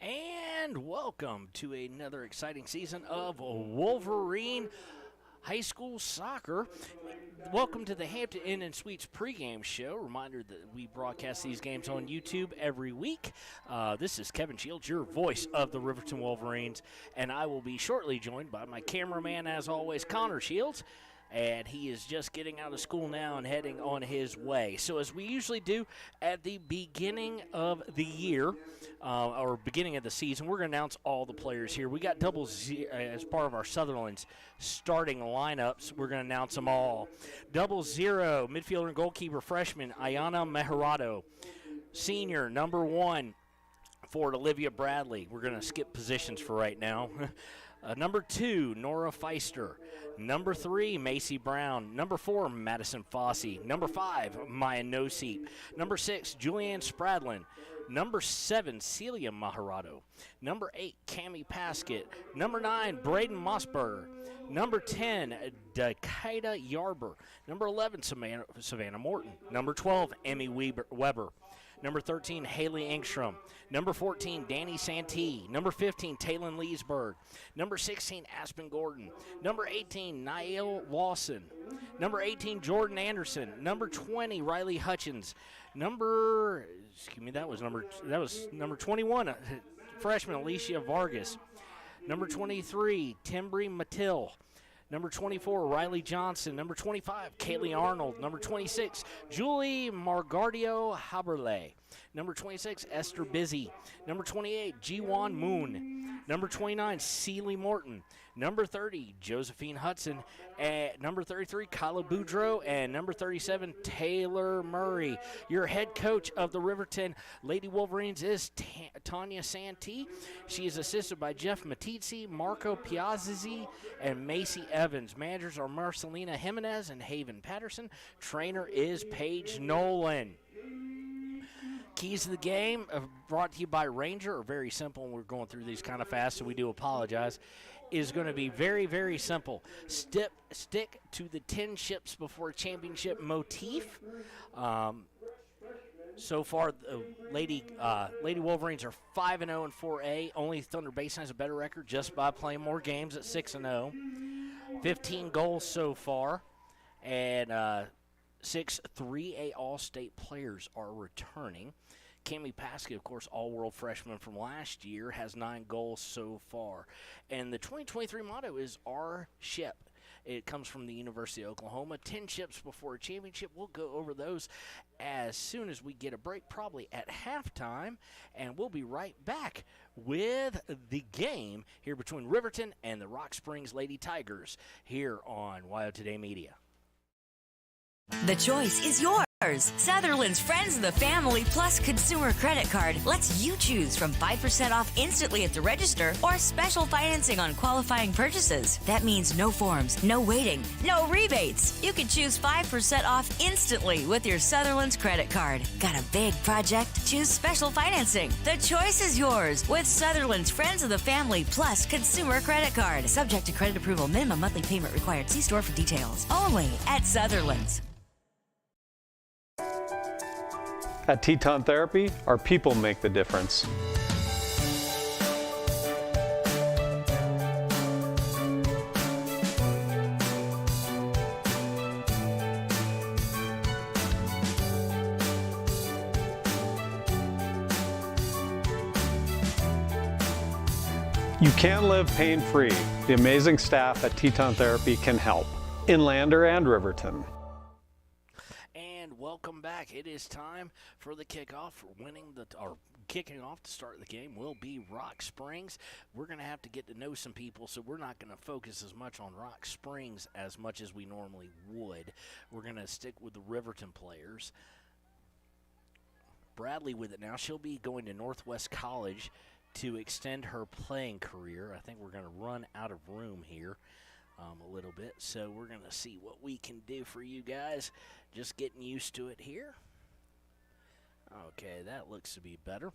And welcome to another exciting season of Wolverine High School Soccer. Welcome to the Hampton Inn and Suites pregame show. Reminder that we broadcast these games on YouTube every week. This is Kevin Shields, your voice of the Riverton Wolverines, and I will be shortly joined by my cameraman, as always, Connor Shields. And he is just getting out of school now and heading on his way. So as we usually do at the beginning of the year, or beginning of the season, we're going to announce all the players here. We got double Z as part of our Sutherland's starting lineups. We're going to announce them all. 00, midfielder and goalkeeper freshman, Ayana Meharado. Senior, number 1, forward Olivia Bradley. We're going to skip positions for right now. Number 2, Nora Feister. Number 3, Macy Brown. Number 4, Madison Fossey. Number 5, Maya Noseep. Number 6, Julianne Spradlin. Number 7, Celia Maharado. Number 8, Cami Paskett. Number 9, Braden Mossberger. Number 10, Dakida Yarber. Number 11, Savannah Morton. Number 12, Emmy Weber. Number 13, Haley Engstrom. Number 14, Danny Santee. Number 15, Taylon Leesburg. Number 16, Aspen Gordon. Number 18, Niall Lawson. Number 18, Jordan Anderson. Number 20, Riley Hutchins. That was number 21, freshman Alicia Vargas. Number 23, Timbri Mattil. Number 24, Riley Johnson. Number 25, Kaylee Arnold. Number 26, Julie Margardio Haberle. Number 26, Esther Busy. Number 28, Jiwon Moon. Number 29, Celie Morton. Number 30, Josephine Hudson. Number 33, Kyla Boudreau. And number 37, Taylor Murray. Your head coach of the Riverton Lady Wolverines is Tanya Santee. She is assisted by Jeff Matizzi, Marco Piazzi, and Macy Evans. Managers are Marcelina Jimenez and Haven Patterson. Trainer is Paige Nolan. Keys to the game brought to you by Ranger are very simple, and we're going through these kind of fast, so we do apologize. Is going to be very, very simple. Stick to the 10 ships before championship motif. So far, the Lady Wolverines are 5-0 in 4A. Only Thunder Basin has a better record just by playing more games at 6-0. 15 goals so far, and 6 3A All-State players are returning. Cami Paskett, of course, all-world freshman from last year, has 9 goals so far. And the 2023 motto is Our Ship. It comes from the University of Oklahoma. 10 ships before a championship. We'll go over those as soon as we get a break, probably at halftime. And we'll be right back with the game here between Riverton and the Rock Springs Lady Tigers here on WYO Today Media. The choice is yours. Sutherland's Friends of the Family Plus Consumer Credit Card lets you choose from 5% off instantly at the register or special financing on qualifying purchases. That means no forms, no waiting, no rebates. You can choose 5% off instantly with your Sutherland's credit card. Got a big project? Choose special financing. The choice is yours with Sutherland's Friends of the Family Plus Consumer Credit Card. Subject to credit approval. Minimum monthly payment required. See store for details. Only at Sutherland's. At Teton Therapy, our people make the difference. You can live pain-free. The amazing staff at Teton Therapy can help. In Lander and Riverton. Welcome back. It is time for the kickoff. Kicking off to start the game will be Rock Springs. We're going to have to get to know some people, so we're not going to focus as much on Rock Springs as much as we normally would. We're going to stick with the Riverton players. Bradley with it now. She'll be going to Northwest College to extend her playing career. I think we're going to run out of room here a little bit, so we're going to see what we can do for you guys. Just getting used to it here. Okay, that looks to be better.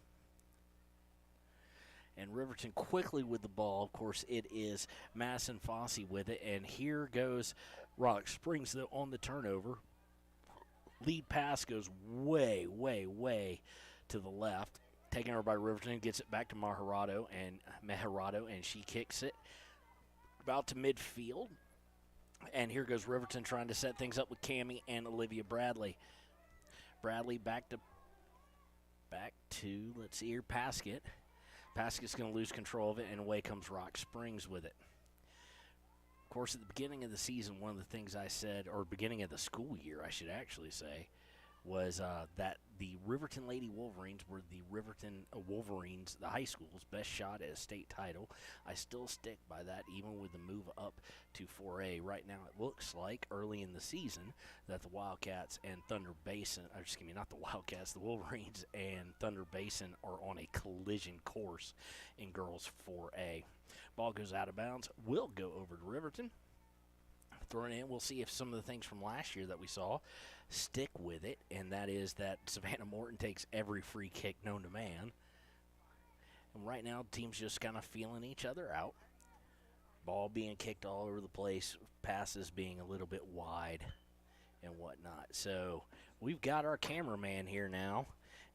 And Riverton quickly with the ball. Of course, it is Madison Fossey with it, and here goes Rock Springs on the turnover. Lead pass goes way, way, way to the left. Taken over by Riverton, gets it back to Meharado, and she kicks it about to midfield. And here goes Riverton trying to set things up with Cammie and Olivia Bradley. Bradley back to, let's see here, Paskett. Paskett's going to lose control of it, and away comes Rock Springs with it. Of course, at the beginning of the season, one of the things I said, or beginning of the school year, I should actually say, was that the Riverton Lady Wolverines were the Riverton Wolverines, the high school's best shot at a state title. I still stick by that, even with the move up to 4A. Right now, it looks like early in the season that the Wildcats and Thunder Basin, not the Wildcats, the Wolverines and Thunder Basin are on a collision course in girls 4A. Ball goes out of bounds, will go over to Riverton. Thrown in, we'll see if some of the things from last year that we saw stick with it, and that is that Savannah Morton takes every free kick known to man. And right now, the team's just kind of feeling each other out. Ball being kicked all over the place, passes being a little bit wide and whatnot. So we've got our cameraman here now,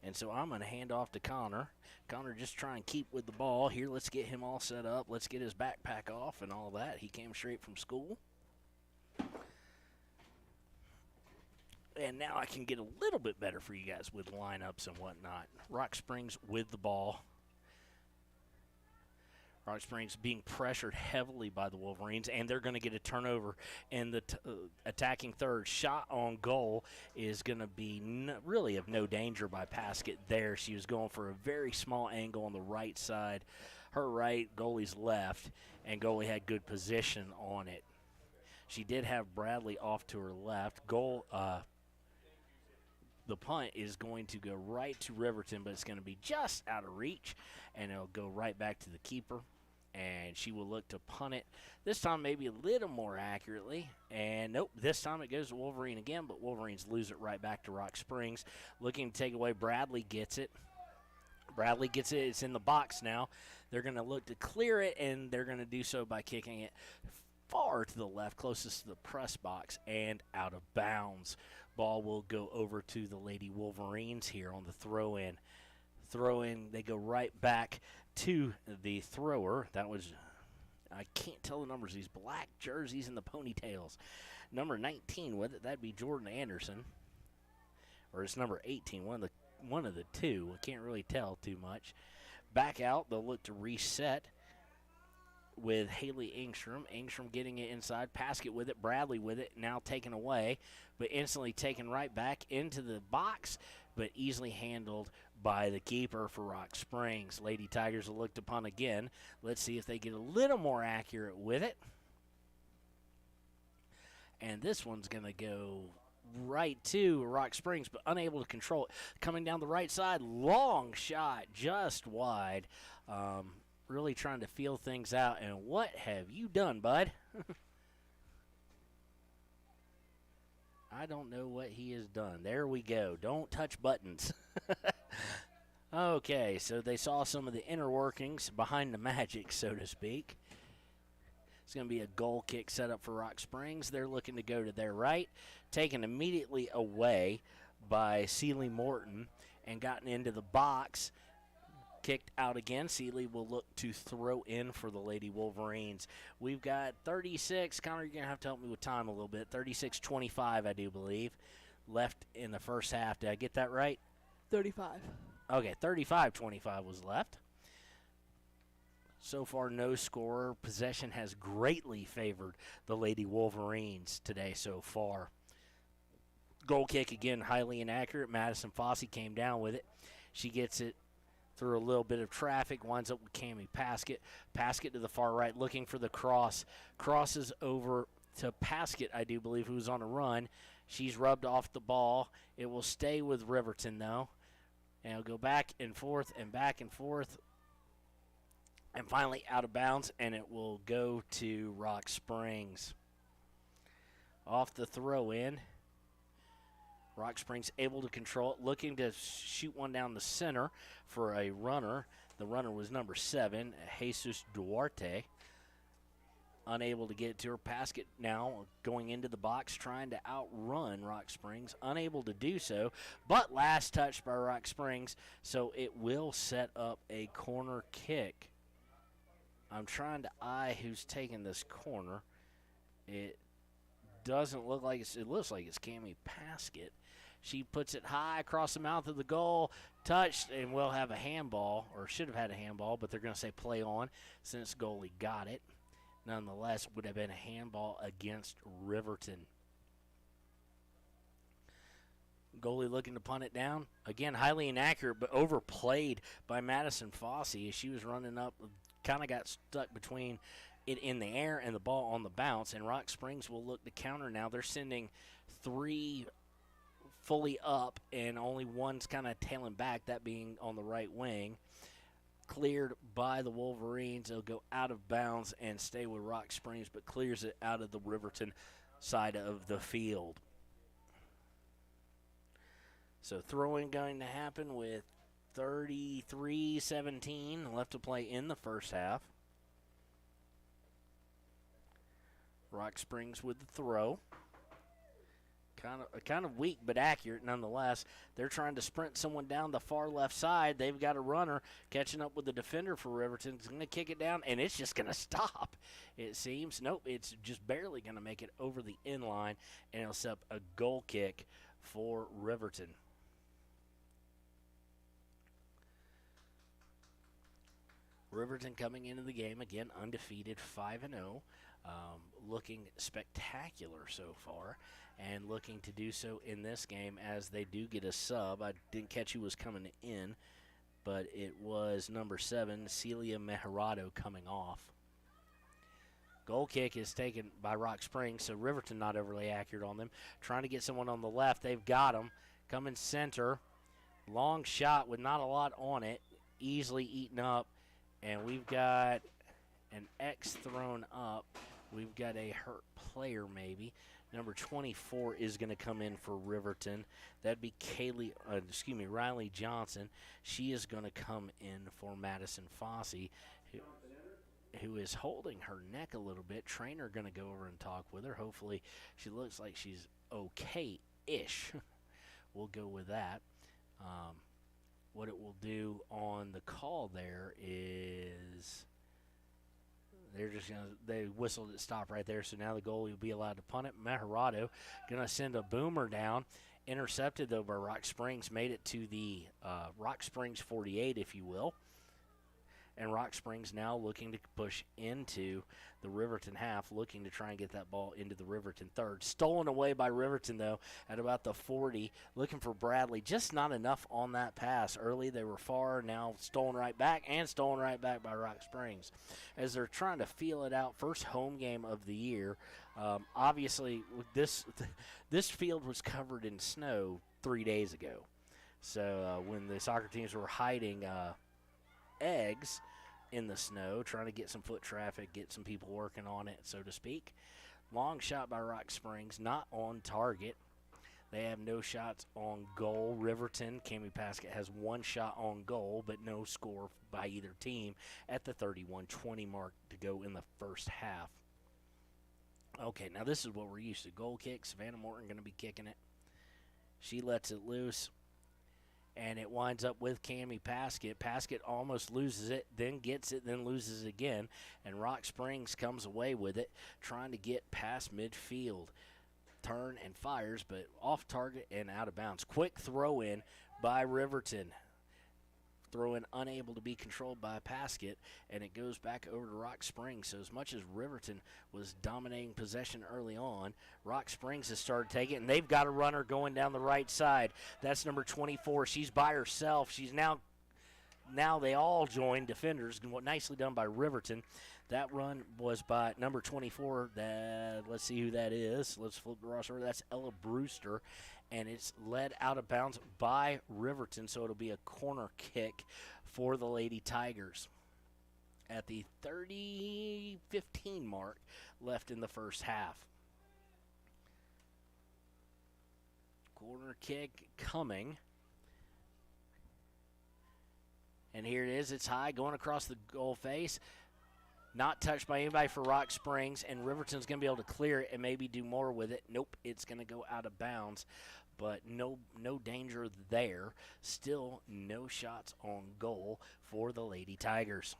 and so I'm going to hand off to Connor. Connor just try and keep with the ball. Here, let's get him all set up. Let's get his backpack off and all that. He came straight from school. And now I can get a little bit better for you guys with lineups and whatnot. Rock Springs with the ball. Rock Springs being pressured heavily by the Wolverines, and they're going to get a turnover. And the attacking third shot on goal is going to be really of no danger by Paskett there. She was going for a very small angle on the right side. Her right, goalie's left, and goalie had good position on it. She did have Bradley off to her left. The punt is going to go right to Riverton, but it's going to be just out of reach, and it'll go right back to the keeper, and she will look to punt it. This time maybe a little more accurately, and nope, this time it goes to Wolverine again, but Wolverines lose it right back to Rock Springs. Looking to take away, Bradley gets it. Bradley gets it. It's in the box now. They're going to look to clear it, and they're going to do so by kicking it far to the left, closest to the press box, and out of bounds. Ball will go over to the Lady Wolverines here on the throw-in. Throw-in, they go right back to the thrower. That was, I can't tell the numbers, these black jerseys and the ponytails. Number 19 with it, that'd be Jordan Anderson. Or it's number 18, one of the two. I can't really tell too much. Back out, they'll look to reset with Haley Engstrom. Engstrom getting it inside. Paskett with it. Bradley with it. Now taken away, but instantly taken right back into the box, but easily handled by the keeper for Rock Springs. Lady Tigers will look to punt again. Let's see if they get a little more accurate with it. And this one's going to go right to Rock Springs, but unable to control it. Coming down the right side, long shot, just wide. Really trying to feel things out, and what have you done, bud? I don't know what he has done. There we go. Don't touch buttons. Okay, so they saw some of the inner workings behind the magic, so to speak. It's going to be a goal kick set up for Rock Springs. They're looking to go to their right, taken immediately away by Seeley Morton and gotten into the box. Kicked out again. Seeley will look to throw in for the Lady Wolverines. We've got 36. Connor, you're going to have to help me with time a little bit. 36-25, I do believe, left in the first half. Did I get that right? 35. Okay, 35-25 was left. So far, no scorer. Possession has greatly favored the Lady Wolverines today so far. Goal kick again, highly inaccurate. Madison Fossey came down with it. She gets it through a little bit of traffic, winds up with Cammie Paskett. Paskett to the far right, looking for the cross. Crosses over to Paskett, I do believe, who's on a run. She's rubbed off the ball. It will stay with Riverton, though. And it'll go back and forth and back and forth. And finally out of bounds, and it will go to Rock Springs. Off the throw-in. Rock Springs able to control it, looking to shoot one down the center for a runner. The runner was number 7, Jesus Duarte. unable to get it to her. Paskett now going into the box, trying to outrun Rock Springs, unable to do so, but last touch by Rock Springs, so it will set up a corner kick. I'm trying to eye who's taking this corner. It doesn't look like it looks like it's Cammie Paskett. She puts it high across the mouth of the goal, touched, and will have a handball, or should have had a handball, but they're going to say play on since goalie got it. Nonetheless, would have been a handball against Riverton. Goalie looking to punt it down. Again, highly inaccurate, but overplayed by Madison Fossey as she was running up, kind of got stuck between it in the air and the ball on the bounce, and Rock Springs will look to counter now. They're sending 3 fully up, and only one's kind of tailing back, that being on the right wing. Cleared by the Wolverines. It'll go out of bounds and stay with Rock Springs, but clears it out of the Riverton side of the field. So throwing going to happen with 33-17 left to play in the first half. Rock Springs with the throw. Kind of weak but accurate nonetheless. They're trying to sprint someone down the far left side. They've got a runner catching up with the defender for Riverton. It's going to kick it down, and it's just going to stop, it seems. Nope, it's just barely going to make it over the end line, and it'll set up a goal kick for Riverton. Riverton coming into the game, again, undefeated, 5-0. Looking spectacular so far, and looking to do so in this game as they do get a sub. I didn't catch who was coming in, but it was number 7, Celia Mejarado, coming off. Goal kick is taken by Rock Springs, so Riverton not overly accurate on them. Trying to get someone on the left. They've got them. Coming center. Long shot with not a lot on it. Easily eaten up. And we've got an X thrown up. We've got a hurt player maybe. Number 24 is going to come in for Riverton. That'd be Riley Johnson. She is going to come in for Madison Fossey, who is holding her neck a little bit. Trainer going to go over and talk with her. Hopefully she looks like she's okay-ish. We'll go with that. What it will do on the call there is they whistled it stop right there, so now the goalie will be allowed to punt it. Mejarado going to send a boomer down. Intercepted, though, by Rock Springs. Made it to the Rock Springs 48, if you will. And Rock Springs now looking to push into the Riverton half, looking to try and get that ball into the Riverton third. Stolen away by Riverton, though, at about the 40. Looking for Bradley. Just not enough on that pass. Early they were far, now stolen right back, and stolen right back by Rock Springs. As they're trying to feel it out, first home game of the year. Obviously, this field was covered in snow 3 days ago. So when the soccer teams were hiding eggs in the snow, trying to get some foot traffic, get some people working on it, so to speak. Long shot by Rock Springs, not on target. They have no shots on goal. Riverton, Cammie Paskett, has 1 shot on goal, but no score by either team at the 31-20 mark to go in the first half. Okay, now this is what we're used to. Goal kick, Savannah Morton going to be kicking it. She lets it loose. And it winds up with Cammie Paskett. Paskett almost loses it, then gets it, then loses it again. And Rock Springs comes away with it, trying to get past midfield. Turn and fires, but off target and out of bounds. Quick throw in by Riverton. Throw in unable to be controlled by Paskett, and it goes back over to Rock Springs. So as much as Riverton was dominating possession early on, Rock Springs has started taking it, and they've got a runner going down the right side. That's number 24. She's by herself. She's now they all join defenders. Nicely done by Riverton. That run was by number 24. Let's see who that is. Let's flip the roster. That's Ella Brewster. And it's led out of bounds by Riverton, so it'll be a corner kick for the Lady Tigers at the 30-15 mark left in the first half. Corner kick coming. And here it is. It's high, going across the goal face. Not touched by anybody for Rock Springs, and Riverton's going to be able to clear it and maybe do more with it. Nope, it's going to go out of bounds, but no danger there. Still no shots on goal for the Lady Tigers.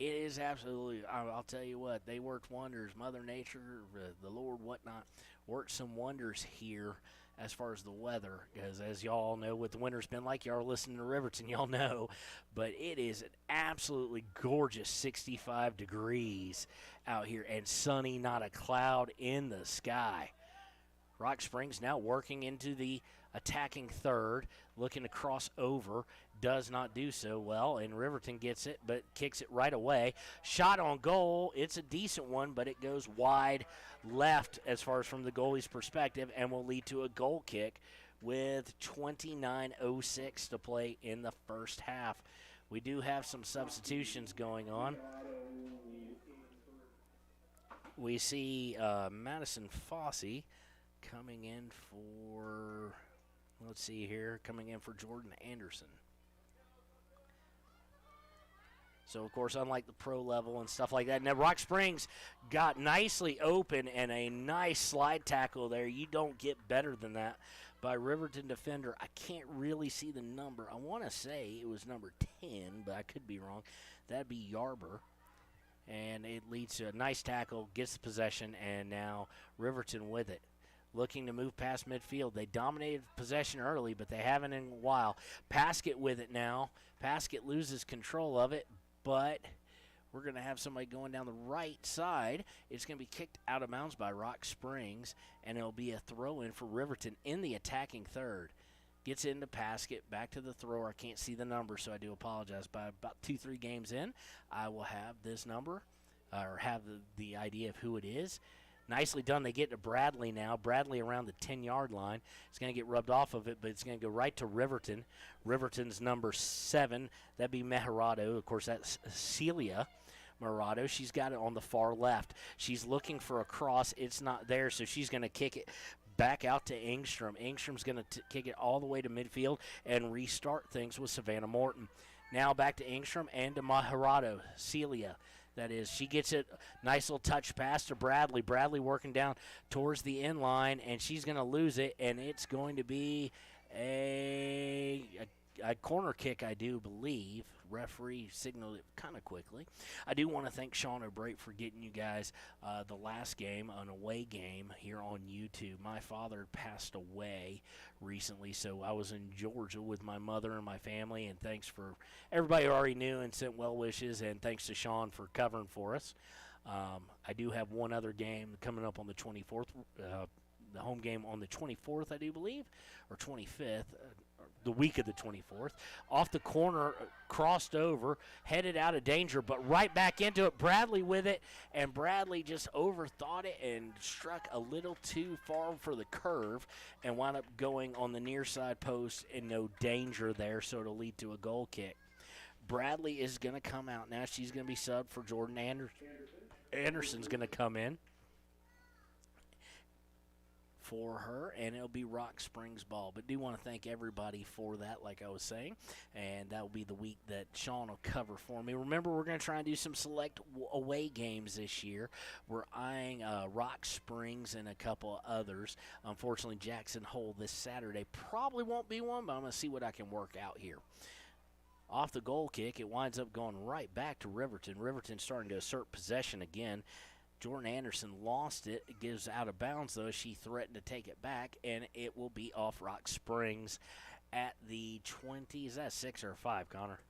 It is absolutely, I'll tell you what, they worked wonders. Mother Nature, the Lord, whatnot, worked some wonders here as far as the weather, because as y'all know what the winter's been like, y'all are listening to Riverton, y'all know, but it is an absolutely gorgeous 65 degrees out here and sunny, not a cloud in the sky. Rock Springs now working into the attacking third, looking to cross over, does not do so well, and Riverton gets it, but kicks it right away. Shot on goal, it's a decent one, but it goes wide left as far as from the goalie's perspective, and will lead to a goal kick with 29:06 to play in the first half. We do have some substitutions going on. We see Madison Fossey coming in for, let's see here, coming in for Jordan Anderson. So, of course, unlike the pro level and stuff like that. Now, Rock Springs got nicely open and a nice slide tackle there. You don't get better than that by Riverton defender. I can't really see the number. I want to say it was number 10, but I could be wrong. That'd be Yarber. And it leads to a nice tackle, gets the possession, and now Riverton with it. Looking to move past midfield. They dominated possession early, but they haven't in a while. Paskett with it now. Paskett loses control of it, but we're going to have somebody going down the right side. It's going to be kicked out of bounds by Rock Springs, and it'll be a throw-in for Riverton in the attacking third. Gets into Paskett, back to the thrower. I can't see the number, so I do apologize. By about 2-3 games in, I will have this number, or have the idea of who it is. Nicely done. They get to Bradley now. Bradley around the 10-yard line. It's going to get rubbed off of it, but it's going to go right to Riverton. Riverton's number 7. That'd be Meharado. Of course, that's Celia Meharado. She's got it on the far left. She's looking for a cross. It's not there, so she's going to kick it back out to Engstrom. Engstrom's going to kick it all the way to midfield and restart things with Savannah Morton. Now back to Engstrom and to Meharado. Celia. That is, she gets it, nice little touch pass to Bradley. Bradley working down towards the end line, and she's going to lose it, and it's going to be a corner kick, I do believe. Referee signaled it kind of quickly. I do want to thank Sean O'Brate for getting you guys the last game, an away game here on YouTube. My father passed away recently, so I was in Georgia with my mother and my family, and thanks for everybody who already knew and sent well wishes, and thanks to Sean for covering for us. I do have one other game coming up on the 24th, the home game on the 24th, I do believe, or 25th. The week of the 24th. Off the corner, crossed over, headed out of danger, but right back into it. Bradley with it, and Bradley just overthought it and struck a little too far for the curve and wound up going on the near side post and no danger there, so it'll lead to a goal kick. Bradley is going to come out now. She's going to be subbed for Jordan Anderson. Anderson's going to come in for her, and it'll be Rock Springs ball. But do want to thank everybody for that, like I was saying, and that will be the week that Sean will cover for me. Remember, we're going to try and do some select away games this year. We're eyeing Rock Springs and a couple others. Unfortunately, Jackson Hole this Saturday probably won't be one, but I'm going to see what I can work out here. Off the goal kick, it winds up going right back to Riverton. Riverton starting to assert possession again. Jordan Anderson lost it. It gives out of bounds, though. She threatened to take it back, and it will be off Rock Springs at the 20. Is that 6 or 5, Connor?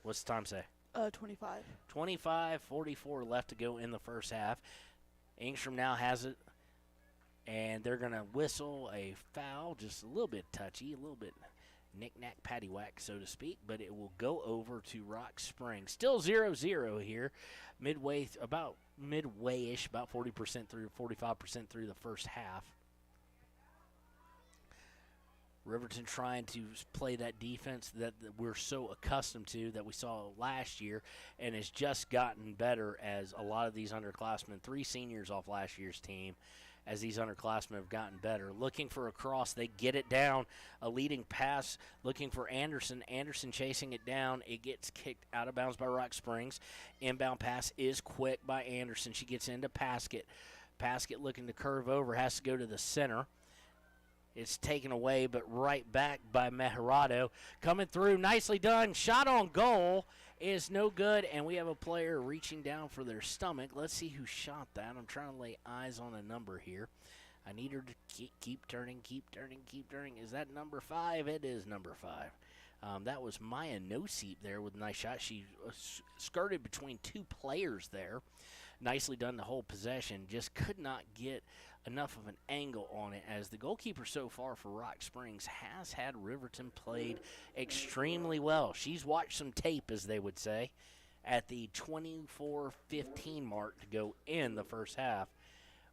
What's the time say? 25. 25:44 left to go in the first half. Engstrom now has it, and they're going to whistle a foul, just a little bit touchy, a little bit knick-knack, paddywhack, so to speak, but it will go over to Rock Springs. Still 0-0 here, about midway-ish, about 40% through, 45% through the first half. Riverton trying to play that defense that we're so accustomed to that we saw last year, and it's just gotten better as a lot of these underclassmen, 3 seniors off last year's team, as these underclassmen have gotten better. Looking for a cross, they get it down. A leading pass, looking for Anderson. Anderson chasing it down. It gets kicked out of bounds by Rock Springs. Inbound pass is quick by Anderson. She gets into Paskett. Paskett looking to curve over, has to go to the center. It's taken away, but right back by Mejarado. Coming through, nicely done. Shot on goal is no good, and we have a player reaching down for their stomach. Let's see who shot that. I'm trying to lay eyes on a number here. I need her to keep turning, keep turning, keep turning. Is that number 5? It is number 5. That was Maya Noseep there with a nice shot. She skirted between 2 players there. Nicely done the whole possession. Just could not get enough of an angle on it, as the goalkeeper so far for Rock Springs has had Riverton played extremely well. She's watched some tape, as they would say, at the 24-15 mark to go in the first half.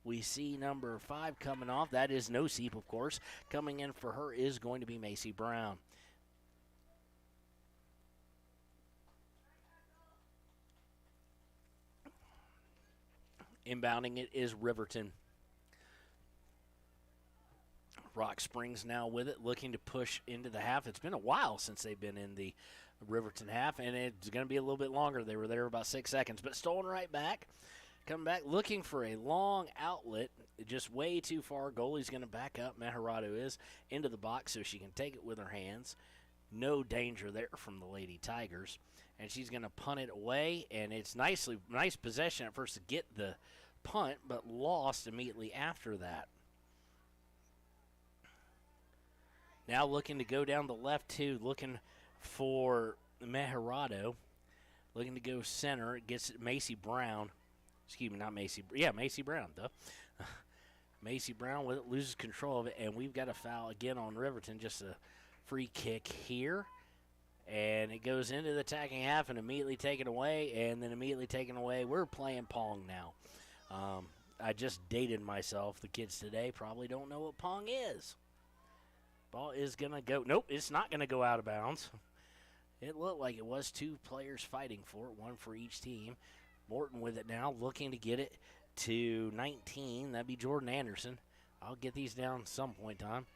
We see number 5 coming off. That is Noseep, of course. Coming in for her is going to be Macy Brown. Inbounding it is Riverton. Rock Springs now with it, looking to push into the half. It's been a while since they've been in the Riverton half, and it's going to be a little bit longer. They were there about 6 seconds, but stolen right back. Coming back, looking for a long outlet, just way too far. Goalie's going to back up. Mejarado is into the box so she can take it with her hands. No danger there from the Lady Tigers. And she's going to punt it away, and it's nice possession at first to get the punt, but lost immediately after that. Now looking to go down the left, too, looking for Mejarado. Looking to go center. It gets Macy Brown. Excuse me, not Macy. Yeah, Macy Brown, duh. Macy Brown with it, loses control of it, and we've got a foul again on Riverton. Just a free kick here. And it goes into the attacking half and immediately taken away, and then immediately taken away. We're playing Pong now. I just dated myself. The kids today probably don't know what Pong is. Ball is going to go. Nope, it's not going to go out of bounds. It looked like it was 2 players fighting for it, 1 for each team. Morton with it now, looking to get it to 19. That'd be Jordan Anderson. I'll get these down some point in time.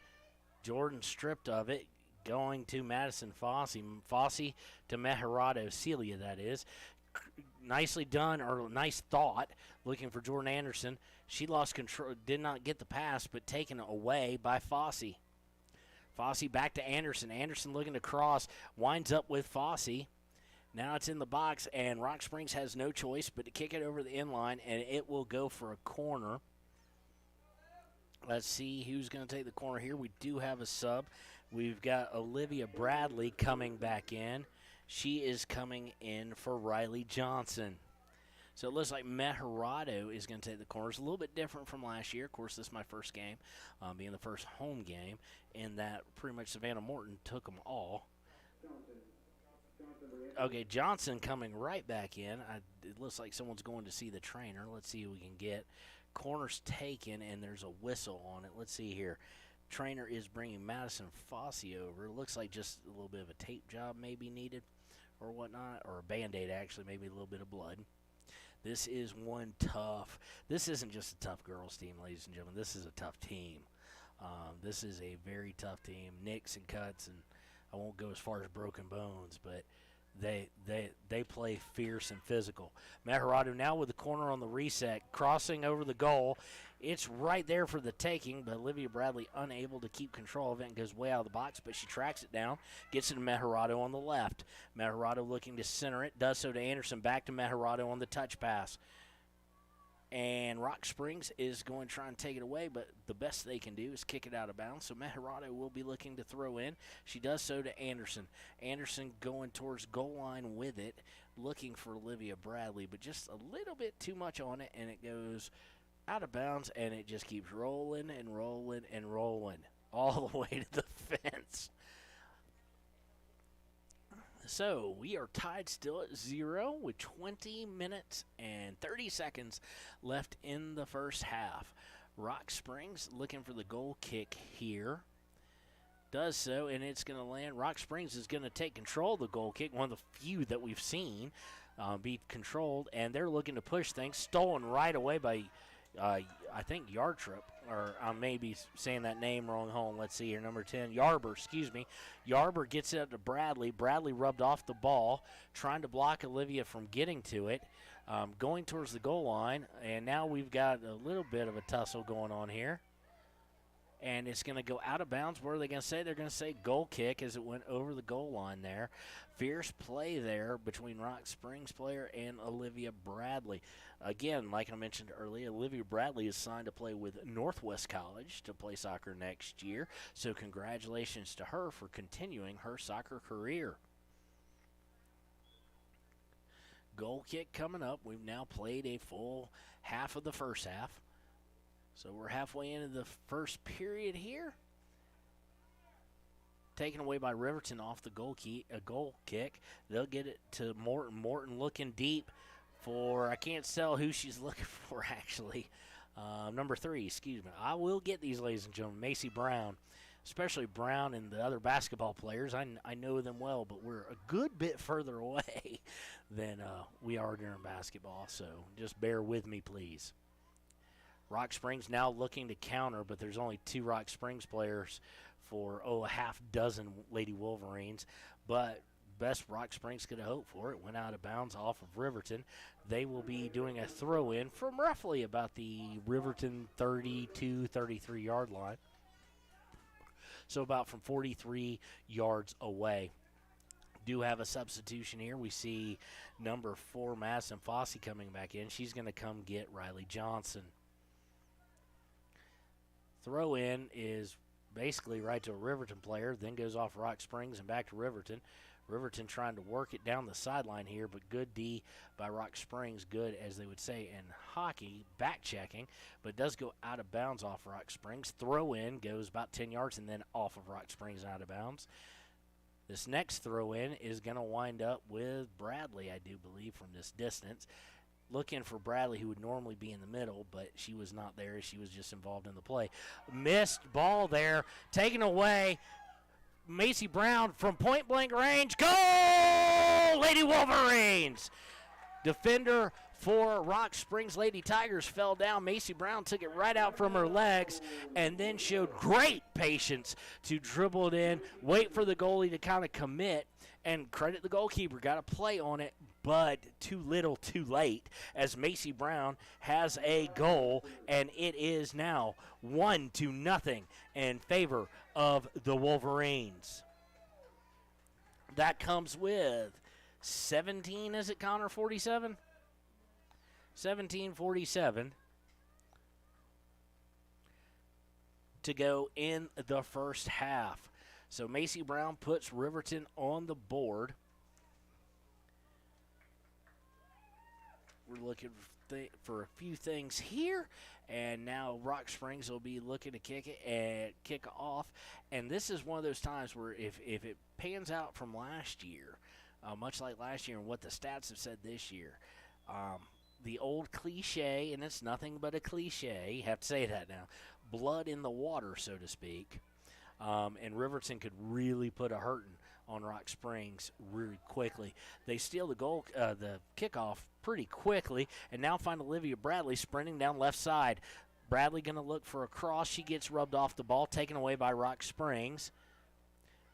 Jordan stripped of it, going to Madison Fossey. Fossey to Mejarado, Celia, that is. Nicely done, or nice thought, looking for Jordan Anderson. She lost control, did not get the pass, but taken away by Fossey. Fossey back to Anderson. Anderson looking to cross, winds up with Fossey. Now it's in the box, and Rock Springs has no choice but to kick it over the inline, and it will go for a corner. Let's see who's going to take the corner here. We do have a sub. We've got Olivia Bradley coming back in. She is coming in for Riley Johnson. So it looks like Mejarado is going to take the corners. A little bit different from last year. Of course, this is my first game, being the first home game, in that pretty much Savannah Morton took them all. Okay, Johnson coming right back in. It looks like someone's going to see the trainer. Let's see who we can get. Corner's taken, and there's a whistle on it. Let's see here. Trainer is bringing Madison Fossey over. It looks like just a little bit of a tape job maybe needed or whatnot, or a Band-Aid actually, maybe a little bit of blood. This is one tough. This isn't just a tough girls team, ladies and gentlemen. This is a tough team. This is a very tough team. Nicks and cuts, and I won't go as far as broken bones, but they play fierce and physical. Mejarado now with the corner on the reset, crossing over the goal. It's right there for the taking, but Olivia Bradley unable to keep control of it and goes way out of the box, but she tracks it down, gets it to Mejarado on the left. Mejarado looking to center it, does so to Anderson, back to Mejarado on the touch pass. And Rock Springs is going to try and take it away, but the best they can do is kick it out of bounds. So Mejarado will be looking to throw in. She does so to Anderson. Anderson going towards goal line with it, looking for Olivia Bradley, but just a little bit too much on it, and it goes out of bounds, and it just keeps rolling and rolling and rolling all the way to the fence. So we are tied still at 0 with 20 minutes and 30 seconds left in the first half. Rock Springs looking for the goal kick here. Does so, and it's going to land. Rock Springs is going to take control of the goal kick, one of the few that we've seen be controlled, and they're looking to push things. Stolen right away by, I think, Yartrip, or I may be saying that name wrong. Hold on, let's see here. Number 10, Yarber, excuse me. Yarber gets it up to Bradley. Bradley rubbed off the ball, trying to block Olivia from getting to it, going towards the goal line, and now we've got a little bit of a tussle going on here. And it's going to go out of bounds. What are they going to say? They're going to say goal kick as it went over the goal line there. Fierce play there between Rock Springs player and Olivia Bradley. Again, like I mentioned earlier, Olivia Bradley is signed to play with Northwest College to play soccer next year. So congratulations to her for continuing her soccer career. Goal kick coming up. We've now played a full half of the first half. So we're halfway into the first period here. Taken away by Riverton off the goal kick. They'll get it to Morton. Morton looking deep for, I can't tell who she's looking for actually. Number 3, excuse me. I will get these, ladies and gentlemen. Macy Brown, especially Brown and the other basketball players. I know them well, but we're a good bit further away than we are during basketball. So just bear with me, please. Rock Springs now looking to counter, but there's only 2 Rock Springs players for, a half dozen Lady Wolverines. But best Rock Springs could have hoped for. It went out of bounds off of Riverton. They will be doing a throw-in from roughly about the Riverton 32, 33-yard line. So about from 43 yards away. Do have a substitution here. We see number 4, Madison Fossey, coming back in. She's going to come get Riley Johnson. Throw in is basically right to a Riverton player, then goes off Rock Springs and back to Riverton. Riverton trying to work it down the sideline here, but good D by Rock Springs, good as they would say in hockey, back checking, but it does go out of bounds off Rock Springs. Throw in goes about 10 yards and then off of Rock Springs out of bounds. This next throw in is going to wind up with Bradley, I do believe, from this distance. Looking for Bradley, who would normally be in the middle, but she was not there. She was just involved in the play. Missed ball there, taken away. Macy Brown from point-blank range. Goal! Lady Wolverines! Defender for Rock Springs Lady Tigers fell down. Macy Brown took it right out from her legs and then showed great patience to dribble it in, wait for the goalie to kind of commit, and credit the goalkeeper. Got a play on it, but too little too late as Macy Brown has a goal, and it is now 1-0 in favor of the Wolverines. That comes with 17, is it, Connor? 47? 17:47 to go in the first half. So Macy Brown puts Riverton on the board. We're looking for a few things here, and now Rock Springs will be looking to kick it and kick off. And this is one of those times where if it pans out from last year, much like last year and what the stats have said this year, the old cliche, and it's nothing but a cliche, you have to say that now, blood in the water, so to speak. And Riverton could really put a hurting on Rock Springs really quickly. They steal the kickoff pretty quickly, and now find Olivia Bradley sprinting down left side. Bradley going to look for a cross. She gets rubbed off the ball, taken away by Rock Springs.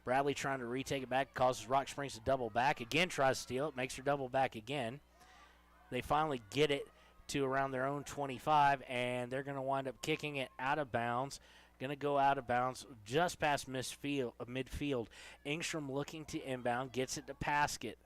Bradley trying to retake it back, causes Rock Springs to double back. Again, tries to steal it, makes her double back again. They finally get it to around their own 25, and they're going to wind up kicking it out of bounds. Going to go out of bounds just past midfield. Engstrom looking to inbound, gets it to Paskett.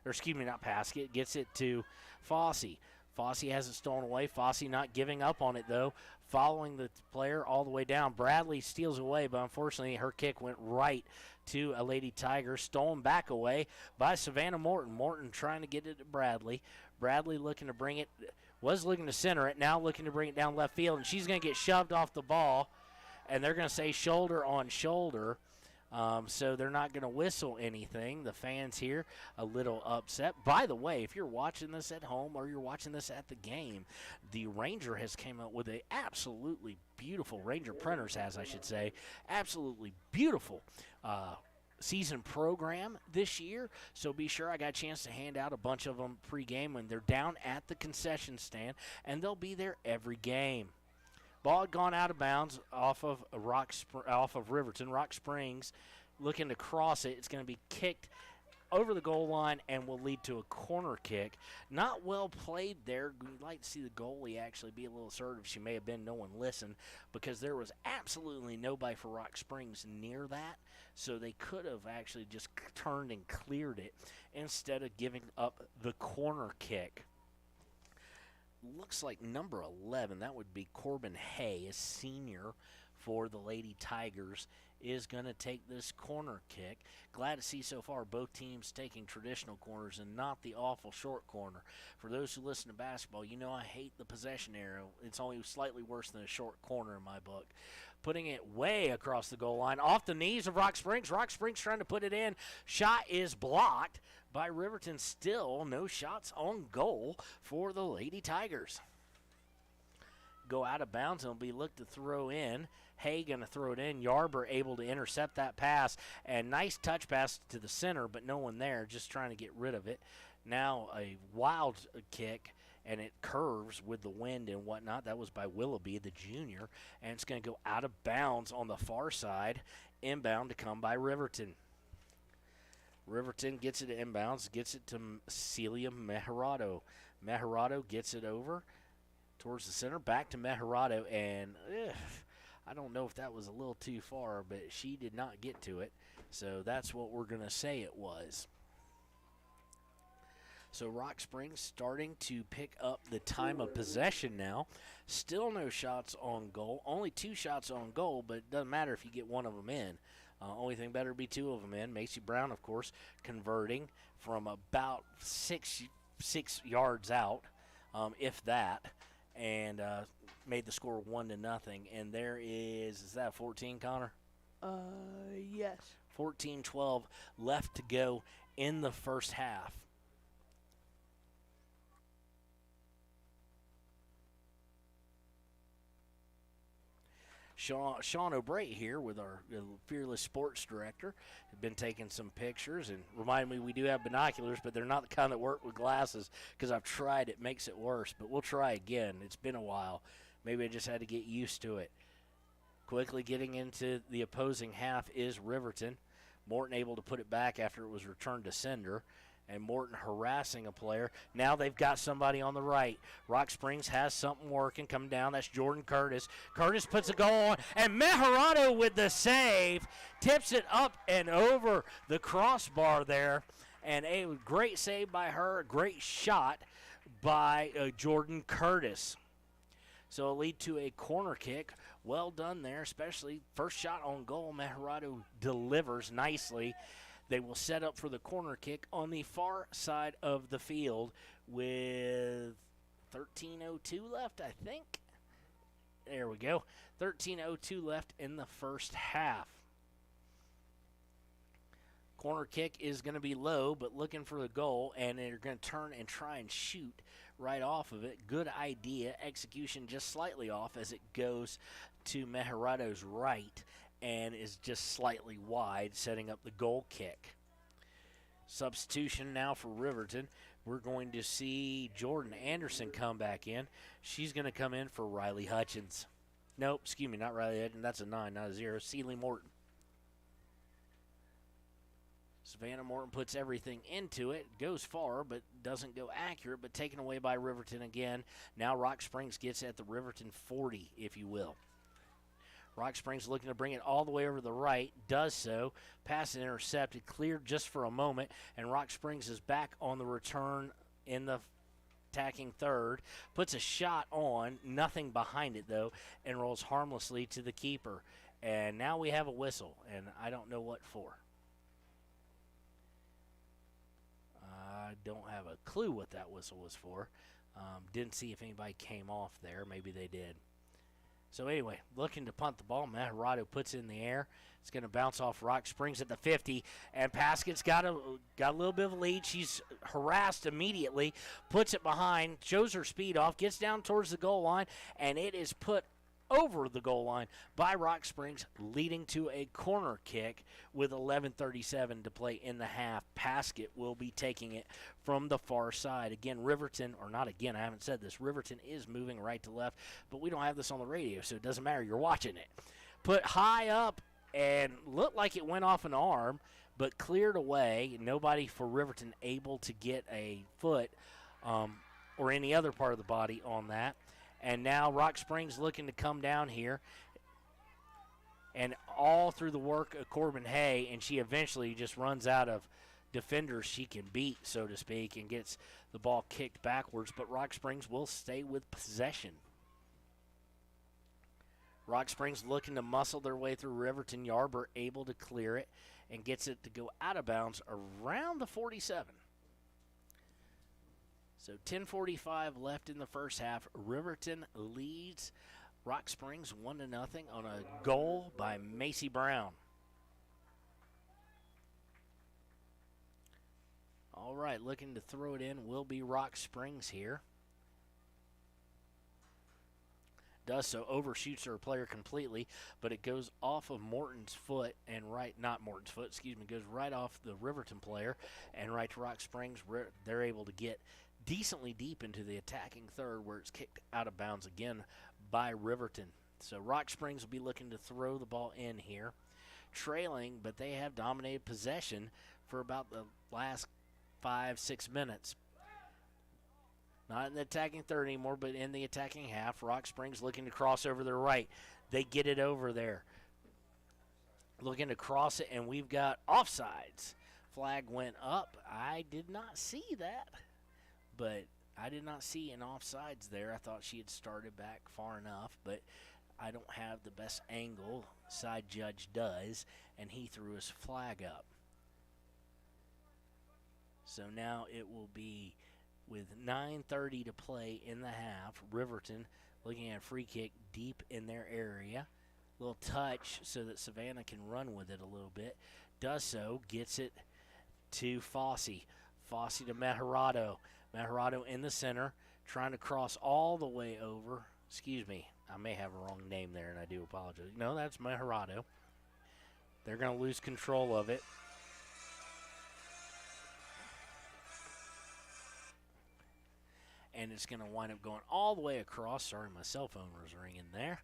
Or excuse me, not Paskett, gets it to Fossey. Fossey has it stolen away. Fossey not giving up on it, though, following the player all the way down. Bradley steals away, but unfortunately her kick went right to a Lady Tiger. Stolen back away by Savannah Morton. Morton trying to get it to Bradley. Bradley looking to bring it, was looking to center it, now looking to bring it down left field, and she's going to get shoved off the ball, and they're going to say shoulder on shoulder. So they're not going to whistle anything. The fans here a little upset. By the way, if you're watching this at home or you're watching this at the game, the Ranger has came up with a absolutely beautiful, Ranger Printers has, I should say, absolutely beautiful season program this year. So be sure, I got a chance to hand out a bunch of them pregame when they're down at the concession stand, and they'll be there every game. Ball had gone out of bounds off of Riverton. Rock Springs looking to cross it. It's going to be kicked over the goal line and will lead to a corner kick. Not well played there. We'd like to see the goalie actually be a little assertive. She may have been, no one listened, because there was absolutely nobody for Rock Springs near that. So they could have actually just turned and cleared it instead of giving up the corner kick. Looks like number 11, that would be Corbin Hay, a senior for the Lady Tigers, is going to take this corner kick. Glad to see so far both teams taking traditional corners and not the awful short corner. For those who listen to basketball, you know I hate the possession arrow. It's only slightly worse than a short corner in my book. Putting it way across the goal line, off the knees of Rock Springs. Rock Springs trying to put it in. Shot is blocked by Riverton. Still no shots on goal for the Lady Tigers. Go out of bounds and will be looked to throw in. Hay going to throw it in. Yarber able to intercept that pass. And nice touch pass to the center, but no one there, just trying to get rid of it. Now a wild kick, and it curves with the wind and whatnot. That was by Willoughby, the junior, and it's going to go out of bounds on the far side, inbound to come by Riverton. Riverton gets it to inbounds, gets it to Celia Mejerado. Mejerado gets it over towards the center, back to Mejerado, and I don't know if that was a little too far, but she did not get to it, so that's what we're going to say it was. So Rock Springs starting to pick up the time of possession now. Still no shots on goal. Only 2 shots on goal, but it doesn't matter if you get one of them in. Only thing better be 2 of them in. Macy Brown, of course, converting from about 6 yards out, if that, and made the score 1-0. And there is that 14, Connor? Yes. 14-12 left to go in the first half. Sean O'Bray here with our fearless sports director. Have been taking some pictures, and remind me we do have binoculars, but they're not the kind that work with glasses because I've tried. It makes it worse, but we'll try again. It's been a while. Maybe I just had to get used to it. Quickly getting into the opposing half is Riverton. Morton able to put it back after it was returned to sender. And Morton harassing a player. Now they've got somebody on the right. Rock Springs has something working. Coming down, that's Jordan Curtis. Curtis puts a goal on, and Mejerado with the save. Tips it up and over the crossbar there. And a great save by her. A great shot by Jordan Curtis. So it'll lead to a corner kick. Well done there, especially first shot on goal. Mejerado delivers nicely. They will set up for the corner kick on the far side of the field with 13:02 left, I think. There we go. 13:02 left in the first half. Corner kick is going to be low, but looking for the goal, and they're going to turn and try and shoot right off of it. Good idea. Execution just slightly off as it goes to Mejerado's right and is just slightly wide, setting up the goal kick. Substitution now for Riverton. We're going to see Jordan Anderson come back in. She's going to come in for Riley Hutchins. Nope, excuse me, not Riley Hutchins. That's a 9, not a 0. Celie Morton. Savannah Morton puts everything into it. Goes far, but doesn't go accurate, but taken away by Riverton again. Now Rock Springs gets at the Riverton 40, if you will. Rock Springs looking to bring it all the way over the right, does so. Pass intercepted, cleared just for a moment, and Rock Springs is back on the return in the attacking third. Puts a shot on, nothing behind it though, and rolls harmlessly to the keeper. And now we have a whistle, and I don't know what for. I don't have a clue what that whistle was for. Didn't see if anybody came off there. Maybe they did. So anyway, looking to punt the ball, Maharado puts it in the air. It's going to bounce off Rock Springs at the 50, and Paskett's got a little bit of a lead. She's harassed immediately, puts it behind, shows her speed off, gets down towards the goal line, and it is put over the goal line by Rock Springs, leading to a corner kick with 11:37 to play in the half. Paskett will be taking it from the far side. Again, Riverton, or not again, I haven't said this, Riverton is moving right to left, but we don't have this on the radio, so it doesn't matter. You're watching it. Put high up and looked like it went off an arm, but cleared away. Nobody for Riverton able to get a foot or any other part of the body on that. And now Rock Springs looking to come down here. And all through the work of Corbin Hay, and she eventually just runs out of defenders she can beat, so to speak, and gets the ball kicked backwards. But Rock Springs will stay with possession. Rock Springs looking to muscle their way through Riverton. Yarber able to clear it and gets it to go out of bounds around the 47. So 10:45 left in the first half. Riverton leads Rock Springs 1-0 on a goal by Macy Brown. All right, looking to throw it in will be Rock Springs here. Does so, overshoots her player completely, but it goes off of Morton's foot and goes right off the Riverton player and right to Rock Springs. They're able to get decently deep into the attacking third where it's kicked out of bounds again by Riverton. So Rock Springs will be looking to throw the ball in here, trailing, but they have dominated possession for about the last 5-6 minutes. Not in the attacking third anymore, but in the attacking half. Rock Springs looking to cross over their right. They get it over there. Looking to cross it, and we've got offsides. Flag went up. I did not see that. But I did not see an offsides there. I thought she had started back far enough, but I don't have the best angle. Side judge does, and he threw his flag up. So now it will be with 9:30 to play in the half. Riverton looking at a free kick deep in their area. Little touch so that Savannah can run with it a little bit. Does so, gets it to Fossey. Fossey to Maharado. Maharado in the center, trying to cross all the way over. Excuse me, I may have a wrong name there, and I do apologize. No, that's Maharado. They're going to lose control of it. And it's going to wind up going all the way across. Sorry, my cell phone was ringing there.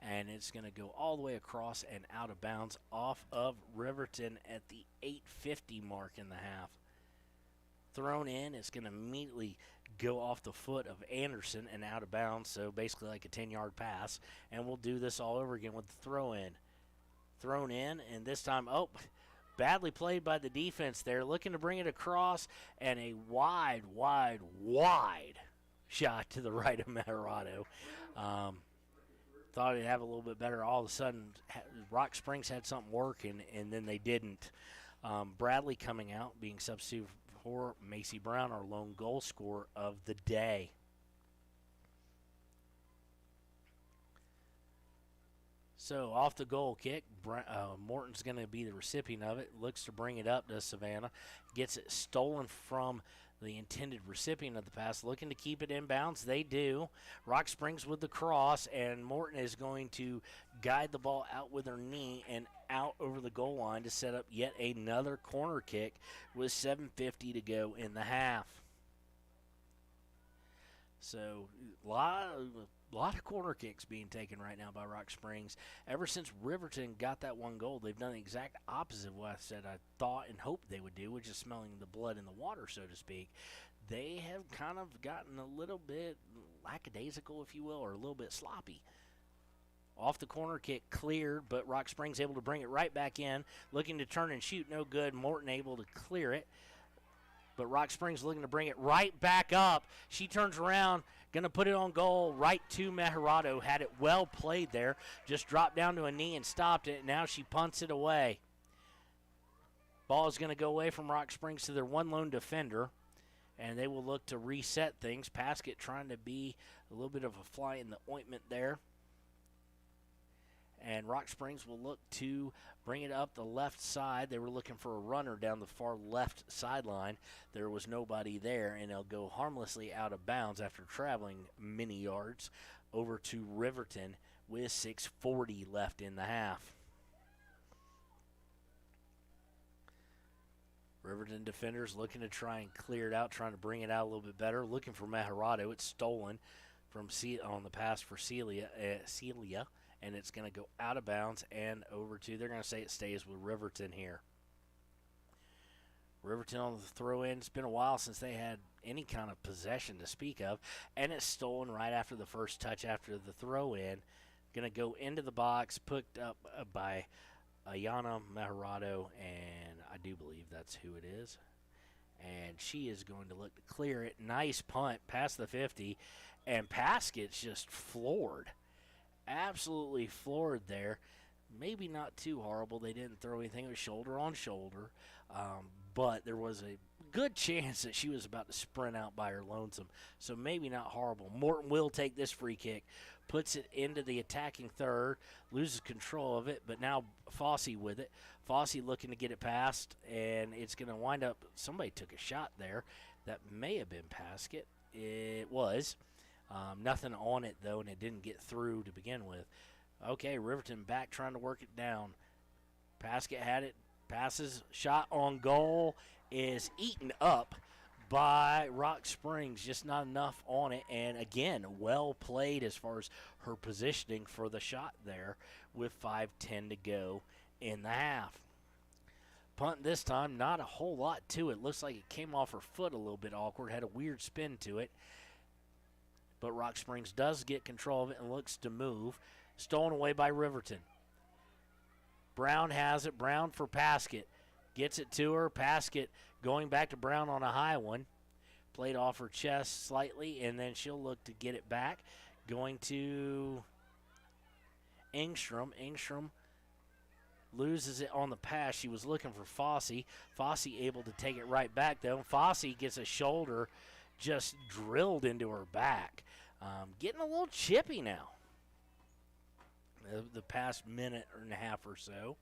And it's going to go all the way across and out of bounds off of Riverton at the 8:50 mark in the half. Thrown in, it's going to immediately go off the foot of Anderson and out of bounds, so basically like a 10-yard pass. And we'll do this all over again with the throw-in. Thrown in, and this time, badly played by the defense there, looking to bring it across, and a wide shot to the right of Maharado. Thought it'd have a little bit better. All of a sudden, Rock Springs had something working, and then they didn't. Bradley coming out, being substitute for Macy Brown, our lone goal scorer of the day. So off the goal kick, Morton's going to be the recipient of it. Looks to bring it up to Savannah. Gets it stolen from the intended recipient of the pass. Looking to keep it in bounds. They do. Rock Springs with the cross, and Morton is going to guide the ball out with her knee and out over the goal line to set up yet another corner kick with 7:50 to go in the half. So a lot of corner kicks being taken right now by Rock Springs. Ever since Riverton got that one goal, they've done the exact opposite of what I thought and hoped they would do, which is smelling the blood in the water, so to speak. They have kind of gotten a little bit lackadaisical, if you will, or a little bit sloppy. Off the corner kick, cleared, but Rock Springs able to bring it right back in. Looking to turn and shoot, no good. Morton able to clear it. But Rock Springs looking to bring it right back up. She turns around, going to put it on goal right to Maharado. Had it well played there. Just dropped down to a knee and stopped it. Now she punts it away. Ball is going to go away from Rock Springs to their one lone defender. And they will look to reset things. Paskett trying to be a little bit of a fly in the ointment there. And Rock Springs will look to bring it up the left side. They were looking for a runner down the far left sideline. There was nobody there, and they'll go harmlessly out of bounds after traveling many yards over to Riverton with 6:40 left in the half. Riverton defenders looking to try and clear it out, trying to bring it out a little bit better. Looking for Maharado. It's stolen from on the pass for Celia, and it's going to go out of bounds and over to, they're going to say it stays with Riverton here. Riverton on the throw-in. It's been a while since they had any kind of possession to speak of, and it's stolen right after the first touch after the throw-in. Going to go into the box, picked up by Ayana Maharado, and I do believe that's who it is. And she is going to look to clear it. Nice punt past the 50, and Paskett's just floored. Absolutely floored there. Maybe not too horrible. They didn't throw anything. It was shoulder on shoulder. But there was a good chance that she was about to sprint out by her lonesome. So maybe not horrible. Morton will take this free kick, puts it into the attacking third, loses control of it, but now Fossey with it. Fossey looking to get it past, and it's going to wind up, somebody took a shot there. That may have been Paskett. It was. Nothing on it, though, and it didn't get through to begin with. Okay, Riverton back trying to work it down. Paskett had it. Passes, shot on goal is eaten up by Rock Springs. Just not enough on it. And again, well played as far as her positioning for the shot there with 5:10 to go in the half. Punt this time, not a whole lot to it. Looks like it came off her foot a little bit awkward, had a weird spin to it. But Rock Springs does get control of it and looks to move. Stolen away by Riverton. Brown has it. Brown for Paskett. Gets it to her. Paskett going back to Brown on a high one. Played off her chest slightly, and then she'll look to get it back. Going to Engstrom. Engstrom loses it on the pass. She was looking for Fossey. Fossey able to take it right back, though. Fossey gets a shoulder just drilled into her back. Getting a little chippy now. The past minute and a half or so.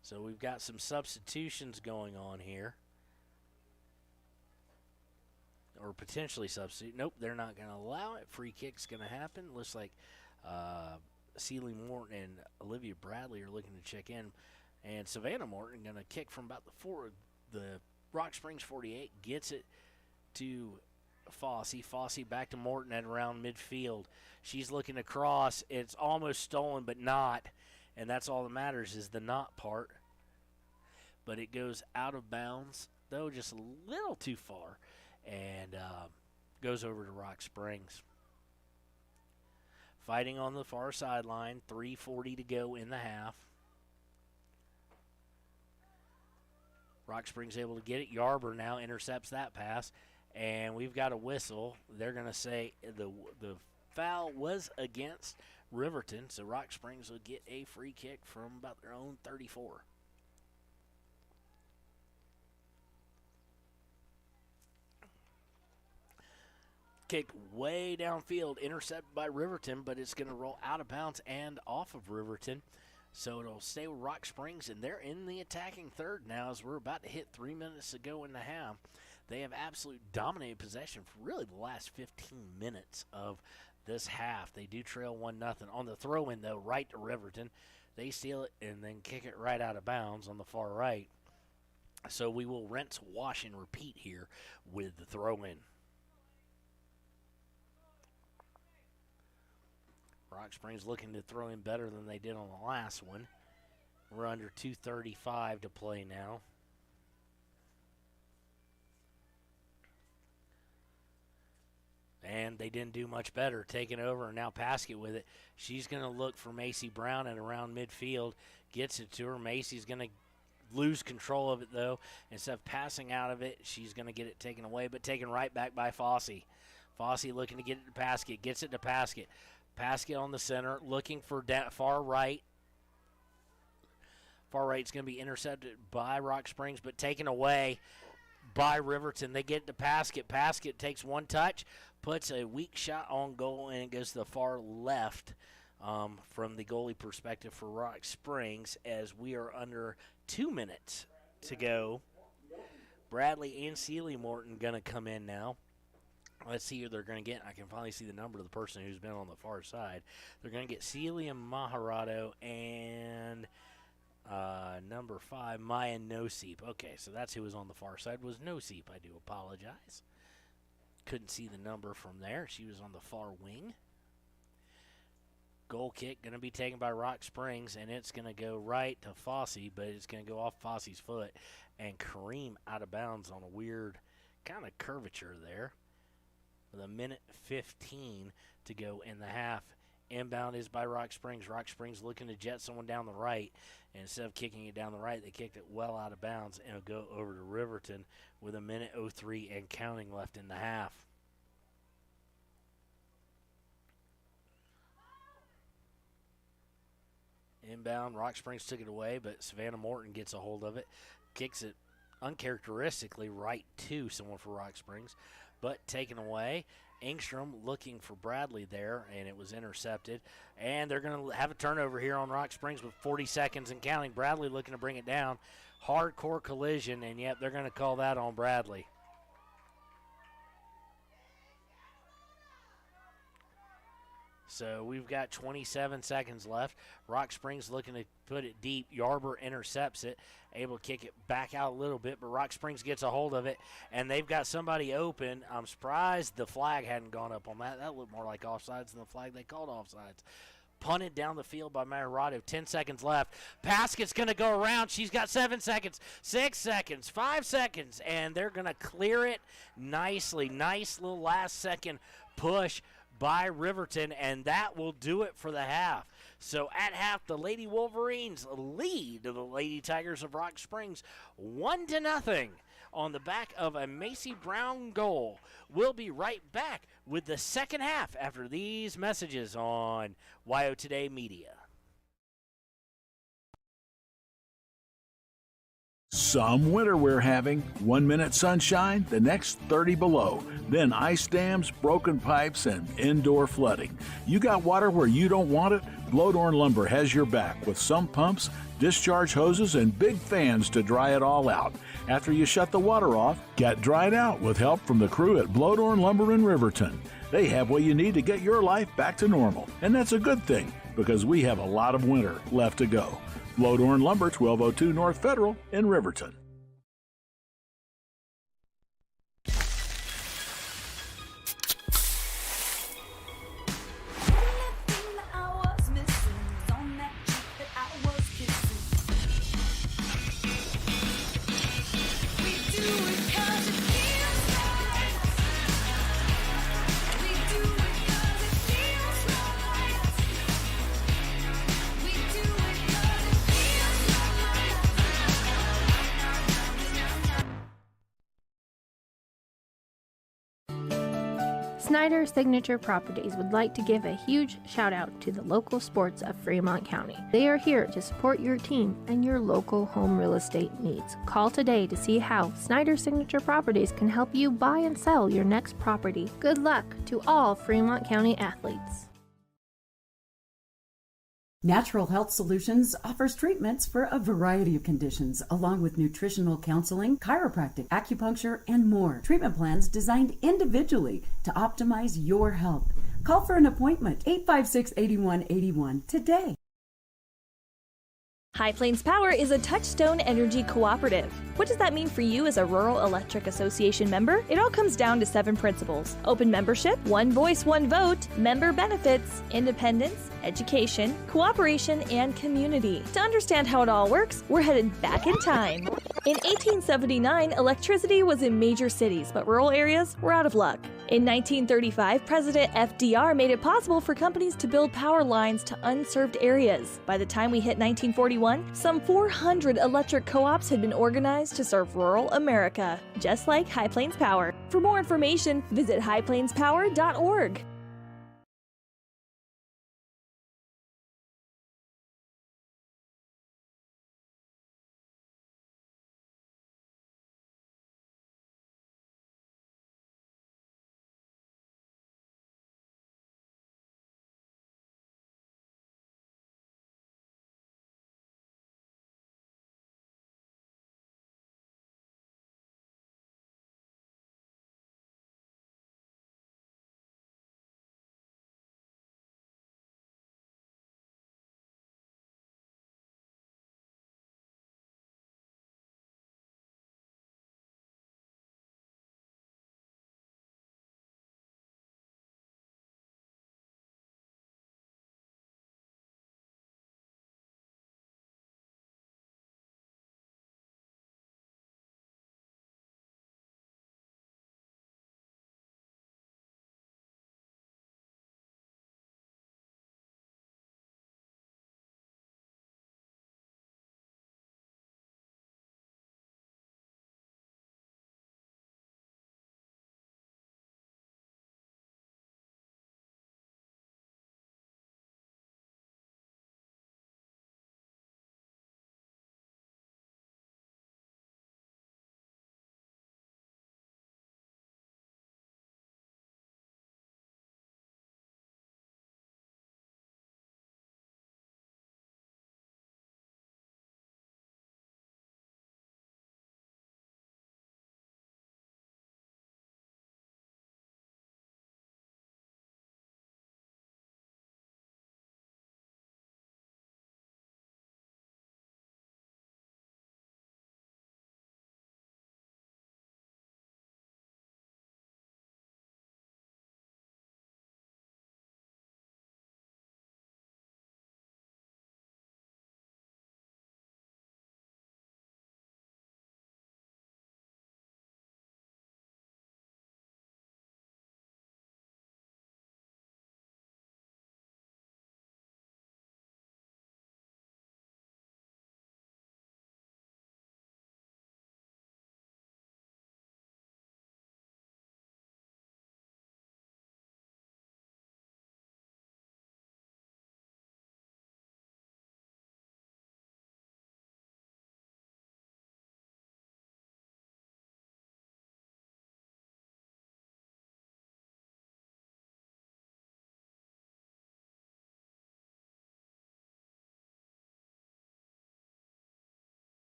So we've got some substitutions going on here. Or potentially substitute. Nope, they're not going to allow it. Free kick's going to happen. Looks like Celie Morton and Olivia Bradley are looking to check in. And Savannah Morton going to kick from about the Rock Springs 48. Gets it to Fossey. Fossey back to Morton at around midfield. She's looking to cross. It's almost stolen, but not. And that's all that matters is the not part. But it goes out of bounds, though just a little too far. And goes over to Rock Springs. Fighting on the far sideline. 3:40 to go in the half. Rock Springs able to get it. Yarber now intercepts that pass. And we've got a whistle. They're going to say the foul was against Riverton, so Rock Springs will get a free kick from about their own 34. Kicked way downfield, intercepted by Riverton, but it's going to roll out of bounds and off of Riverton. So it'll stay with Rock Springs, and they're in the attacking third now as we're about to hit 3 minutes to go in the half. They have absolute dominated possession for really the last 15 minutes of this half. They do trail 1-0. On the throw-in, though, right to Riverton. They steal it and then kick it right out of bounds on the far right. So we will rinse, wash, and repeat here with the throw-in. Rock Springs looking to throw in better than they did on the last one. We're under 2:35 to play now. And they didn't do much better, taking over, and now Paskett with it. She's going to look for Macy Brown at around midfield. Gets it to her. Macy's going to lose control of it, though. Instead of passing out of it, she's going to get it taken away, but taken right back by Fossey. Fossey looking to get it to Paskett. Gets it to Paskett. Paskett on the center, looking for far right. Far right's going to be intercepted by Rock Springs, but taken away by Riverton. They get it to Paskett. Paskett takes one touch, puts a weak shot on goal, and it goes to the far left from the goalie perspective for Rock Springs, as we are under 2 minutes to go. Bradley and Sealy Morton going to come in now. Let's see who they're going to get. I can finally see the number of the person who's been on the far side. They're going to get Celia Maharado and number 5, Maya Noseep. Okay, so that's who was on the far side, was Noseep. I do apologize. Couldn't see the number from there. She was on the far wing. Goal kick going to be taken by Rock Springs, and it's going to go right to Fossey, but it's going to go off Fossey's foot and Kareem out of bounds on a weird kind of curvature there. With a minute 15 to go in the half. Inbound is by Rock Springs. Rock Springs looking to jet someone down the right. And instead of kicking it down the right, they kicked it well out of bounds, and it'll go over to Riverton with a minute 03 and counting left in the half. Inbound, Rock Springs took it away, but Savannah Morton gets a hold of it. Kicks it uncharacteristically right to someone for Rock Springs, but taken away. Engstrom looking for Bradley there, and it was intercepted. And they're going to have a turnover here on Rock Springs with 40 seconds and counting. Bradley looking to bring it down. Hardcore collision, and yet they're going to call that on Bradley. So we've got 27 seconds left. Rock Springs looking to put it deep. Yarber intercepts it, able to kick it back out a little bit, but Rock Springs gets a hold of it, and they've got somebody open. I'm surprised the flag hadn't gone up on that. That looked more like offsides than the flag they called offsides. Punted down the field by Mayorado. 10 seconds left. Paskett's going to go around. She's got 7 seconds, 6 seconds, 5 seconds, and they're going to clear it nicely. Nice little last-second push by Riverton, and that will do it for the half. So at half, the Lady Wolverines lead the Lady Tigers of Rock Springs 1-0 on the back of a Macy Brown goal. We'll be right back with the second half after these messages on YO Today Media. Some winter we're having. 1 minute sunshine, the next 30 below. Then ice dams, broken pipes, and indoor flooding. You got water where you don't want it? Blowdorn Lumber has your back with some pumps, discharge hoses, and big fans to dry it all out. After you shut the water off, get dried out with help from the crew at Blowdorn Lumber in Riverton. They have what you need to get your life back to normal. And that's a good thing, because we have a lot of winter left to go. Blowdorn Lumber, 1202 North Federal in Riverton. Snyder Signature Properties would like to give a huge shout out to the local sports of Fremont County. They are here to support your team and your local home real estate needs. Call today to see how Snyder Signature Properties can help you buy and sell your next property. Good luck to all Fremont County athletes. Natural Health Solutions offers treatments for a variety of conditions, along with nutritional counseling, chiropractic, acupuncture, and more. Treatment plans designed individually to optimize your health. Call for an appointment, 856-8181 today. High Plains Power is a Touchstone Energy cooperative. What does that mean for you as a Rural Electric Association member? It all comes down to 7 principles: open membership, one voice, one vote, member benefits, independence, education, cooperation, and community. To understand how it all works, we're headed back in time. In 1879, electricity was in major cities, but rural areas were out of luck. In 1935, President FDR made it possible for companies to build power lines to unserved areas. By the time we hit 1941, some 400 electric co-ops had been organized to serve rural America, just like High Plains Power. For more information, visit highplainspower.org.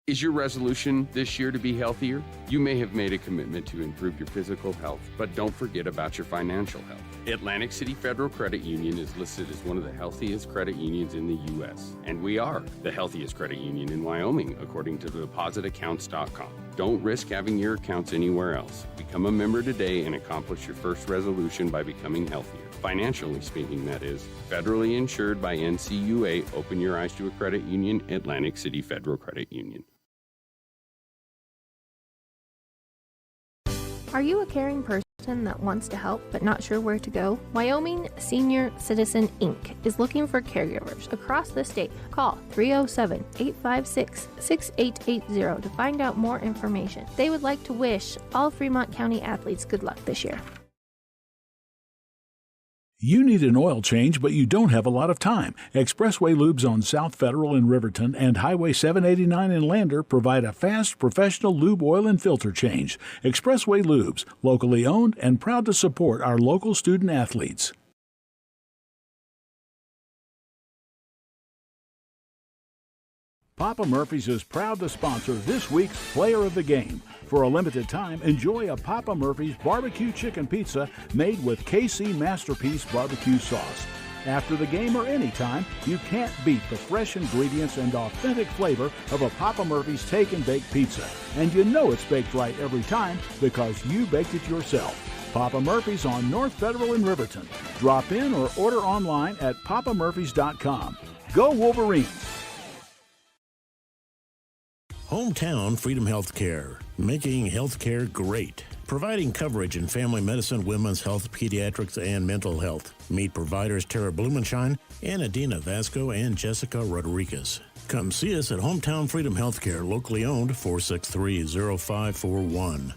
Is your resolution this year to be healthier? You may have made a commitment to improve your physical health, but don't forget about your financial health. Atlantic City Federal Credit Union is listed as one of the healthiest credit unions in the U.S., and we are the healthiest credit union in Wyoming, according to depositaccounts.com. Don't risk having your accounts anywhere else. Become a member today and accomplish your first resolution by becoming healthier. Financially speaking, that is. Federally insured by NCUA. Open your eyes to a credit union. Atlantic City Federal Credit Union. Are you a caring person that wants to help but not sure where to go? Wyoming Senior Citizen Inc. is looking for caregivers across the state. Call 307-856-6880 to find out more information. They would like to wish all Fremont County athletes good luck this year. You need an oil change, but you don't have a lot of time. Expressway Lubes on South Federal in Riverton and Highway 789 in Lander provide a fast, professional lube oil and filter change. Expressway Lubes, locally owned and proud to support our local student athletes. Papa Murphy's is proud to sponsor this week's Player of the Game. For a limited time, enjoy a Papa Murphy's barbecue chicken pizza made with KC Masterpiece barbecue sauce. After the game or anytime, you can't beat the fresh ingredients and authentic flavor of a Papa Murphy's take and bake pizza. And you know it's baked right every time because you baked it yourself. Papa Murphy's on North Federal in Riverton. Drop in or order online at papamurphys.com. Go Wolverines! Hometown Freedom Healthcare, making healthcare great. Providing coverage in family medicine, women's health, pediatrics, and mental health. Meet providers Tara Blumenshine and Adina Vasco and Jessica Rodriguez. Come see us at Hometown Freedom Healthcare, locally owned, 463-0541.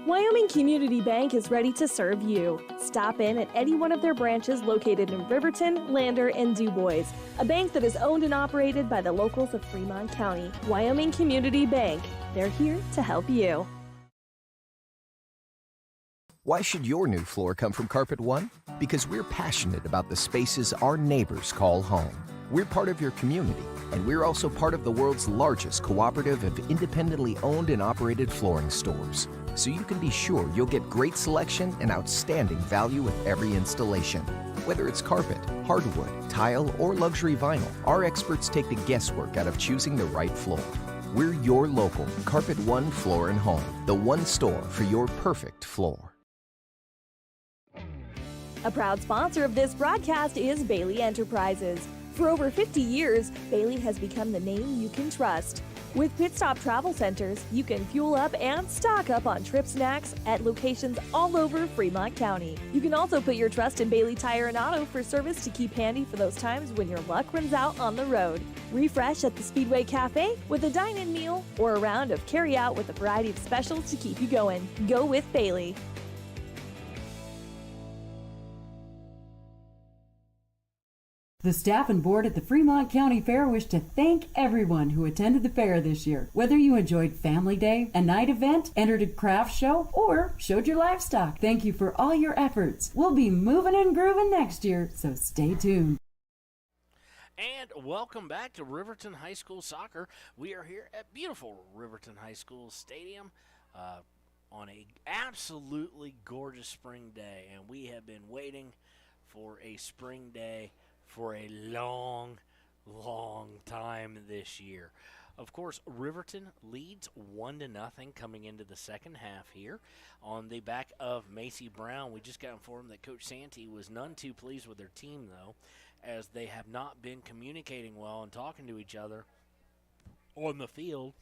Wyoming Community Bank is ready to serve you. Stop in at any one of their branches located in Riverton, Lander, and DuBois. A bank that is owned and operated by the locals of Fremont County. Wyoming Community Bank. They're here to help you. Why should your new floor come from Carpet One? Because we're passionate about the spaces our neighbors call home. We're part of your community, and we're also part of the world's largest cooperative of independently owned and operated flooring stores. So you can be sure you'll get great selection and outstanding value with every installation. Whether it's carpet, hardwood, tile, or luxury vinyl, our experts take the guesswork out of choosing the right floor. We're your local Carpet One Floor and Home, the one store for your perfect floor. A proud sponsor of this broadcast is Bailey Enterprises. For over 50 years, Bailey has become the name you can trust. With Pit Stop Travel Centers, you can fuel up and stock up on trip snacks at locations all over Fremont County. You can also put your trust in Bailey Tire and Auto for service to keep handy for those times when your luck runs out on the road. Refresh at the Speedway Cafe with a dine-in meal or a round of carry-out with a variety of specials to keep you going. Go with Bailey. The staff and board at the Fremont County Fair wish to thank everyone who attended the fair this year. Whether you enjoyed Family Day, a night event, entered a craft show, or showed your livestock, thank you for all your efforts. We'll be moving and grooving next year, so stay tuned. And welcome back to Riverton High School Soccer. We are here at beautiful Riverton High School Stadium on a absolutely gorgeous spring day, and we have been waiting for a spring day for a long, long time this year. Of course, Riverton leads 1-0 coming into the second half here on the back of Macy Brown. We just got informed that Coach Santee was none too pleased with their team, though, as they have not been communicating well and talking to each other on the field.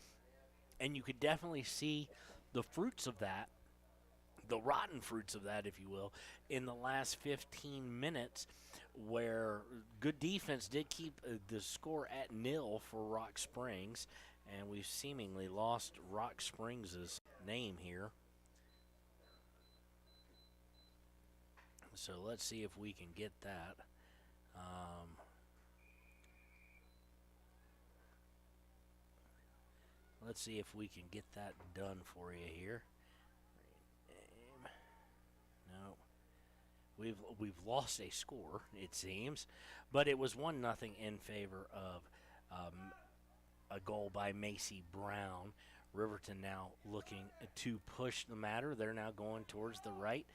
And you could definitely see the fruits of that, the rotten fruits of that, if you will, in the last 15 minutes, where good defense did keep the score at 0 for Rock Springs, and we've seemingly lost Rock Springs' name here. So let's see if we can get that. Let's see if we can get that done for you here. No. We've lost a score, it seems, but it was 1-0 in favor of A goal by Macy Brown. Riverton now looking to push the matter. They're now going towards the right,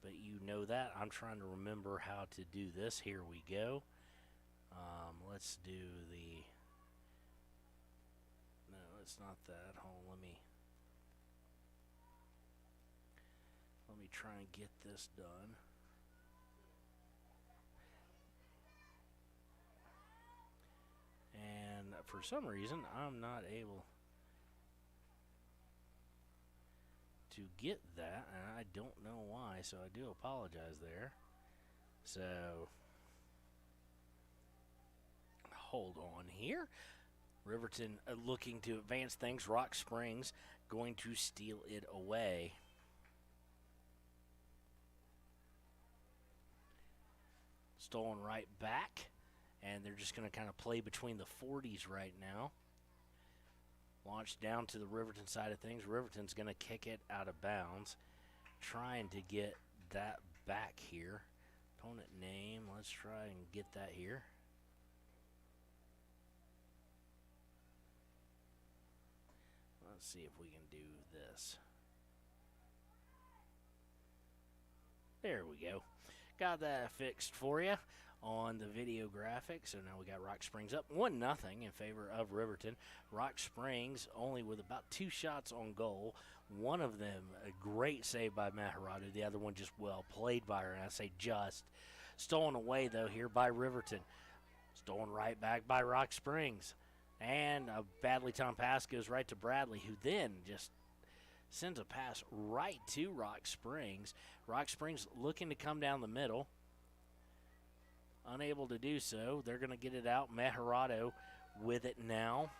but you know that. I'm trying to remember how to do this. Here we go. Let's do the... No, it's not that. Hold on, let me try and get this done. And for some reason, I'm not able to get that, and I don't know why, so I do apologize there. So, hold on here. Riverton looking to advance things. Rock Springs going to steal it away. Stolen right back. And they're just going to kind of play between the 40s right now. Launched down to the Riverton side of things. Riverton's going to kick it out of bounds. Trying to get that back here. Opponent name. Let's try and get that here. Let's see if we can do this. There we go. Got that fixed for you on the video graphic. So now we got Rock Springs up 1-0 in favor of Riverton. Rock Springs only with about 2 shots on goal. One of them a great save by Maharadu. The other one just well played by her, and I say just. Stolen away though here by Riverton. Stolen right back by Rock Springs. And a badly timed pass goes right to Bradley, who then just sends a pass right to Rock Springs. Rock Springs looking to come down the middle. Unable to do so. They're going to get it out. Meharado with it now.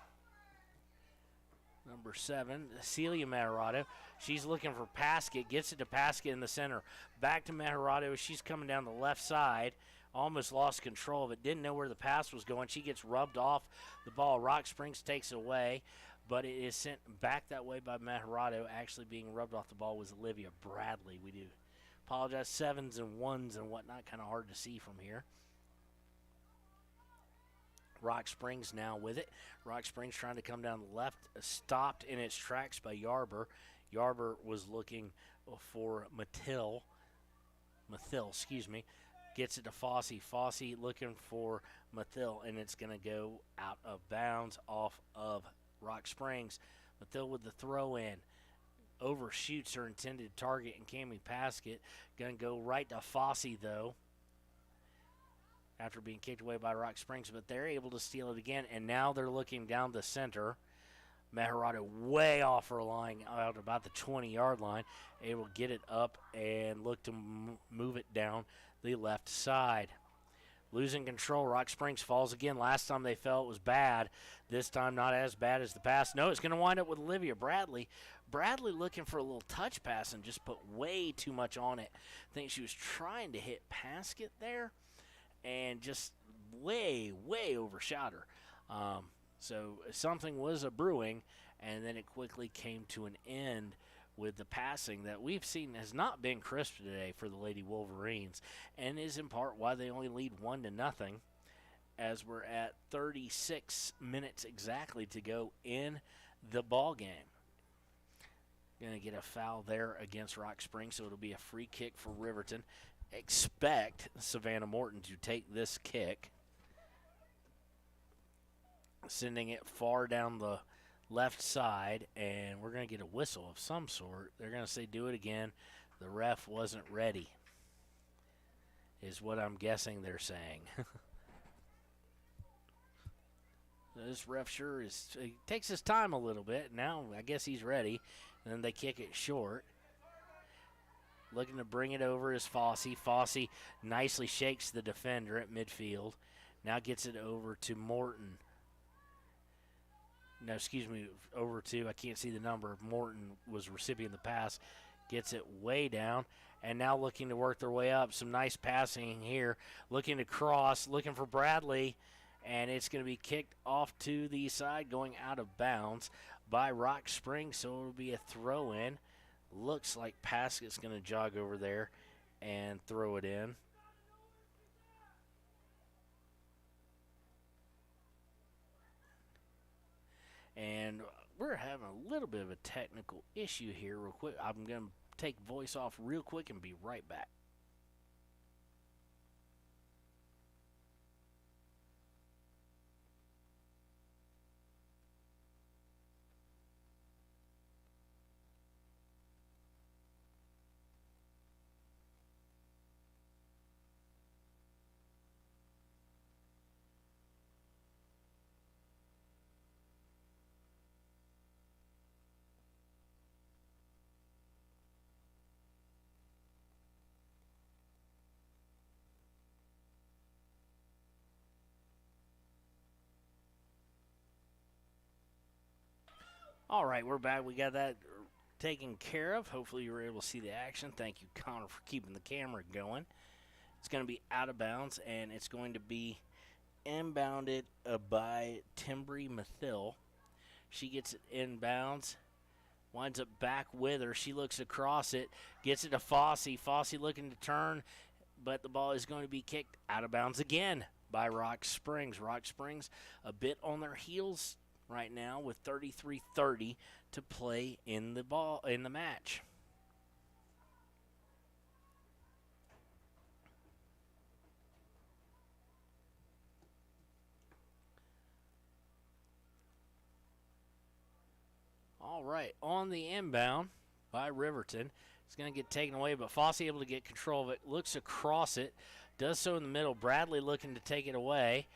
Number 7, Celia Meharado. She's looking for Paskett. Gets it to Paskett in the center. Back to Meharado. She's coming down the left side. Almost lost control of it. Didn't know where the pass was going. She gets rubbed off the ball. Rock Springs takes it away, but it is sent back that way by Meharado. Actually being rubbed off the ball was Olivia Bradley. We do apologize. 7s and 1s and whatnot. Kind of hard to see from here. Rock Springs now with it. Rock Springs trying to come down the left. Stopped in its tracks by Yarber. Yarber was looking for Mathill, excuse me. Gets it to Fossey. Fossey looking for Mathill, and it's going to go out of bounds off of Rock Springs. Mathill with the throw in. Overshoots her intended target and Cammie Paskett. Going to go right to Fossey, though, after being kicked away by Rock Springs, but they're able to steal it again, and now they're looking down the center. Meharado way off her line out about the 20-yard line, able to get it up and look to move it down the left side. Losing control, Rock Springs falls again. Last time they fell, it was bad. This time, not as bad as the pass. No, it's going to wind up with Olivia Bradley. Bradley looking for a little touch pass and just put way too much on it. I think she was trying to hit Paskett there and just way overshot her. So something was a brewing, and then it quickly came to an end with the passing that we've seen has not been crisp today for the Lady Wolverines, and is in part why they only lead 1-0 as we're at 36 minutes exactly to go in the ball game. Going to get a foul there against Rock Springs, so it'll be a free kick for Riverton. Expect Savannah Morton to take this kick, sending it far down the left side, and we're going to get a whistle of some sort. They're going to say do it again. The ref wasn't ready, is what I'm guessing they're saying. This ref sure is, he takes his time a little bit. Now I guess he's ready, and then they kick it short. Looking to bring it over is Fossey. Fossey nicely shakes the defender at midfield. Now gets it over to Morton. No, excuse me, over to, I can't see the number. Morton was recipient of the pass. Gets it way down, and now looking to work their way up. Some nice passing here. Looking to cross, looking for Bradley, and it's going to be kicked off to the side, going out of bounds by Rock Springs, so it'll be a throw-in. Looks like Paskett's going to jog over there and throw it in. And we're having a little bit of a technical issue here real quick. I'm going to take voice off real quick and be right back. All right, we're back. We got that taken care of. Hopefully you were able to see the action. Thank you, Connor, for keeping the camera going. It's going to be out of bounds, and it's going to be inbounded by Timbri Mathill. She gets it inbounds, winds up back with her. She looks across it, gets it to Fossey. Fossey looking to turn, but the ball is going to be kicked out of bounds again by Rock Springs. Rock Springs a bit on their heels right now with 33-30 to play in the match. All right, on the inbound by Riverton. It's going to get taken away, but Fossey able to get control of it. Looks across it, does so in the middle. Bradley looking to take it away.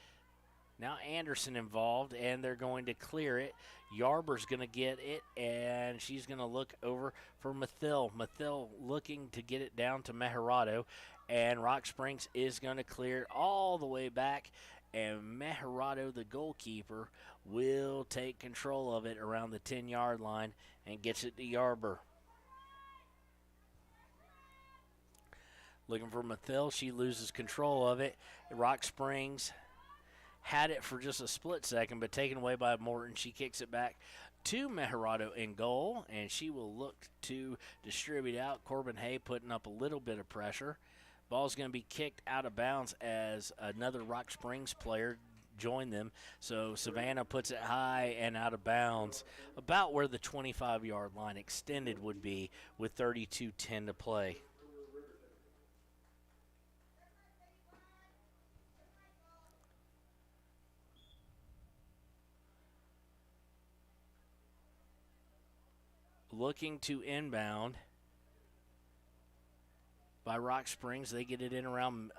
Now Anderson involved, and they're going to clear it. Yarber's going to get it, and she's going to look over for Mathill. Mathill looking to get it down to Mejerado, and Rock Springs is going to clear it all the way back, and Mejerado, the goalkeeper, will take control of it around the 10-yard line and gets it to Yarber. Looking for Mathill. She loses control of it. Rock Springs had it for just a split second, but taken away by Morton. She kicks it back to Mejerado in goal, and she will look to distribute out. Corbin Hay putting up a little bit of pressure. Ball's going to be kicked out of bounds as another Rock Springs player joined them. So Savannah puts it high and out of bounds, about where the 25-yard line extended would be with 32:10 to play. Looking to inbound by Rock Springs. They get it in around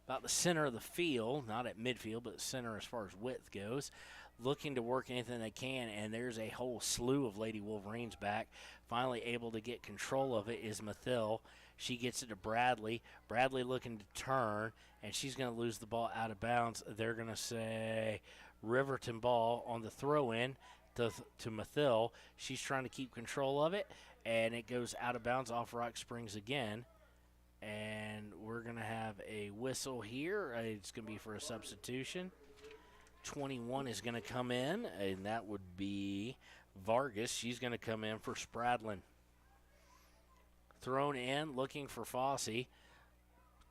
about the center of the field, not at midfield, but center as far as width goes. Looking to work anything they can, and there's a whole slew of Lady Wolverines back. Finally able to get control of it is Mathill. She gets it to Bradley. Bradley looking to turn, and she's going to lose the ball out of bounds. They're going to say Riverton ball on the throw-in to Mathill. She's trying to keep control of it, and it goes out of bounds off Rock Springs again. And we're going to have a whistle here. It's going to be for a substitution. 21 is going to come in, and that would be Vargas. She's going to come in for Spradlin. Thrown in, looking for Fossey.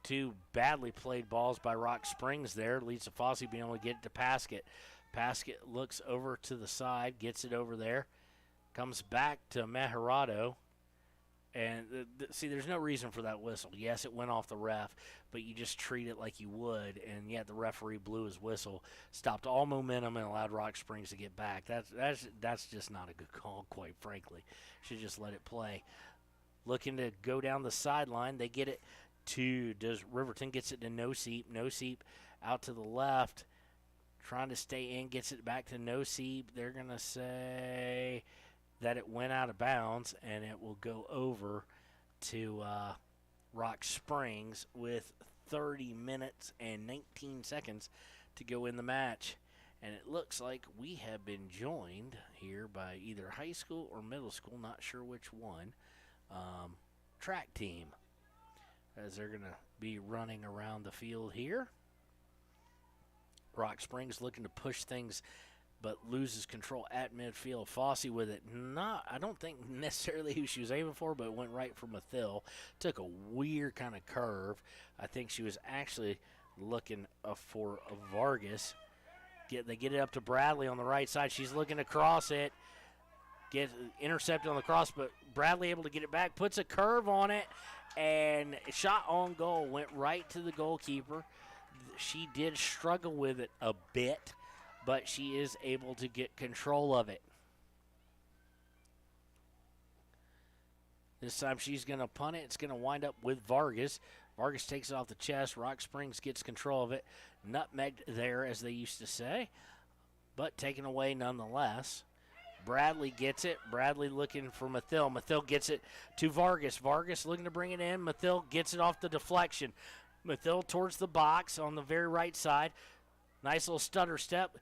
Two badly played balls by Rock Springs there. Leads to Fossey being able to get it to Paskett. Paskett looks over to the side, gets it over there, comes back to Mejerado. And see, there's no reason for that whistle. Yes, it went off the ref, but you just treat it like you would. And yet the referee blew his whistle, stopped all momentum, and allowed Rock Springs to get back. That's just not a good call, quite frankly. Should just let it play. Looking to go down the sideline, they get it to Riverton gets it to Noseep. Noseep out to the left, trying to stay in, gets it back to Noseep. They're gonna say that it went out of bounds, and it will go over to Rock Springs with 30 minutes and 19 seconds to go in the match. And it looks like we have been joined here by either high school or middle school, not sure which one, track team, as they're going to be running around the field here. Rock Springs looking to push things, but loses control at midfield. Fossey with it. I don't think necessarily who she was aiming for, but it went right for Mathill. Took a weird kind of curve. I think she was actually looking for Vargas. They get it up to Bradley on the right side. She's looking to cross it. Get intercepted on the cross, but Bradley able to get it back, puts a curve on it, and shot on goal. Went right to the goalkeeper. She did struggle with it a bit, but she is able to get control of it. This time she's going to punt it. It's going to wind up with Vargas. Vargas takes it off the chest. Rock Springs gets control of it. Nutmegged there, as they used to say, but taken away nonetheless. Bradley gets it. Bradley looking for Mathill. Mathill gets it to Vargas. Vargas looking to bring it in. Mathill gets it off the deflection. Mathill towards the box on the very right side. Nice little stutter step.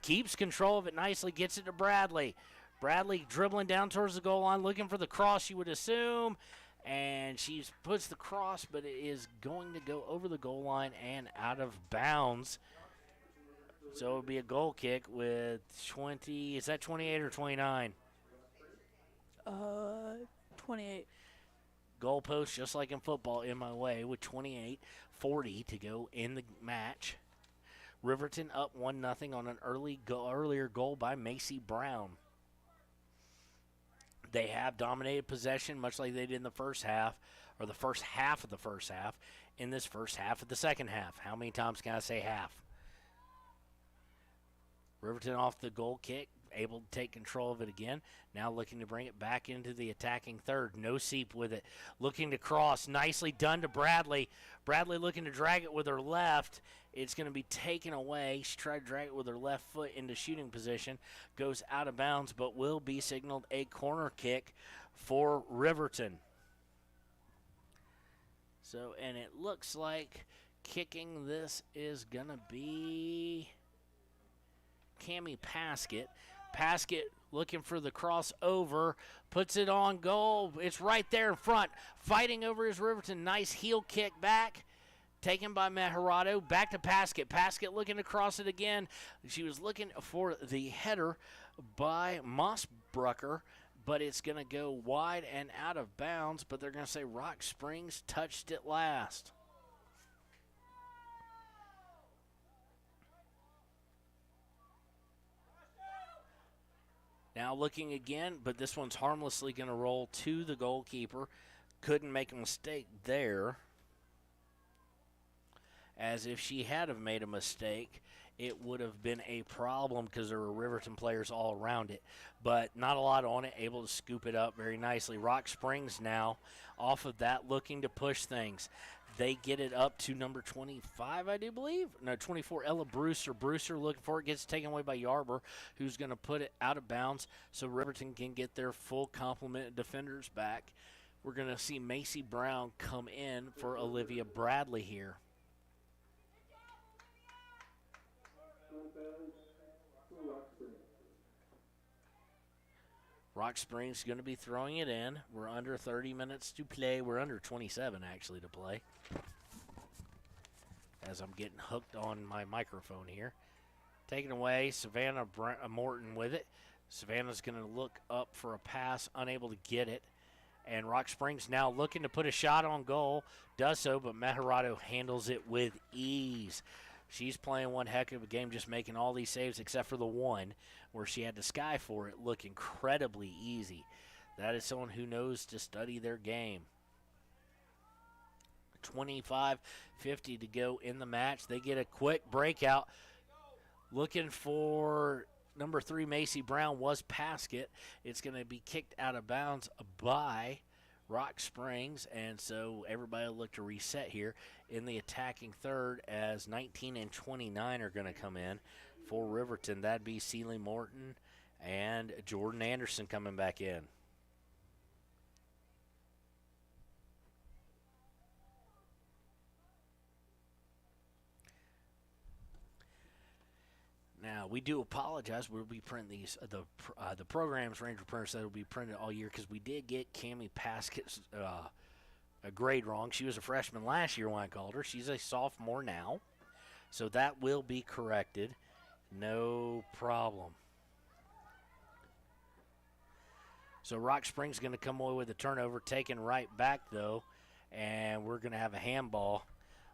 Keeps control of it nicely. Gets it to Bradley. Bradley dribbling down towards the goal line, looking for the cross, you would assume. And she puts the cross, but it is going to go over the goal line and out of bounds. So it would be a goal kick with 20. Is that 28 or 29? 28. Goalpost, just like in football, in my way with 28-40 to go in the match. Riverton up 1-0 on an earlier goal by Macy Brown. They have dominated possession, much like they did in the first half, or the first half of the first half, in this first half of the second half. How many times can I say half? Riverton off the goal kick, able to take control of it again. Now looking to bring it back into the attacking third. No Seep with it. Looking to cross. Nicely done to Bradley. Bradley looking to drag it with her left. It's going to be taken away. She tried to drag it with her left foot into shooting position. Goes out of bounds, but will be signaled a corner kick for Riverton. So, and it looks like kicking this is going to be Cammie Paskett. Paskett looking for the crossover, puts it on goal. It's right there in front. Fighting over his Riverton. Nice heel kick back. Taken by Meharado. Back to Paskett. Paskett looking to cross it again. She was looking for the header by Mossbrucker, but it's going to go wide and out of bounds, but they're going to say Rock Springs touched it last. Now looking again, but this one's harmlessly going to roll to the goalkeeper. Couldn't make a mistake there. As if she had have made a mistake, it would have been a problem because there were Riverton players all around it. But not a lot on it, able to scoop it up very nicely. Rock Springs now off of that looking to push things. They get it up to number 25, I do believe. No, 24, Ella Brewster. Brewster looking for it, gets taken away by Yarber, who's going to put it out of bounds so Riverton can get their full complement of defenders back. We're going to see Macy Brown come in for Olivia Bradley here. Rock Springs going to be throwing it in. We're under 30 minutes to play. We're under 27, actually, to play. As I'm getting hooked on my microphone here. Taken away, Savannah Morton with it. Savannah's going to look up for a pass, unable to get it. And Rock Springs now looking to put a shot on goal. Does so, but Meharado handles it with ease. She's playing one heck of a game, just making all these saves except for the one where she had to sky for it. Look incredibly easy. That is someone who knows to study their game. 25-50 to go in the match. They get a quick breakout. Looking for number 3, Macy Brown, was Paskett. It's going to be kicked out of bounds by Rock Springs, and so everybody will look to reset here in the attacking third as 19 and 29 are going to come in for Riverton. That'd be Celie Morton and Jordan Anderson coming back in. Now, we do apologize. We'll be printing these. The program's Ranger printer said it'll be printed all year because we did get Cammie Paskett's a grade wrong. She was a freshman last year when I called her. She's a sophomore now. So that will be corrected. No problem. So Rock Springs going to come away with a turnover, taken right back, though. And we're going to have a handball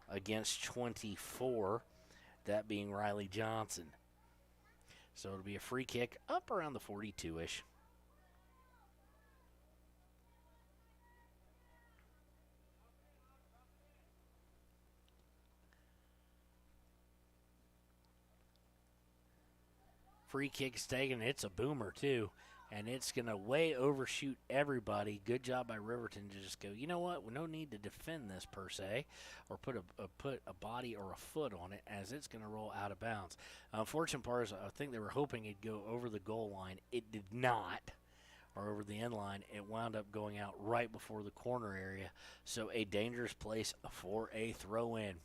against 24, that being Riley Johnson. So it'll be a free kick up around the 42-ish. Free kick's taken. It's a boomer, too. And it's going to way overshoot everybody. Good job by Riverton to just go, you know what? No need to defend this per se or put a body or a foot on it, as it's going to roll out of bounds. Unfortunate part is I think they were hoping it'd go over the goal line. It did not, or over the end line. It wound up going out right before the corner area. So a dangerous place for a throw-in.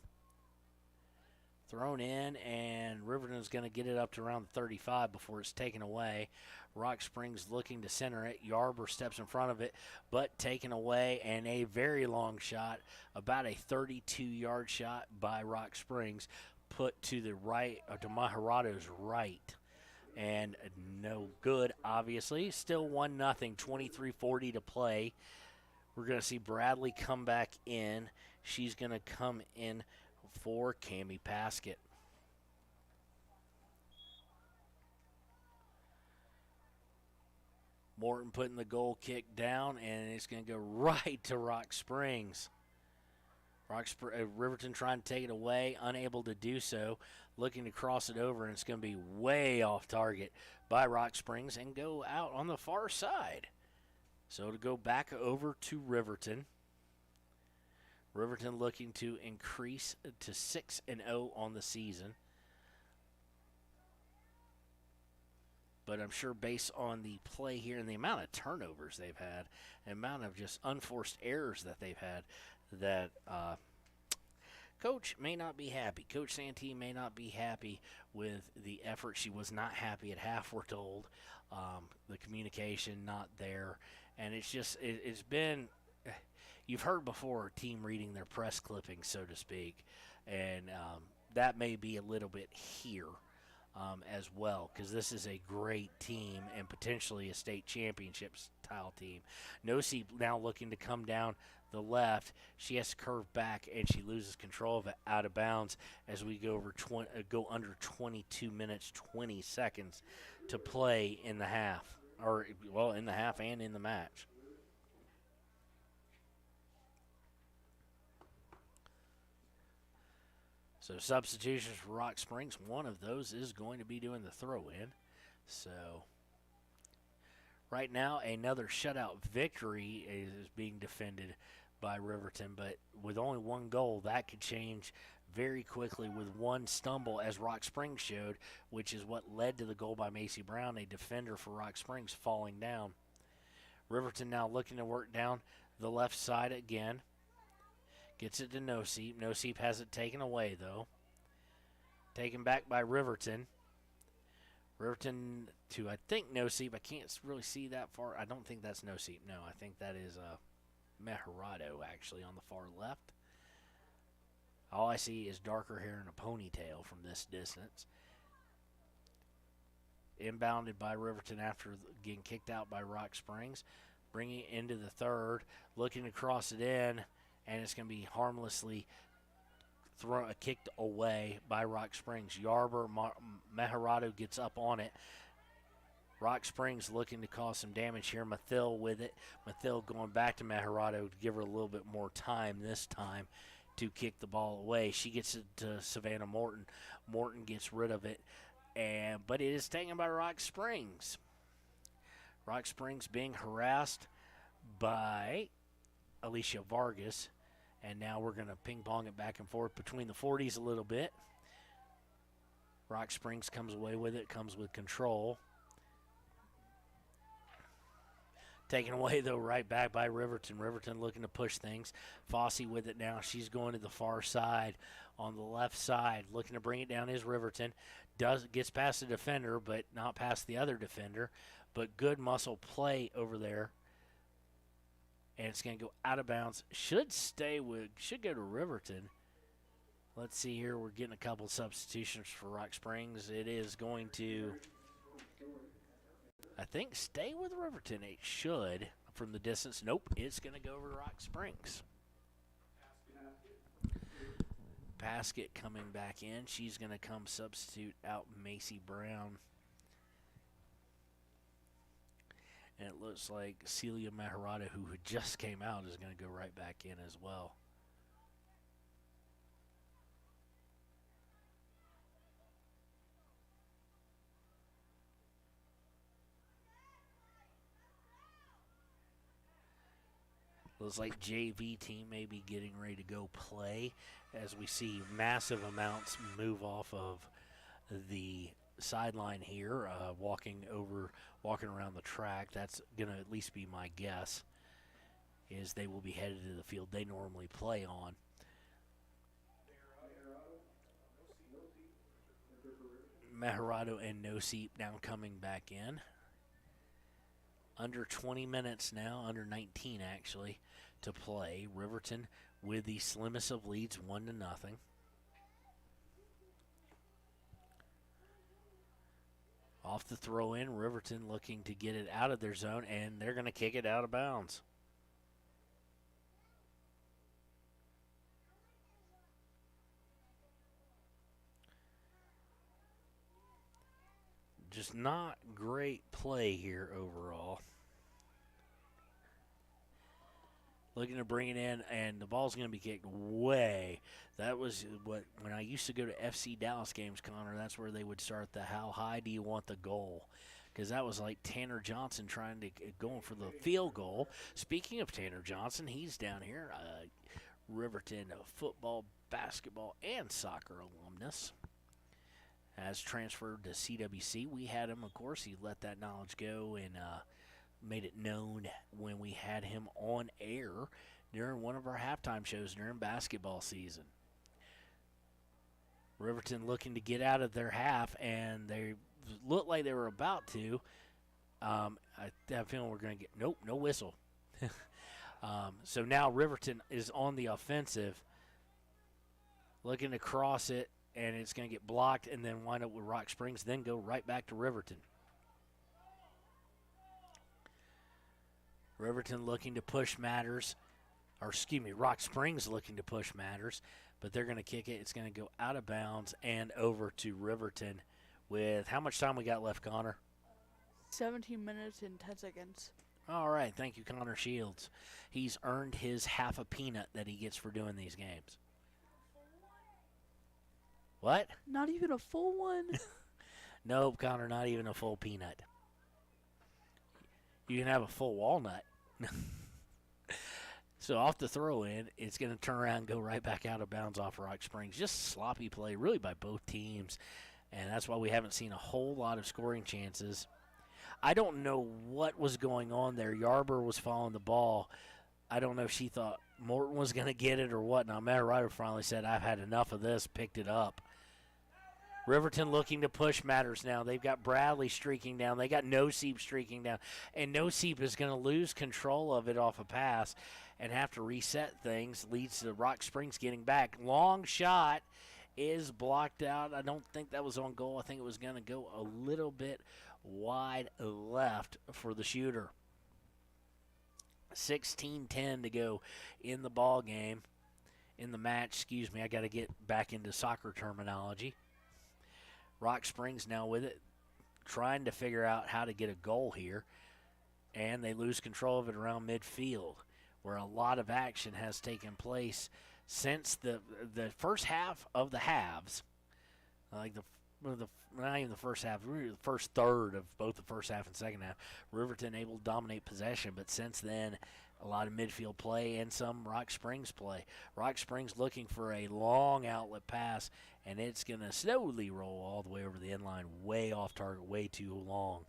Thrown in, and Riverton's going to get it up to around 35 before it's taken away. Rock Springs looking to center it. Yarber steps in front of it, but taken away, and a very long shot, about a 32-yard shot by Rock Springs, put to the right, to Maharado's right. And no good, obviously. Still 1-0, 23:40 to play. We're going to see Bradley come back in. She's going to come in for Cammie Paskett. Morton putting the goal kick down, and it's going to go right to Rock Springs. Riverton trying to take it away, unable to do so, looking to cross it over, and it's going to be way off target by Rock Springs and go out on the far side. So to go back over to Riverton. Riverton looking to increase to 6-0 on the season. But I'm sure based on the play here and the amount of turnovers they've had, the amount of just unforced errors that they've had, that Coach may not be happy. Coach Santee may not be happy with the effort. She was not happy at half, we're told. The communication not there. And it's just, it's been, you've heard before, a team reading their press clippings, so to speak. And that may be a little bit here. As well, because this is a great team and potentially a state championship style team. Nosey now looking to come down the left. She has to curve back, and she loses control of it out of bounds as we go under 22 minutes 20 seconds to play in the half, or well, in the half and in the match. So substitutions for Rock Springs, one of those is going to be doing the throw-in. So right now, another shutout victory is being defended by Riverton, but with only one goal, that could change very quickly with one stumble, as Rock Springs showed, which is what led to the goal by Macy Brown, a defender for Rock Springs, falling down. Riverton now looking to work down the left side again. Gets it to Noseep. Noseep has it taken away, though. Taken back by Riverton. Riverton to, I think, Noseep. I can't really see that far. I don't think that's Noseep. No, I think that is Meharado, actually, on the far left. All I see is darker hair and a ponytail from this distance. Inbounded by Riverton after getting kicked out by Rock Springs. Bringing it into the third. Looking to cross it in. And it's going to be harmlessly kicked away by Rock Springs. Yarber, Meharado gets up on it. Rock Springs looking to cause some damage here. Mathil with it. Mathil going back to Meharado to give her a little bit more time this time to kick the ball away. She gets it to Savannah Morton. Morton gets rid of it, but it is taken by Rock Springs. Rock Springs being harassed by Alicia Vargas. And now we're going to ping-pong it back and forth between the 40s a little bit. Rock Springs comes away with it, comes with control. Taken away, though, right back by Riverton. Riverton looking to push things. Fossey with it now. She's going to the far side. On the left side, looking to bring it down is Riverton. Gets past the defender, but not past the other defender. But good muscle play over there. And it's going to go out of bounds. Should go to Riverton. Let's see here. We're getting a couple substitutions for Rock Springs. It is going to, I think, stay with Riverton. It should from the distance. Nope, it's going to go over to Rock Springs. Paskett coming back in. She's going to come substitute out Macy Brown. And it looks like Celia Maharada, who had just came out, is going to go right back in as well. Looks like JV team may be getting ready to go play as we see massive amounts move off of the sideline here, walking around the track. That's going to at least be my guess, is they will be headed to the field they normally play on. Maharado and Nosip now coming back in. Under 20 minutes now, under 19 actually, to play. Riverton with the slimmest of leads, 1-0. Off the throw in, Riverton looking to get it out of their zone, and they're going to kick it out of bounds. Just not great play here overall. Looking to bring it in, and the ball's going to be kicked way. That was what, when I used to go to FC Dallas games, Connor, that's where they would start the how high do you want the goal? Because that was like Tanner Johnson trying to going for the field goal. Speaking of Tanner Johnson, he's down here, Riverton football, basketball, and soccer alumnus. Has transferred to CWC. We had him, of course, he let that knowledge go and made it known when we had him on air during one of our halftime shows during basketball season. Riverton looking to get out of their half, and they looked like they were about to. I have a feeling we're going to get, nope, no whistle. So now Riverton is on the offensive, looking to cross it, and it's going to get blocked and then wind up with Rock Springs, then go right back to Riverton. Riverton looking to push matters, or excuse me, Rock Springs looking to push matters, but they're going to kick it. It's going to go out of bounds and over to Riverton with how much time we got left, Connor? 17 minutes and 10 seconds. All right, thank you, Connor Shields. He's earned his half a peanut that he gets for doing these games. What? Not even a full one? Nope, Connor, not even a full peanut. You can have a full walnut. So off the throw in, it's going to turn around and go right back out of bounds off Rock Springs. Just sloppy play, really, by both teams. And that's why we haven't seen a whole lot of scoring chances. I don't know what was going on there. Yarber was following the ball. I don't know if she thought Morton was going to get it or what. Now, Matt Ryder finally said, I've had enough of this, picked it up. Riverton looking to push matters now. They've got Bradley streaking down. They got Nosip streaking down. And Nosip is going to lose control of it off a pass and have to reset things. Leads to Rock Springs getting back. Long shot is blocked out. I don't think that was on goal. I think it was going to go a little bit wide left for the shooter. 16-10 to go in the ball game. In the match, excuse me. I got to get back into soccer terminology. Rock Springs now with it, trying to figure out how to get a goal here, and they lose control of it around midfield, where a lot of action has taken place since the first half of the halves, like not even the first half, really the first third of both the first half and second half. Riverton able to dominate possession, but since then, a lot of midfield play and some Rock Springs play. Rock Springs looking for a long outlet pass, and it's going to slowly roll all the way over the end line, way off target, way too long.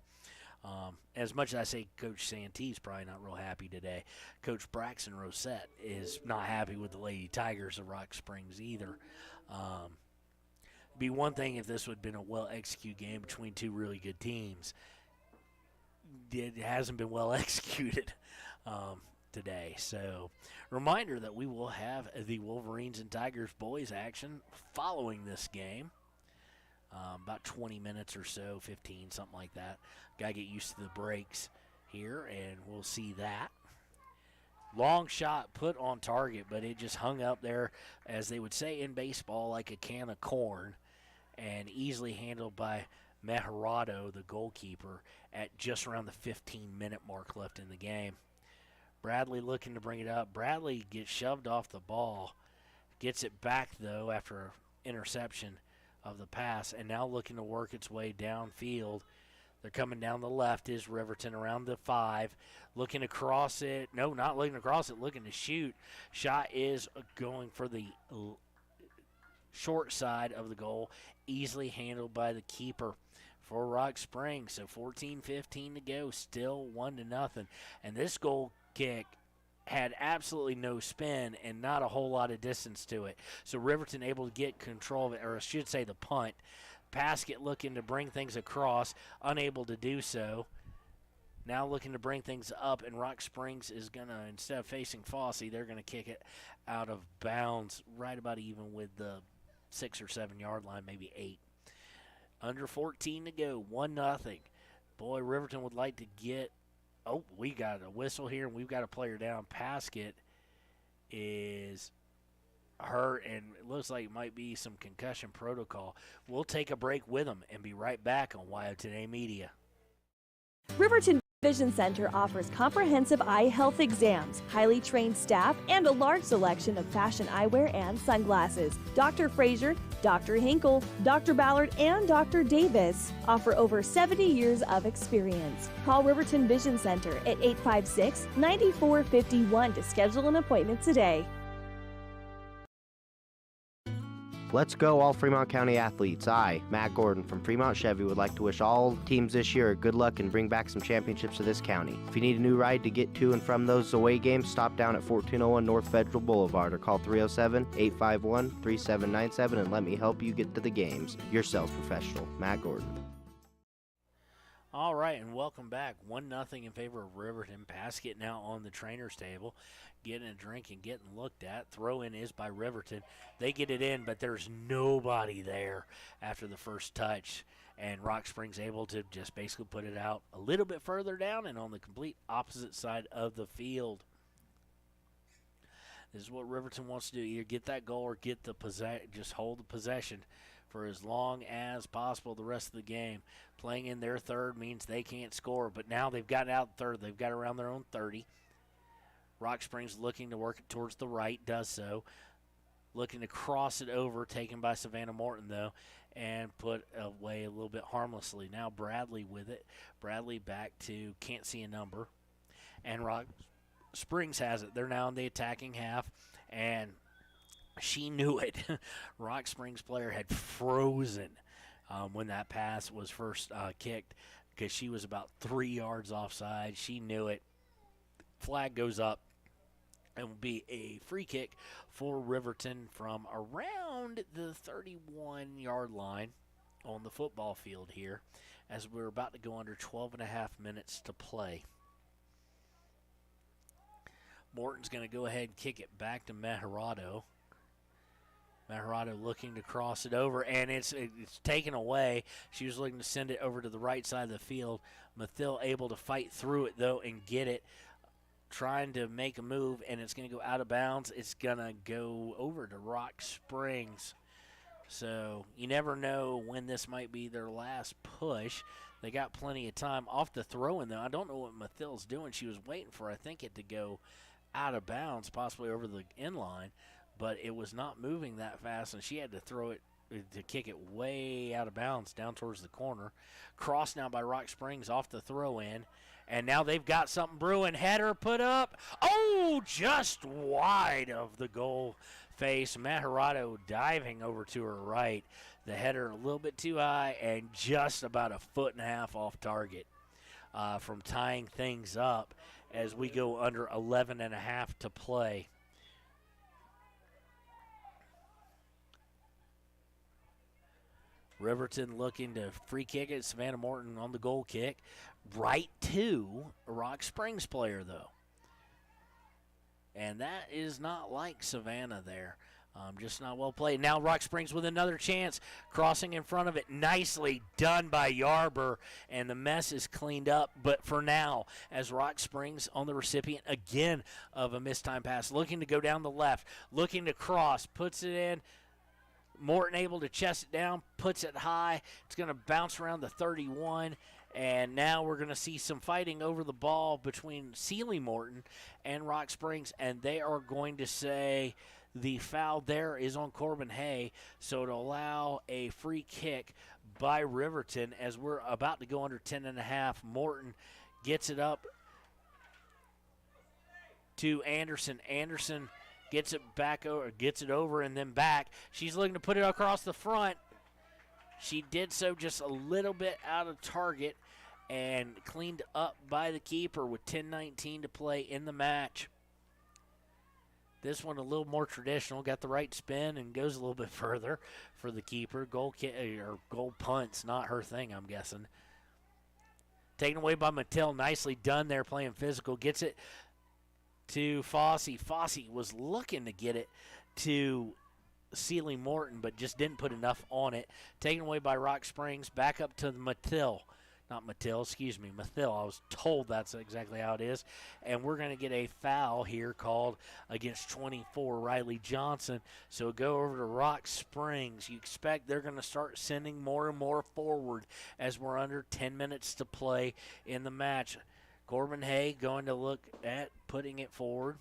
As much as I say Coach Santee's probably not real happy today, Coach Braxton Rosette is not happy with the Lady Tigers of Rock Springs either. It'd be one thing if this would have been a well-executed game between two really good teams. It hasn't been well executed today. So, reminder that we will have the Wolverines and Tigers boys action following this game. About 20 minutes or so, 15, something like that. Got to get used to the breaks here, and we'll see that. Long shot put on target, but it just hung up there, as they would say in baseball, like a can of corn, and easily handled by Mejarado, the goalkeeper, at just around the 15-minute mark left in the game. Bradley looking to bring it up. Bradley gets shoved off the ball. Gets it back, though, after interception of the pass, and now looking to work its way downfield. They're coming down the left is Riverton around the 5. Looking to cross it. No, not looking to cross it. Looking to shoot. Shot is going for the short side of the goal. Easily handled by the keeper for Rock Springs. So 14-15 to go. Still 1-0. And this goal kick had absolutely no spin and not a whole lot of distance to it. So Riverton able to get control of it, or I should say the punt. Paskett looking to bring things across, unable to do so. Now looking to bring things up, and Rock Springs is going to, instead of facing Fossey, they're going to kick it out of bounds right about even with the 6 or 7 yard line, maybe 8. Under 14 to go, 1-0. Boy, Riverton would like to get, oh, we got a whistle here, and we've got a player down. Paskett is hurt, and it looks like it might be some concussion protocol. We'll take a break with them and be right back on WYO Today Media. Riverton Vision Center offers comprehensive eye health exams, highly trained staff, and a large selection of fashion eyewear and sunglasses. Dr. Frazier, Dr. Hinkle, Dr. Ballard, and Dr. Davis offer over 70 years of experience. Call Riverton Vision Center at 856-9451 to schedule an appointment today. Let's go, all Fremont County athletes. I, Matt Gordon from Fremont Chevy, would like to wish all teams this year good luck and bring back some championships to this county. If you need a new ride to get to and from those away games, stop down at 1401 North Federal Boulevard or call 307-851-3797 and let me help you get to the games. Your sales professional, Matt Gordon. All right, and welcome back. 1-0 in favor of Riverton. Paskett now on the trainer's table, getting a drink and getting looked at. Throw-in is by Riverton. They get it in, but there's nobody there after the first touch. And Rock Springs able to just basically put it out a little bit further down and on the complete opposite side of the field. This is what Riverton wants to do. Either get that goal or get the just hold the possession for as long as possible the rest of the game. Playing in their third means they can't score, but now they've got out third. They've got around their own 30. Rock Springs looking to work it towards the right, does so. Looking to cross it over, taken by Savannah Morton, though, and put away a little bit harmlessly. Now Bradley with it. Bradley back to can't see a number. And Rock Springs has it. They're now in the attacking half, and she knew it. Rock Springs player had frozen when that pass was first kicked because she was about 3 yards offside. She knew it. Flag goes up and will be a free kick for Riverton from around the 31-yard line on the football field here as we're about to go under 12 and a half minutes to play. Morton's going to go ahead and kick it back to Mejarado. Mejarado looking to cross it over, and it's taken away. She was looking to send it over to the right side of the field. Mathil able to fight through it, though, and get it. Trying to make a move, and it's going to go out of bounds. It's going to go over to Rock Springs. So you never know when this might be their last push. They got plenty of time off the throw-in, though. I don't know what Mathil's doing. She was waiting for, I think, it to go out of bounds, possibly over the end line, but it was not moving that fast, and she had to throw it to kick it way out of bounds down towards the corner. Cross now by Rock Springs off the throw-in, and now they've got something brewing. Header put up. Oh, just wide of the goal face. Mejarado diving over to her right. The header a little bit too high and just about a foot and a half off target from tying things up as we go under 11 and a half to play. Riverton looking to free kick it. Savannah Morton on the goal kick. Right to a Rock Springs player, though. And that is not like Savannah there. Just not well played. Now Rock Springs with another chance. Crossing in front of it. Nicely done by Yarber. And the mess is cleaned up. But for now, as Rock Springs on the recipient again of a missed time pass. Looking to go down the left. Looking to cross. Puts it in. Morton able to chest it down, puts it high. It's going to bounce around the 31. And now we're going to see some fighting over the ball between Sealy Morton and Rock Springs. And they are going to say the foul there is on Corbin Hay. So to allow a free kick by Riverton as we're about to go under 10.5. Morton gets it up to Anderson. Anderson gets it back over, gets it over and then back. She's looking to put it across the front. She did so just a little bit out of target and cleaned up by the keeper with 10:19 to play in the match. This one a little more traditional, got the right spin and goes a little bit further for the keeper. Goal punt's not her thing, I'm guessing. Taken away by Mattel, nicely done there, playing physical. Gets it to Fossey. Fossey was looking to get it to Sealy Morton, but just didn't put enough on it. Taken away by Rock Springs, back up to Mattel. Mathil. I was told that's exactly how it is. And we're going to get a foul here called against 24, Riley Johnson. So go over to Rock Springs. You expect they're going to start sending more and more forward as we're under 10 minutes to play in the match. Corbin Hay going to look at putting it forward.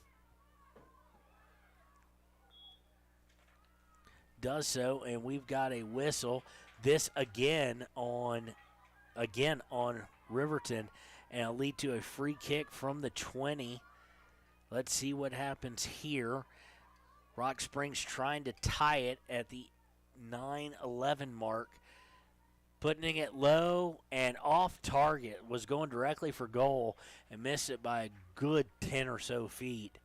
Does so, and we've got a whistle. This again on Riverton, and it'll lead to a free kick from the 20. Let's see what happens here. Rock Springs trying to tie it at the 9:11 mark. Putting it low and off target, was going directly for goal and missed it by a good 10 or so feet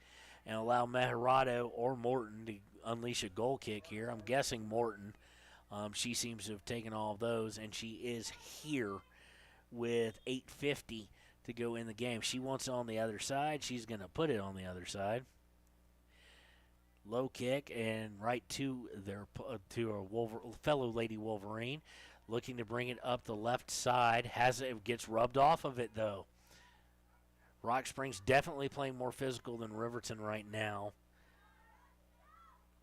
and allow Meharado or Morton to unleash a goal kick here. I'm guessing Morton. She seems to have taken all of those, and she is here with 8:50 to go in the game. She wants it on the other side. She's going to put it on the other side. Low kick and right to a fellow Lady Wolverine. Looking to bring it up the left side. Gets rubbed off of it, though. Rock Springs definitely playing more physical than Riverton right now.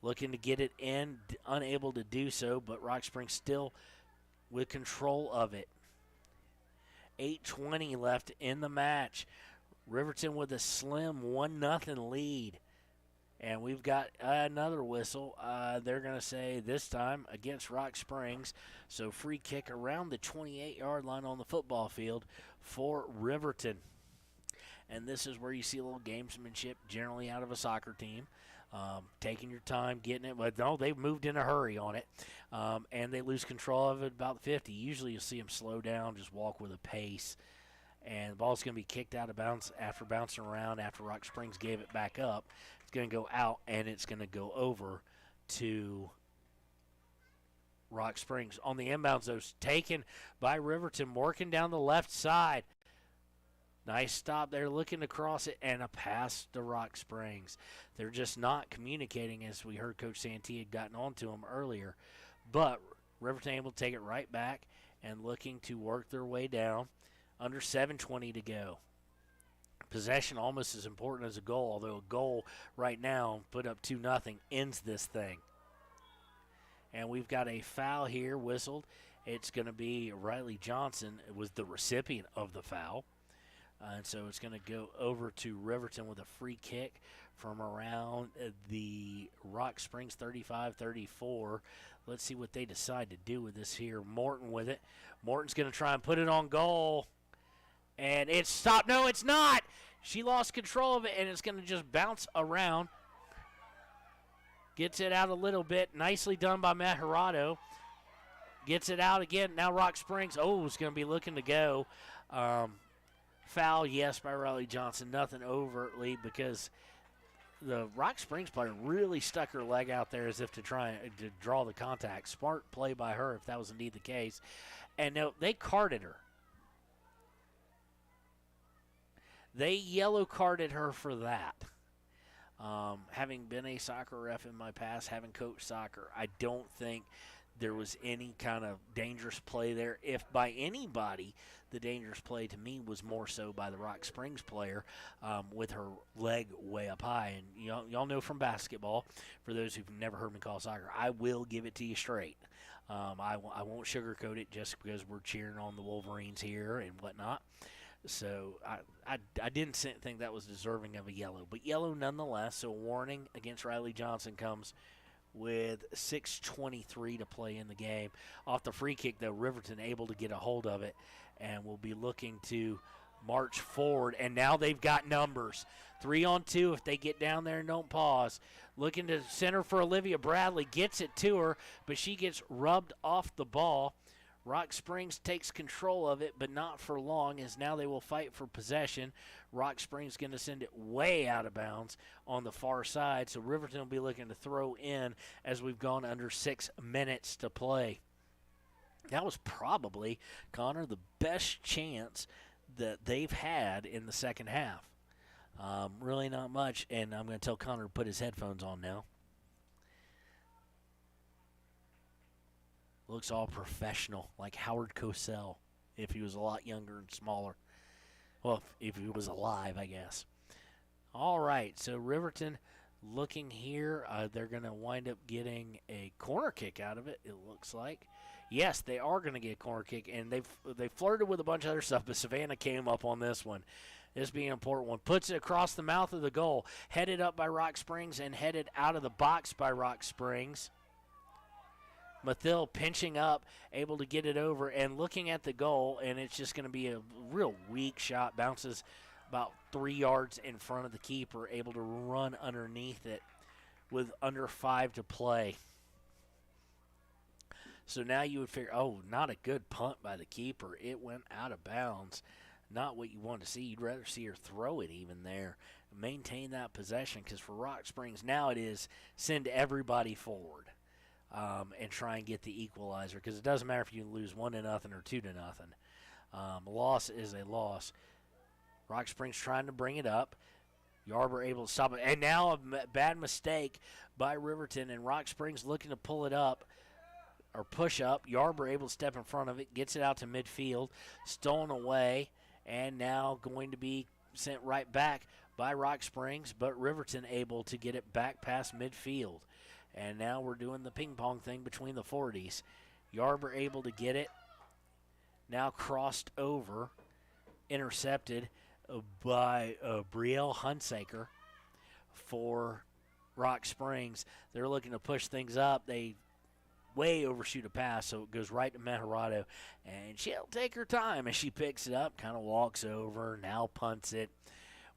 Looking to get it in, unable to do so, but Rock Springs still with control of it. 8:20 left in the match. Riverton with a slim 1-0 lead. And we've got another whistle. They're going to say this time against Rock Springs. So free kick around the 28-yard line on the football field for Riverton. And this is where you see a little gamesmanship generally out of a soccer team. Taking your time, getting it. But no, they've moved in a hurry on it. And they lose control of it about 50. Usually you'll see them slow down, just walk with a pace. And the ball's going to be kicked out of bounds after bouncing around after Rock Springs gave it back up. It's going to go out, and it's going to go over to Rock Springs. On the inbounds, though, taken by Riverton, working down the left side. Nice stop there, looking to cross it, and a pass to Rock Springs. They're just not communicating, as we heard Coach Santee had gotten onto them earlier. But Riverton able to take it right back and looking to work their way down. Under 7:20 to go. Possession almost as important as a goal, although a goal right now, put up 2-0, ends this thing. And we've got a foul here whistled. It's going to be Riley Johnson was the recipient of the foul. And so it's going to go over to Riverton with a free kick from around the Rock Springs 35-34. Let's see what they decide to do with this here. Morton with it. Morton's going to try and put it on goal. And it's stopped. No, it's not. She lost control of it, and it's going to just bounce around. Gets it out a little bit. Nicely done by Matt Hirado. Gets it out again. Now Rock Springs, is going to be looking to go. Foul, yes, by Riley Johnson. Nothing overtly because the Rock Springs player really stuck her leg out there as if to try to draw the contact. Smart play by her if that was indeed the case. And no, they carded her. They yellow carded her for that. Having been a soccer ref in my past, having coached soccer, I don't think there was any kind of dangerous play there. If by anybody, the dangerous play to me was more so by the Rock Springs player with her leg way up high. And y'all know from basketball, for those who've never heard me call soccer, I will give it to you straight. I won't sugarcoat it just because we're cheering on the Wolverines here and whatnot. So I didn't think that was deserving of a yellow. But yellow nonetheless, so a warning against Riley Johnson comes with 6:23 to play in the game. Off the free kick, though, Riverton able to get a hold of it and will be looking to march forward. And now they've got numbers. 3-on-2 if they get down there and don't pause. Looking to center for Olivia Bradley. Gets it to her, but she gets rubbed off the ball. Rock Springs takes control of it, but not for long, as now they will fight for possession. Rock Springs going to send it way out of bounds on the far side, so Riverton will be looking to throw in as we've gone under 6 minutes to play. That was probably, Connor, the best chance that they've had in the second half. Really not much, and I'm going to tell Connor to put his headphones on now. Looks all professional, like Howard Cosell, if he was a lot younger and smaller. Well, if he was alive, I guess. All right, so Riverton looking here. They're going to wind up getting a corner kick out of it, it looks like. Yes, they are going to get a corner kick, and they flirted with a bunch of other stuff, but Savannah came up on this one. This being an important one. Puts it across the mouth of the goal. Headed up by Rock Springs and headed out of the box by Rock Springs. Mathil pinching up, able to get it over, and looking at the goal, and it's just going to be a real weak shot. Bounces about 3 yards in front of the keeper, able to run underneath it with under 5 to play. So now you would figure, oh, not a good punt by the keeper. It went out of bounds. Not what you want to see. You'd rather see her throw it even there. Maintain that possession, because for Rock Springs now it is send everybody forward. And try and get the equalizer, because it doesn't matter if you lose 1-0 or 2-0. A loss is a loss. Rock Springs trying to bring it up. Yarber able to stop it. And now a bad mistake by Riverton, and Rock Springs looking to pull it up or push up. Yarber able to step in front of it, gets it out to midfield, stolen away, and now going to be sent right back by Rock Springs, but Riverton able to get it back past midfield. And now we're doing the ping pong thing between the 40s. Yarber able to get it. Now crossed over. Intercepted by Brielle Hunsaker for Rock Springs. They're looking to push things up. They way overshoot a pass, so it goes right to Mejarado. And she'll take her time as she picks it up. Kind of walks over. Now punts it.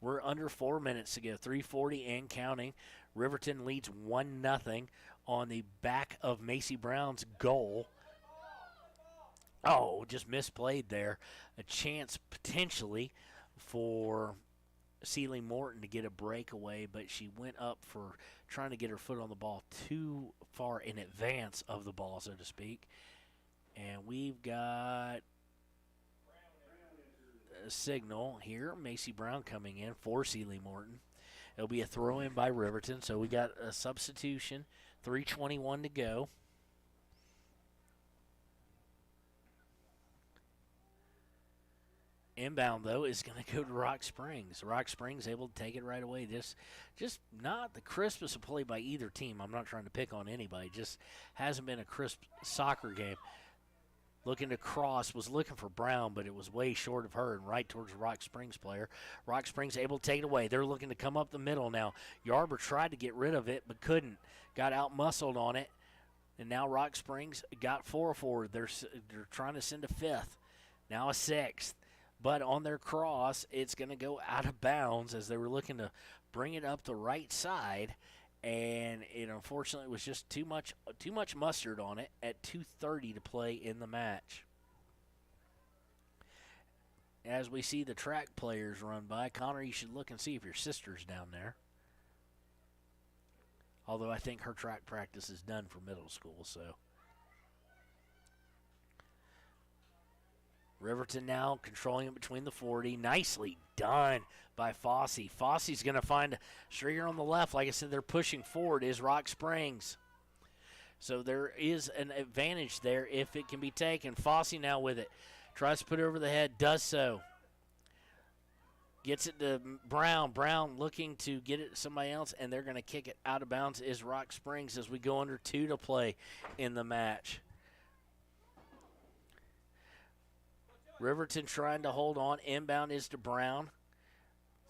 We're under 4 minutes to go. 3:40 and counting. Riverton leads 1-0 on the back of Macy Brown's goal. Oh, just misplayed there. A chance potentially for Celie Morton to get a breakaway, but she went up for trying to get her foot on the ball too far in advance of the ball, so to speak. And we've got a signal here. Macy Brown coming in for Celie Morton. It'll be a throw-in by Riverton, so we got a substitution. 3:21 to go. Inbound, though, is going to go to Rock Springs. Rock Springs able to take it right away. Just not the crispest of play by either team. I'm not trying to pick on anybody. Just hasn't been a crisp soccer game. Looking to cross, was looking for Brown, but it was way short of her and right towards the Rock Springs player. Rock Springs able to take it away. They're looking to come up the middle now. Yarber tried to get rid of it, but couldn't. Got out-muscled on it. And now Rock Springs got 4 forward. They're trying to send a 5th. Now a 6th. But on their cross, it's going to go out of bounds as they were looking to bring it up the right side. And it unfortunately was just too much mustard on it at 2:30 to play in the match. As we see the track players run by, Connor, you should look and see if your sister's down there. Although I think her track practice is done for middle school, so. Riverton now controlling it between the 40. Nicely done by Fossey. Fossey's going to find Strieger on the left. Like I said, they're pushing forward is Rock Springs. So there is an advantage there if it can be taken. Fossey now with it. Tries to put it over the head, does so. Gets it to Brown. Brown looking to get it to somebody else, and they're going to kick it out of bounds is Rock Springs as we go under 2 to play in the match. Riverton trying to hold on. Inbound is to Brown.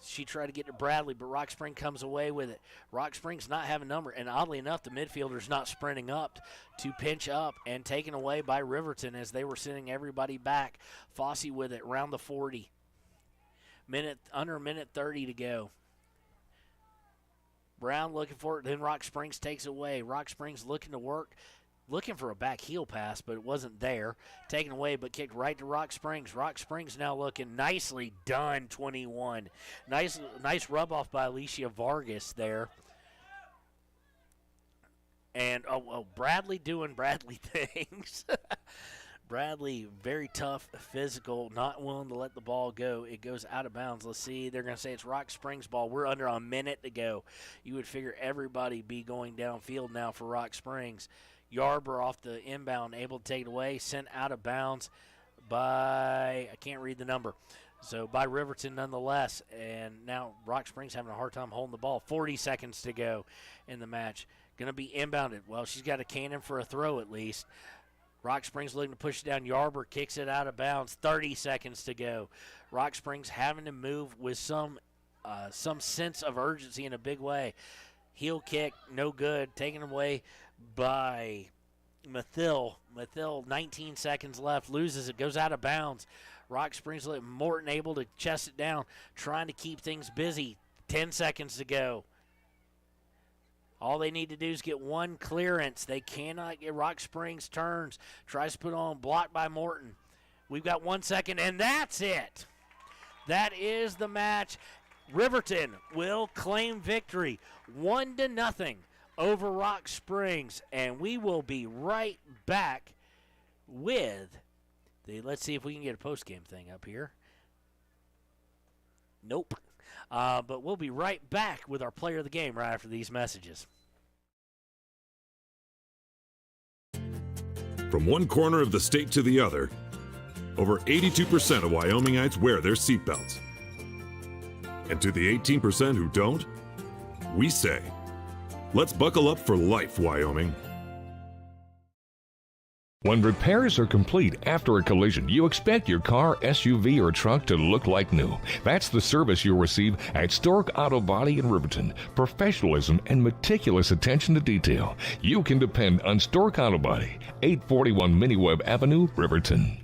She tried to get to Bradley, but Rock Spring comes away with it. Rock Spring's not having a number, and oddly enough, the midfielder's not sprinting up to pinch up and taken away by Riverton as they were sending everybody back. Fossey with it, around the 40. Under a minute 30 to go. Brown looking for it, then Rock Springs takes away. Rock Springs looking to work, looking for a back heel pass, but it wasn't there. Taken away, but kicked right to Rock Springs. Rock Springs now looking nicely done, 21. Nice rub-off by Alicia Vargas there. And, Bradley doing Bradley things. Bradley, very tough, physical, not willing to let the ball go. It goes out of bounds. Let's see. They're going to say it's Rock Springs ball. We're under a minute to go. You would figure everybody be going downfield now for Rock Springs. Yarber off the inbound, able to take it away. Sent out of bounds by, I can't read the number. So by Riverton nonetheless. And now Rock Springs having a hard time holding the ball. 40 seconds to go in the match. Going to be inbounded. Well, she's got a cannon for a throw at least. Rock Springs looking to push it down. Yarber kicks it out of bounds. 30 seconds to go. Rock Springs having to move with some sense of urgency in a big way. Heel kick, no good. Taken away by Mathill. Mathill, 19 seconds left. Loses it. Goes out of bounds. Rock Springs, Morton able to chest it down. Trying to keep things busy. 10 seconds to go. All they need to do is get one clearance. They cannot get Rock Springs turns. Tries to put on, blocked by Morton. We've got 1 second, and that's it. That is the match. Riverton will claim victory 1-0 over Rock Springs. And we will be right back with let's see if we can get a post-game thing up here. Nope. But we'll be right back with our player of the game right after these messages. From one corner of the state to the other, over 82% of Wyomingites wear their seatbelts. And to the 18% who don't, we say, let's buckle up for life, Wyoming. When repairs are complete after a collision, you expect your car, SUV, or truck to look like new. That's the service you'll receive at Stork Auto Body in Riverton. Professionalism and meticulous attention to detail. You can depend on Stork Auto Body, 841 Miniweb Avenue, Riverton.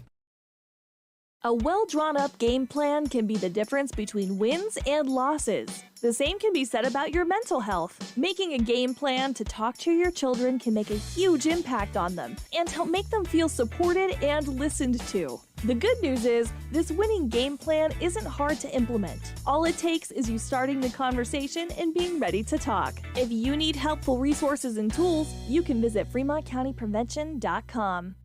A well-drawn-up game plan can be the difference between wins and losses. The same can be said about your mental health. Making a game plan to talk to your children can make a huge impact on them and help make them feel supported and listened to. The good news is, this winning game plan isn't hard to implement. All it takes is you starting the conversation and being ready to talk. If you need helpful resources and tools, you can visit FremontCountyPrevention.com.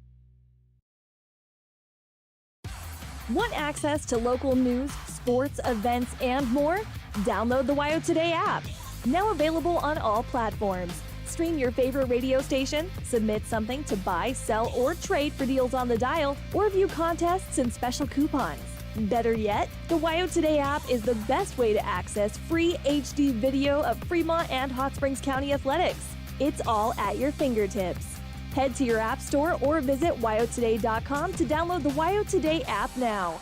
Want access to local news, sports, events, and more? Download the WYO Today app. Now available on all platforms. Stream your favorite radio station, submit something to buy, sell, or trade for deals on the dial, or view contests and special coupons. Better yet, the WYO Today app is the best way to access free HD video of Fremont and Hot Springs County athletics. It's all at your fingertips. Head to your app store or visit wyotoday.com to download the WYO Today app now.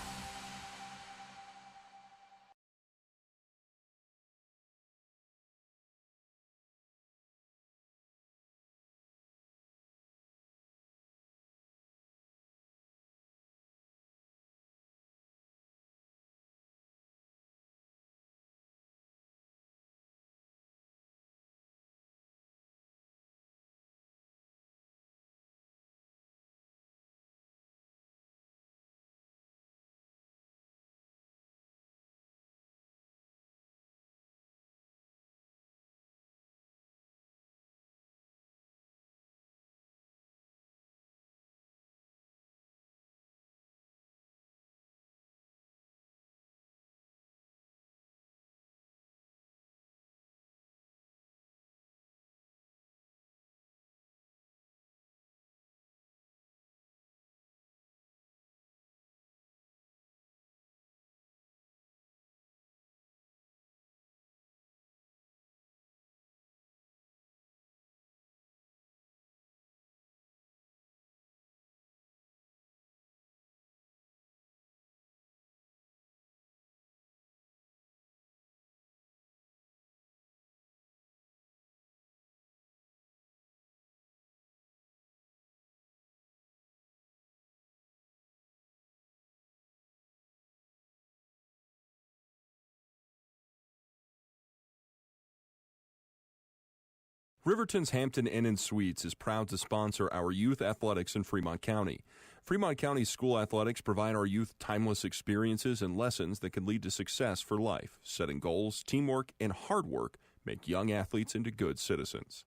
Riverton's Hampton Inn & Suites is proud to sponsor our youth athletics in Fremont County. Fremont County school athletics provide our youth timeless experiences and lessons that can lead to success for life. Setting goals, teamwork, and hard work make young athletes into good citizens.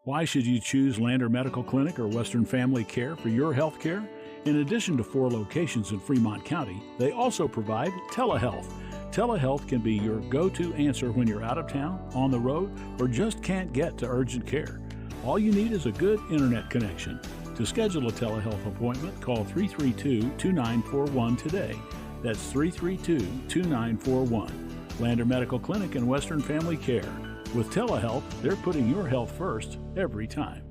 Why should you choose Lander Medical Clinic or Western Family Care for your health care? In addition to 4 locations in Fremont County, they also provide telehealth. Telehealth can be your go-to answer when you're out of town, on the road, or just can't get to urgent care. All you need is a good internet connection. To schedule a telehealth appointment, call 332-2941 today. That's 332-2941. Lander Medical Clinic and Western Family Care. With telehealth, they're putting your health first every time.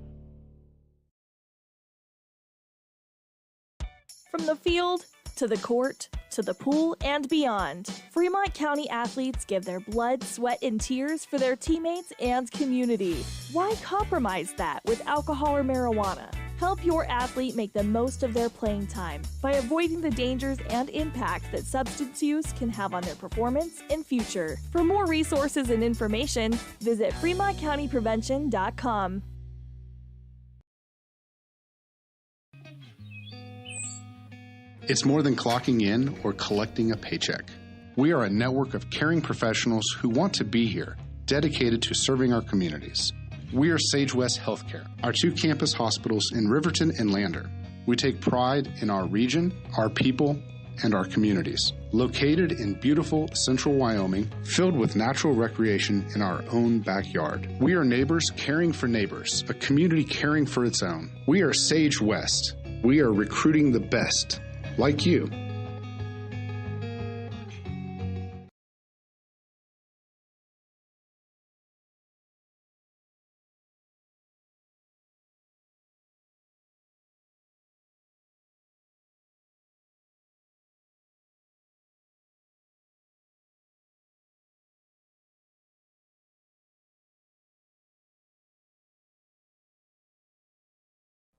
From the field to the court to the pool and beyond, Fremont County athletes give their blood, sweat, and tears for their teammates and community. Why compromise that with alcohol or marijuana? Help your athlete make the most of their playing time by avoiding the dangers and impact that substance use can have on their performance and future. For more resources and information, visit FremontCountyPrevention.com. It's more than clocking in or collecting a paycheck. We are a network of caring professionals who want to be here, dedicated to serving our communities. We are Sage West Healthcare, our 2 campus hospitals in Riverton and Lander. We take pride in our region, our people, and our communities. Located in beautiful central Wyoming, filled with natural recreation in our own backyard. We are neighbors caring for neighbors, a community caring for its own. We are Sage West. We are recruiting the best, like you.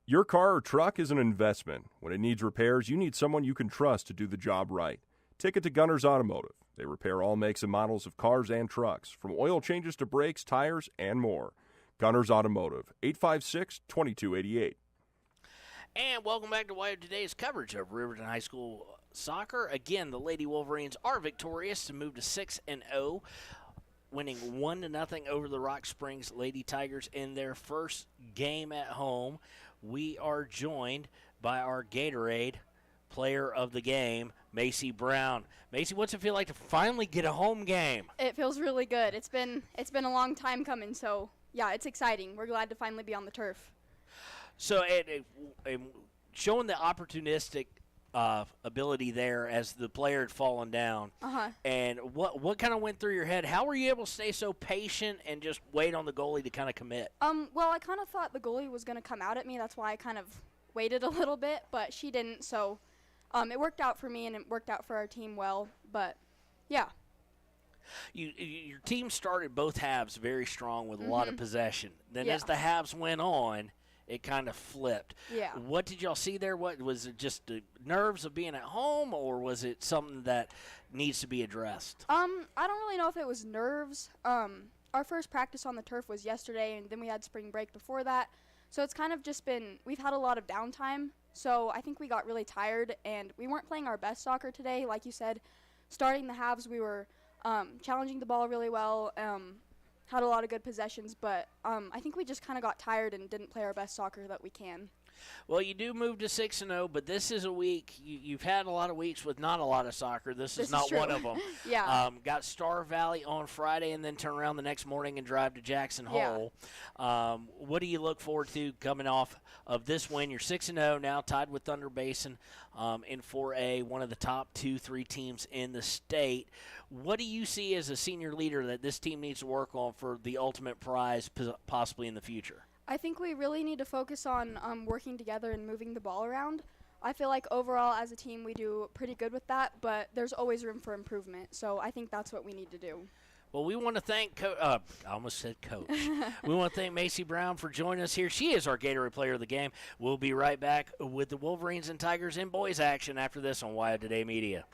Your car or truck is an investment. When it needs repairs, you need someone you can trust to do the job right. Take it to Gunner's Automotive. They repair all makes and models of cars and trucks, from oil changes to brakes, tires, and more. Gunner's Automotive, 856-2288. And welcome back to Wire Today's coverage of Riverton High School soccer. Again, the Lady Wolverines are victorious to move to 6-0. Winning 1-0 over the Rock Springs Lady Tigers in their first game at home. We are joined by our Gatorade player of the game, Macy Brown. Macy, what's it feel like to finally get a home game? It feels really good. It's been a long time coming, so yeah, it's exciting. We're glad to finally be on the turf. So, showing the opportunistic ability there as the player had fallen down. And what kind of went through your head? How were you able to stay so patient and just wait on the goalie to kind of commit? Well, I kind of thought the goalie was going to come out at me. That's why I kind of waited a little bit, but she didn't. So it worked out for me, and it worked out for our team well. But, yeah. Your team started both halves very strong with a lot of possession. Then as the halves went on, it kind of flipped. Yeah. What did y'all see there? What was it, just the nerves of being at home, or was it something that needs to be addressed? I don't really know if it was nerves. Our first practice on the turf was yesterday, and then we had spring break before that. So it's kind of just been, we've had a lot of downtime. So I think we got really tired, and we weren't playing our best soccer today. Like you said, starting the halves, we were challenging the ball really well. Had a lot of good possessions, but I think we just kind of got tired and didn't play our best soccer that we can. Well, you do move to 6-0, but this is a week. You've had a lot of weeks with not a lot of soccer. This is not one of them. Yeah. Got Star Valley on Friday and then turn around the next morning and drive to Jackson Hole. What do you look forward to coming off of this win? You're 6-0 now, tied with Thunder Basin in 4A, one of the top 2-3 teams in the state. What do you see as a senior leader that this team needs to work on for the ultimate prize possibly in the future? I think we really need to focus on working together and moving the ball around. I feel like overall as a team we do pretty good with that, but there's always room for improvement. So I think that's what we need to do. Well, we want to thank I almost said Coach. We want to thank Macy Brown for joining us here. She is our Gatorade player of the game. We'll be right back with the Wolverines and Tigers in boys action after this on Wire Today Media.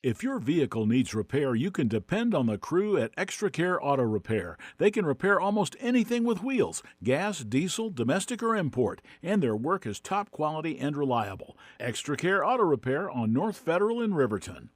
If your vehicle needs repair, you can depend on the crew at Extra Care Auto Repair. They can repair almost anything with wheels, gas, diesel, domestic, or import, and their work is top quality and reliable. Extra Care Auto Repair on North Federal in Riverton.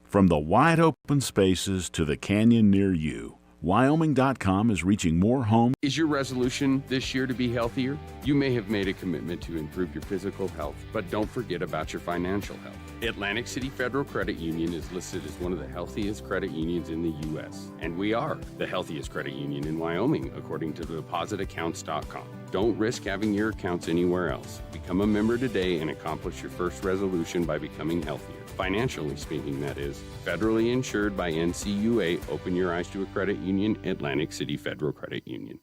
From the wide open spaces to the canyon near you, Wyoming.com is reaching more homes. Is your resolution this year to be healthier? You may have made a commitment to improve your physical health, but don't forget about your financial health. Atlantic City Federal Credit Union is listed as one of the healthiest credit unions in the U.S., and we are the healthiest credit union in Wyoming, according to depositaccounts.com. Don't risk having your accounts anywhere else. Become a member today and accomplish your first resolution by becoming healthier. Financially speaking, that is. Federally insured by NCUA. Open your eyes to a credit union. Atlantic City Federal Credit Union.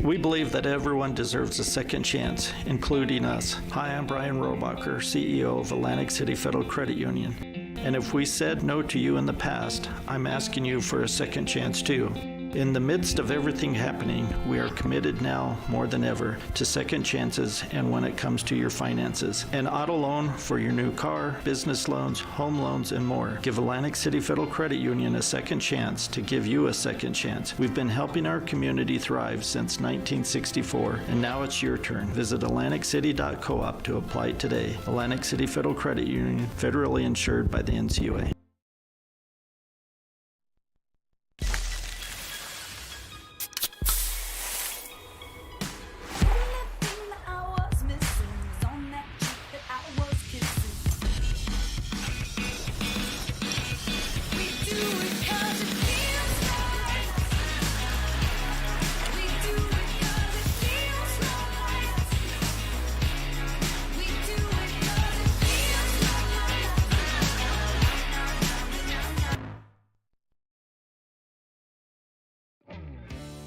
We believe that everyone deserves a second chance, including us. Hi, I'm Brian Robacher, CEO of Atlantic City Federal Credit Union. And if we said no to you in the past, I'm asking you for a second chance too. In the midst of everything happening, we are committed now more than ever to second chances and when it comes to your finances. An auto loan for your new car, business loans, home loans, and more. Give Atlantic City Federal Credit Union a second chance to give you a second chance. We've been helping our community thrive since 1964, and now it's your turn. Visit AtlanticCity.coop to apply today. Atlantic City Federal Credit Union, federally insured by the NCUA.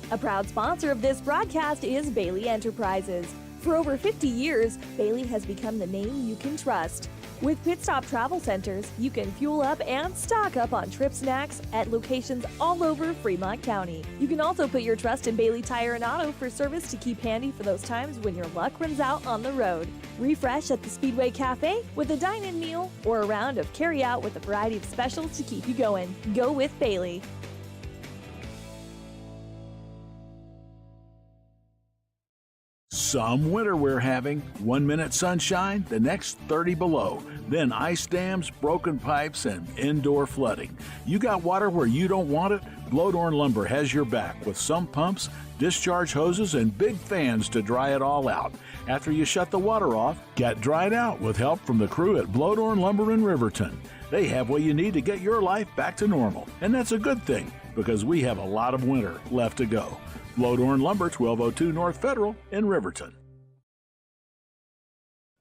A proud sponsor of this broadcast is Bailey Enterprises. For over 50 years, Bailey has become the name you can trust. With Pit Stop Travel Centers, you can fuel up and stock up on trip snacks at locations all over Fremont County. You can also put your trust in Bailey Tire and Auto for service to keep handy for those times when your luck runs out on the road. Refresh at the Speedway Cafe with a dine-in meal or a round of carry-out with a variety of specials to keep you going. Go with Bailey. Some winter we're having. 1 minute sunshine, the next 30 below. Then ice dams, broken pipes, and indoor flooding. You got water where you don't want it? Blowdorn Lumber has your back with sump pumps, discharge hoses, and big fans to dry it all out. After you shut the water off, get dried out with help from the crew at Blowdorn Lumber in Riverton. They have what you need to get your life back to normal. And that's a good thing, because we have a lot of winter left to go. Blowdorn Lumber, 1202 North Federal in Riverton.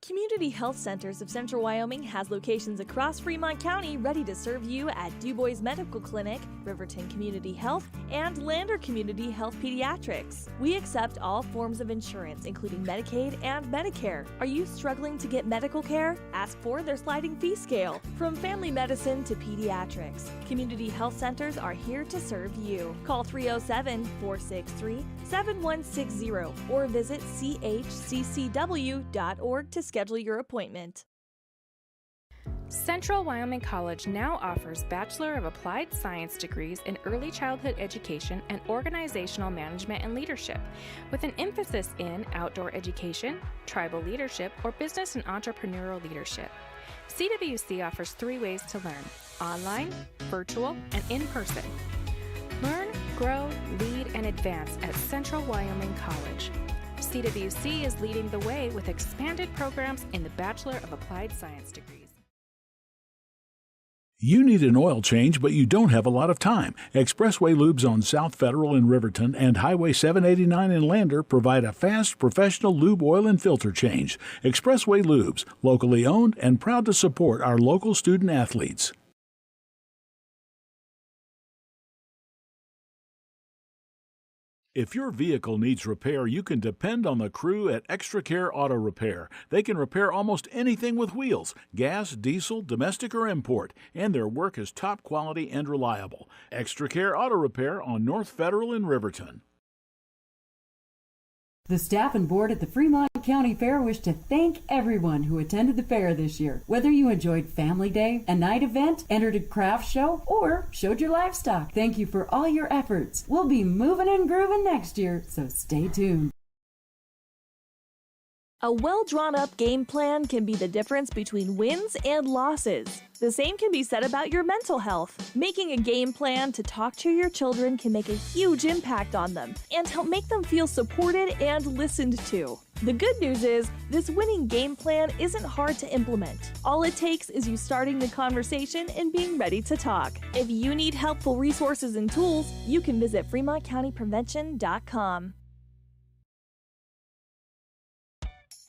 Community Health Centers of Central Wyoming has locations across Fremont County ready to serve you at DuBois Medical Clinic, Riverton Community Health, and Lander Community Health Pediatrics. We accept all forms of insurance, including Medicaid and Medicare. Are you struggling to get medical care? Ask for their sliding fee scale. From family medicine to pediatrics, Community Health Centers are here to serve you. Call 307-463-7160 or visit chccw.org to schedule your appointment. Central Wyoming College now offers Bachelor of Applied Science degrees in Early Childhood Education and Organizational Management and Leadership, with an emphasis in outdoor education, tribal leadership, or business and entrepreneurial leadership. CWC offers 3 ways to learn: online, virtual, and in person. Learn, grow, lead, and advance at Central Wyoming College. CWC is leading the way with expanded programs in the Bachelor of Applied Science degrees. You need an oil change, but you don't have a lot of time. Expressway Lubes on South Federal in Riverton and Highway 789 in Lander provide a fast, professional lube, oil, and filter change. Expressway Lubes, locally owned and proud to support our local student athletes. If your vehicle needs repair, you can depend on the crew at Extra Care Auto Repair. They can repair almost anything with wheels, gas, diesel, domestic, or import, and their work is top quality and reliable. Extra Care Auto Repair on North Federal in Riverton. The staff and board at the Fremont County Fair wish to thank everyone who attended the fair this year. Whether you enjoyed Family Day, a night event, entered a craft show, or showed your livestock, thank you for all your efforts. We'll be moving and grooving next year, so stay tuned. A well-drawn-up game plan can be the difference between wins and losses. The same can be said about your mental health. Making a game plan to talk to your children can make a huge impact on them and help make them feel supported and listened to. The good news is, this winning game plan isn't hard to implement. All it takes is you starting the conversation and being ready to talk. If you need helpful resources and tools, you can visit FremontCountyPrevention.com.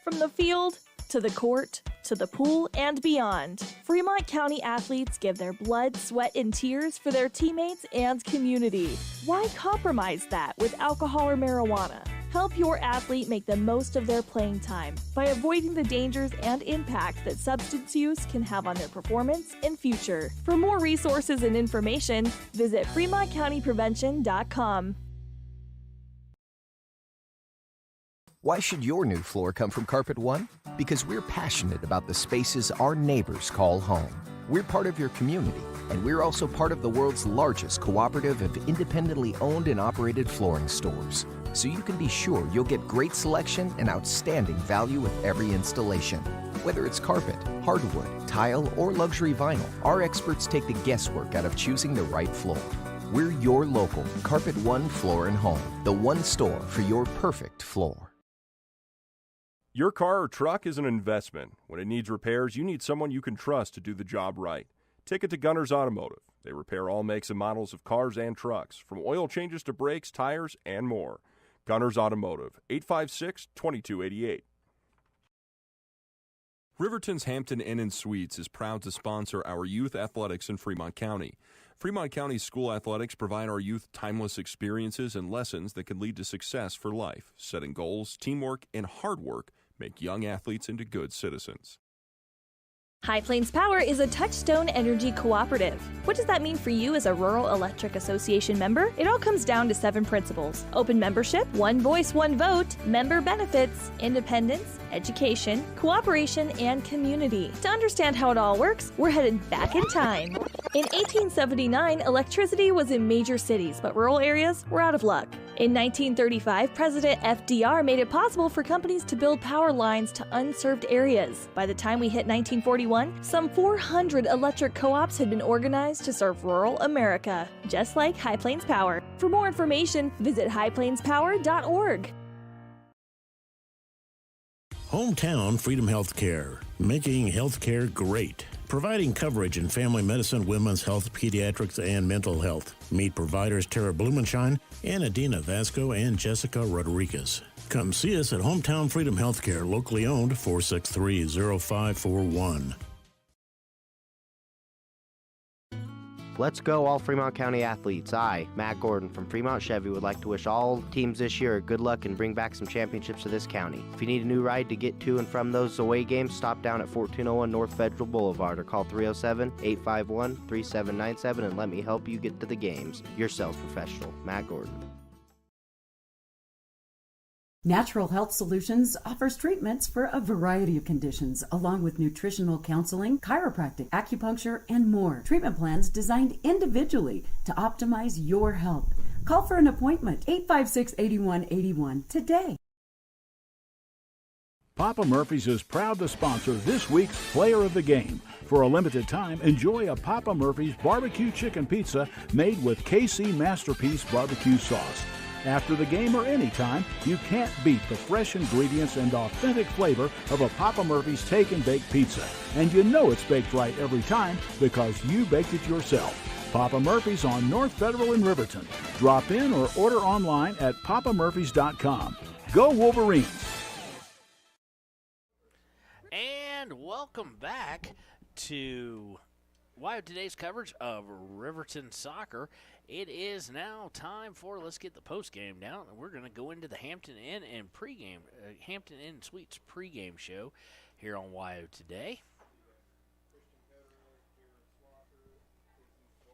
From the field, to the court, to the pool, and beyond, Fremont County athletes give their blood, sweat, and tears for their teammates and community. Why compromise that with alcohol or marijuana? Help your athlete make the most of their playing time by avoiding the dangers and impact that substance use can have on their performance and future. For more resources and information, visit FremontCountyPrevention.com. Why should your new floor come from Carpet One? Because we're passionate about the spaces our neighbors call home. We're part of your community, and we're also part of the world's largest cooperative of independently owned and operated flooring stores. So you can be sure you'll get great selection and outstanding value with every installation. Whether it's carpet, hardwood, tile, or luxury vinyl, our experts take the guesswork out of choosing the right floor. We're your local Carpet One Floor and Home, the one store for your perfect floor. Your car or truck is an investment. When it needs repairs, you need someone you can trust to do the job right. Take it to Gunners Automotive. They repair all makes and models of cars and trucks, from oil changes to brakes, tires, and more. Gunners Automotive, 856-2288. Riverton's Hampton Inn & Suites is proud to sponsor our youth athletics in Fremont County. Fremont County School Athletics provide our youth timeless experiences and lessons that can lead to success for life. Setting goals, teamwork, and hard work make young athletes into good citizens. High Plains Power is a Touchstone Energy Cooperative. What does that mean for you as a Rural Electric Association member? It all comes down to 7 principles: open membership, one voice, one vote, member benefits, independence, education, cooperation, and community. To understand how it all works, we're headed back in time. In 1879, electricity was in major cities, but rural areas were out of luck. In 1935, President FDR made it possible for companies to build power lines to unserved areas. By the time we hit 1941, some 400 electric co-ops had been organized to serve rural America, just like High Plains Power. For more information, visit highplainspower.org. Hometown Freedom Healthcare, making healthcare great. Providing coverage in family medicine, women's health, pediatrics, and mental health. Meet providers Tara Blumenshine, Adina Vasco, and Jessica Rodriguez. Come see us at Hometown Freedom Healthcare, locally owned, 463-0541. Let's go, all Fremont County athletes. I, Matt Gordon from Fremont Chevy, would like to wish all teams this year good luck and bring back some championships to this county. If you need a new ride to get to and from those away games, stop down at 1401 North Federal Boulevard or call 307-851-3797 and let me help you get to the games. Your sales professional, Matt Gordon. Natural Health Solutions offers treatments for a variety of conditions, along with nutritional counseling, chiropractic, acupuncture, and more. Treatment plans designed individually to optimize your health. Call for an appointment, 856-8181 today. Papa Murphy's is proud to sponsor this week's Player of the Game. For a limited time, enjoy a Papa Murphy's barbecue chicken pizza made with KC Masterpiece barbecue sauce. After the game or anytime, you can't beat the fresh ingredients and authentic flavor of a Papa Murphy's Take and Bake Pizza. And you know it's baked right every time because you baked it yourself. Papa Murphy's on North Federal in Riverton. Drop in or order online at papamurphys.com. Go Wolverines! And welcome back to today's coverage of Riverton soccer. It is now time for let's get the post game down, and we're going to go into the Hampton Inn and Hampton Inn Suites pregame show here on YO Today.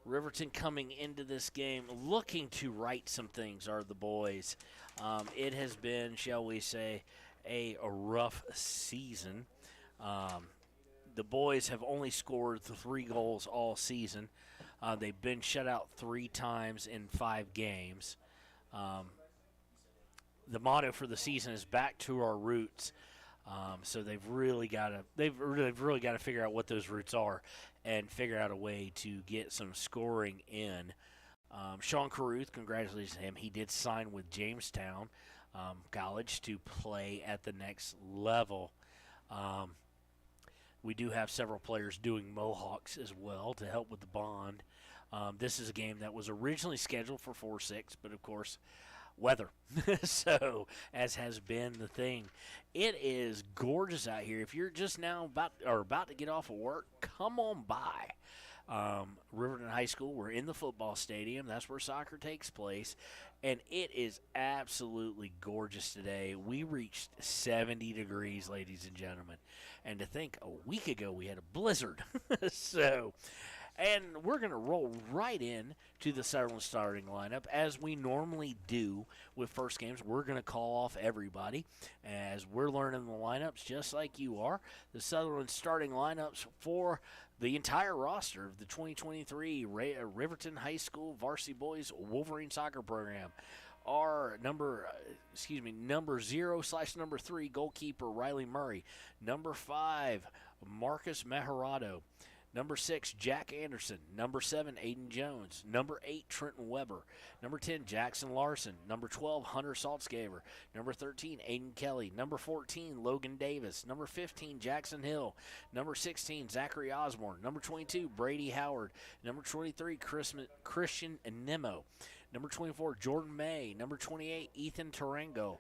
Riverton coming into this game looking to right some things are the boys. It has been, shall we say, a rough season. The boys have only scored 3 goals all season. They've been shut out 3 times in 5 games. The motto for the season is back to our roots. So they've really got to figure out what those roots are and figure out a way to get some scoring in. Sean Carruth, congratulations to him. He did sign with Jamestown College to play at the next level. We do have several players doing Mohawks as well to help with the bond. This is a game that was originally scheduled for 4-6, but of course, weather. So, as has been the thing, it is gorgeous out here. If you're just now about to get off of work, come on by. Riverton High School, we're in the football stadium. That's where soccer takes place, and it is absolutely gorgeous today. We reached 70 degrees, ladies and gentlemen, and to think a week ago we had a blizzard. And we're going to roll right in to the Sutherland starting lineup as we normally do with first games. We're going to call off everybody as we're learning the lineups just like you are. The Sutherland starting lineups for the entire roster of the 2023 Riverton High School Varsity Boys Wolverine Soccer Program. Our number 0/3 goalkeeper Riley Murray. Number 5, Marcus Meharado. Number 6, Jack Anderson. Number 7, Aiden Jones. Number 8, Trenton Weber. Number 10, Jackson Larson. Number 12, Hunter Saltzgaver. Number 13, Aiden Kelly. Number 14, Logan Davis. Number 15, Jackson Hill. Number 16, Zachary Osborne. Number 22, Brady Howard. Number 23, Christian Nemo. Number 24, Jordan May. Number 28, Ethan Tarango.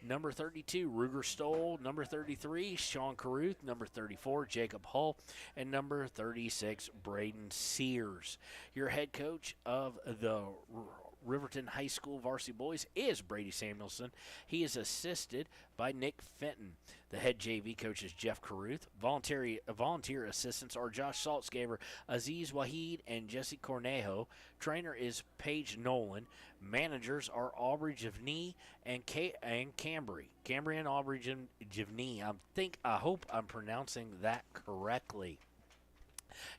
Number 32, Ruger Stoll. Number 33, Sean Carruth. Number 34, Jacob Hull. And number 36, Braden Sears. Your head coach of the Riverton High School Varsity Boys is Brady Samuelson. He is assisted by Nick Fenton. The head JV coach is Jeff Carruth. Volunteer assistants are Josh Saltzgaver, Aziz Wahid, and Jesse Cornejo. Trainer is Paige Nolan. Managers are Aubrey Javni and Cambry. Cambry and Aubrey Javni. I hope I'm pronouncing that correctly.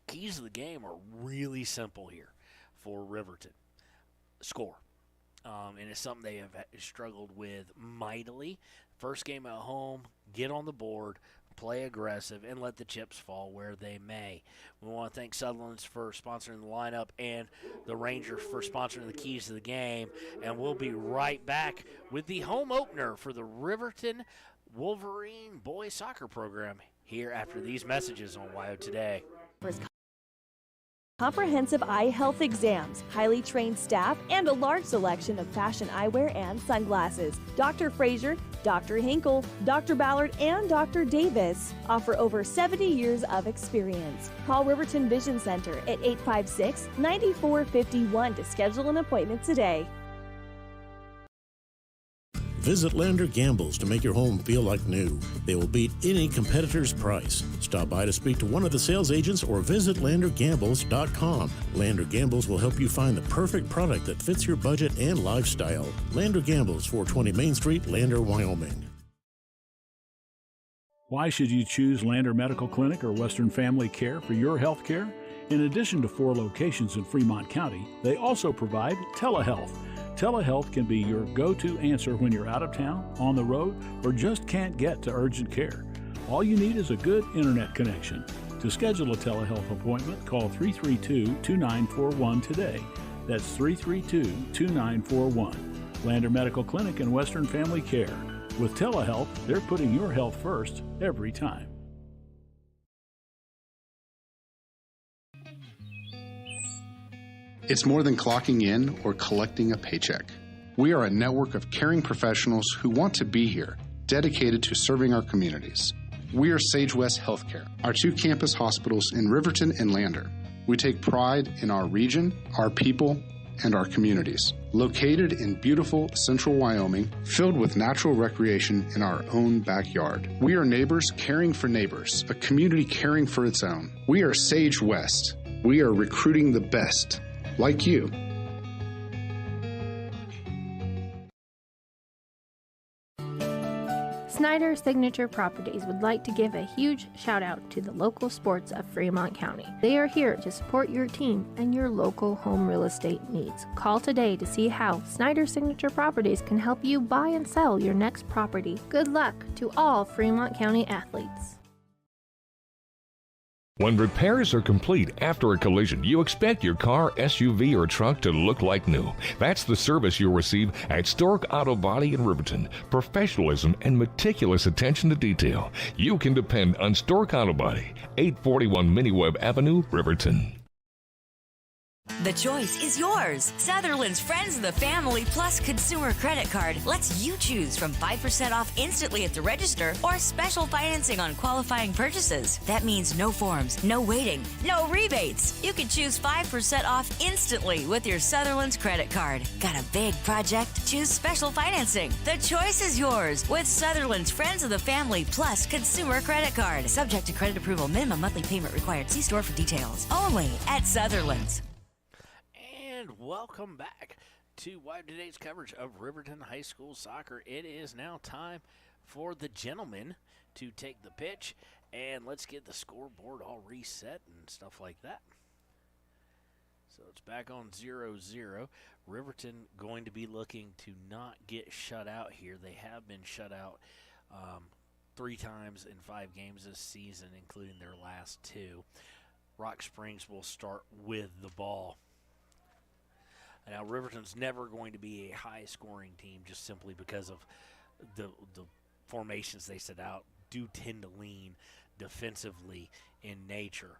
Keys of the game are really simple here for Riverton. Score. And it's something they have struggled with mightily. First game at home, get on the board, play aggressive, and let the chips fall where they may. We want to thank Sutherland's for sponsoring the lineup and the Rangers for sponsoring the keys to the game. And we'll be right back with the home opener for the Riverton Wolverine boys soccer program here after these messages on WYO Today. Comprehensive eye health exams, highly trained staff, and a large selection of fashion eyewear and sunglasses. Dr. Frazier, Dr. Hinkle, Dr. Ballard, and Dr. Davis offer over 70 years of experience. Call Riverton Vision Center at 856-9451 to schedule an appointment today. Visit Lander Gambles to make your home feel like new. They will beat any competitor's price. Stop by to speak to one of the sales agents or visit LanderGambles.com. Lander Gambles will help you find the perfect product that fits your budget and lifestyle. Lander Gambles, 420 Main Street, Lander, Wyoming. Why should you choose Lander Medical Clinic or Western Family Care for your health care? In addition to 4 locations in Fremont County, they also provide telehealth. Telehealth can be your go-to answer when you're out of town, on the road, or just can't get to urgent care. All you need is a good internet connection. To schedule a telehealth appointment, call 332-2941 today. That's 332-2941. Lander Medical Clinic and Western Family Care. With telehealth, they're putting your health first every time. It's more than clocking in or collecting a paycheck. We are a network of caring professionals who want to be here, dedicated to serving our communities. We are Sage West Healthcare, our 2 campus hospitals in Riverton and Lander. We take pride in our region, our people, and our communities. Located in beautiful central Wyoming, filled with natural recreation in our own backyard. We are neighbors caring for neighbors, a community caring for its own. We are Sage West. We are recruiting the best like you. Snyder Signature Properties would like to give a huge shout out to the local sports of Fremont County. They are here to support your team and your local home real estate needs. Call today to see how Snyder Signature Properties can help you buy and sell your next property. Good luck to all Fremont County athletes. When repairs are complete after a collision, you expect your car, SUV, or truck to look like new. That's the service you'll receive at Stork Auto Body in Riverton. Professionalism and meticulous attention to detail. You can depend on Stork Auto Body, 841 Miniweb Avenue, Riverton. The choice is yours. Sutherland's Friends of the Family Plus Consumer Credit Card lets you choose from 5% off instantly at the register or special financing on qualifying purchases. That means no forms, no waiting, no rebates. You can choose 5% off instantly with your Sutherland's credit card. Got a big project? Choose special financing. The choice is yours with Sutherland's Friends of the Family Plus Consumer Credit Card. Subject to credit approval. Minimum monthly payment required. See store for details. Only at Sutherland's. And welcome back to Wide Today's coverage of Riverton High School soccer. It is now time for the gentlemen to take the pitch, and let's get the scoreboard all reset and stuff like that. So it's back on 0-0. Riverton going to be looking to not get shut out here. They have been shut out 3 times in 5 games this season, including their last 2. Rock Springs will start with the ball. Now, Riverton's never going to be a high-scoring team just simply because of the formations they set out do tend to lean defensively in nature.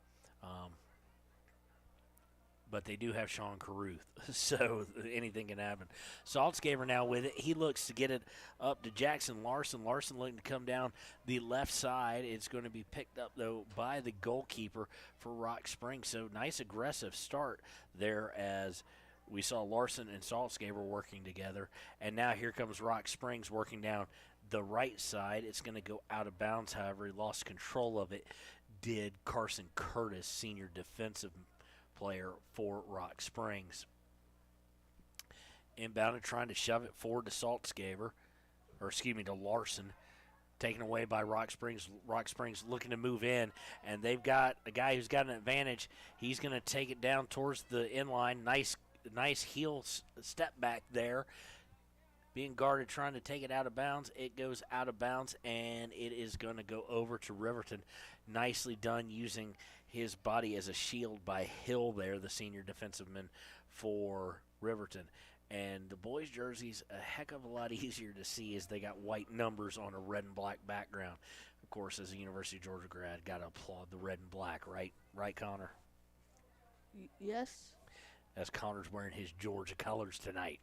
But they do have Sean Caruth, so anything can happen. Saltzgaber now with it. He looks to get it up to Jackson Larson. Larson looking to come down the left side. It's going to be picked up, though, by the goalkeeper for Rock Springs. So nice aggressive start there as we saw Larson and Saltzgaber working together. And now here comes Rock Springs working down the right side. It's going to go out of bounds, however. He lost control of it. Did Carson Curtis, senior defensive player for Rock Springs. Inbounded, trying to shove it forward to Saltzgaber, to Larson. Taken away by Rock Springs. Rock Springs looking to move in, and they've got a guy who's got an advantage. He's going to take it down towards the inline. Nice heel step back there. Being guarded, trying to take it out of bounds. It goes out of bounds, and it is going to go over to Riverton. Nicely done using his body as a shield by Hill there, the senior defensive man for Riverton. And the boys' jerseys, a heck of a lot easier to see as they got white numbers on a red and black background. Of course, as a University of Georgia grad, got to applaud the red and black, right? Right, Connor? Yes. As Connor's wearing his Georgia colors tonight.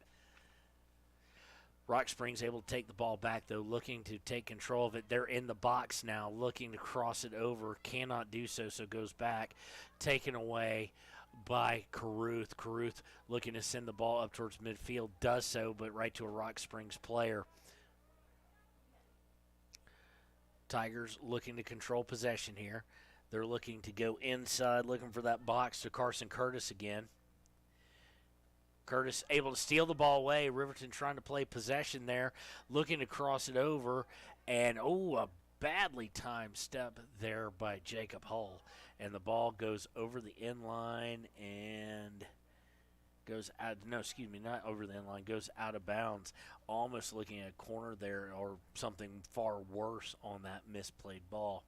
Rock Springs able to take the ball back, though, looking to take control of it. They're in the box now, looking to cross it over. Cannot do so, so goes back. Taken away by Caruth. Caruth looking to send the ball up towards midfield. Does so, but right to a Rock Springs player. Tigers looking to control possession here. They're looking to go inside, looking for that box to Carson Curtis again. Curtis able to steal the ball away. Riverton trying to play possession there, looking to cross it over. And, a badly timed step there by Jacob Hull. And the ball goes over the inline and goes out. No, excuse me, not over the inline. Goes out of bounds. Almost looking at a corner there or something far worse on that misplayed ball.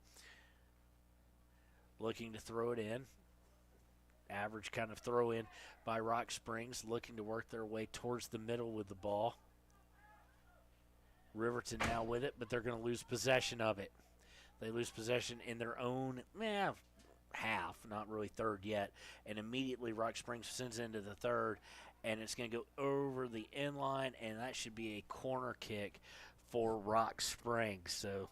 Looking to throw it in. Average kind of throw in by Rock Springs, looking to work their way towards the middle with the ball. Riverton now with it, but they're going to lose possession of it. They lose possession in their own half, not really third yet. And immediately Rock Springs sends into the third, and it's going to go over the inline, and that should be a corner kick for Rock Springs. So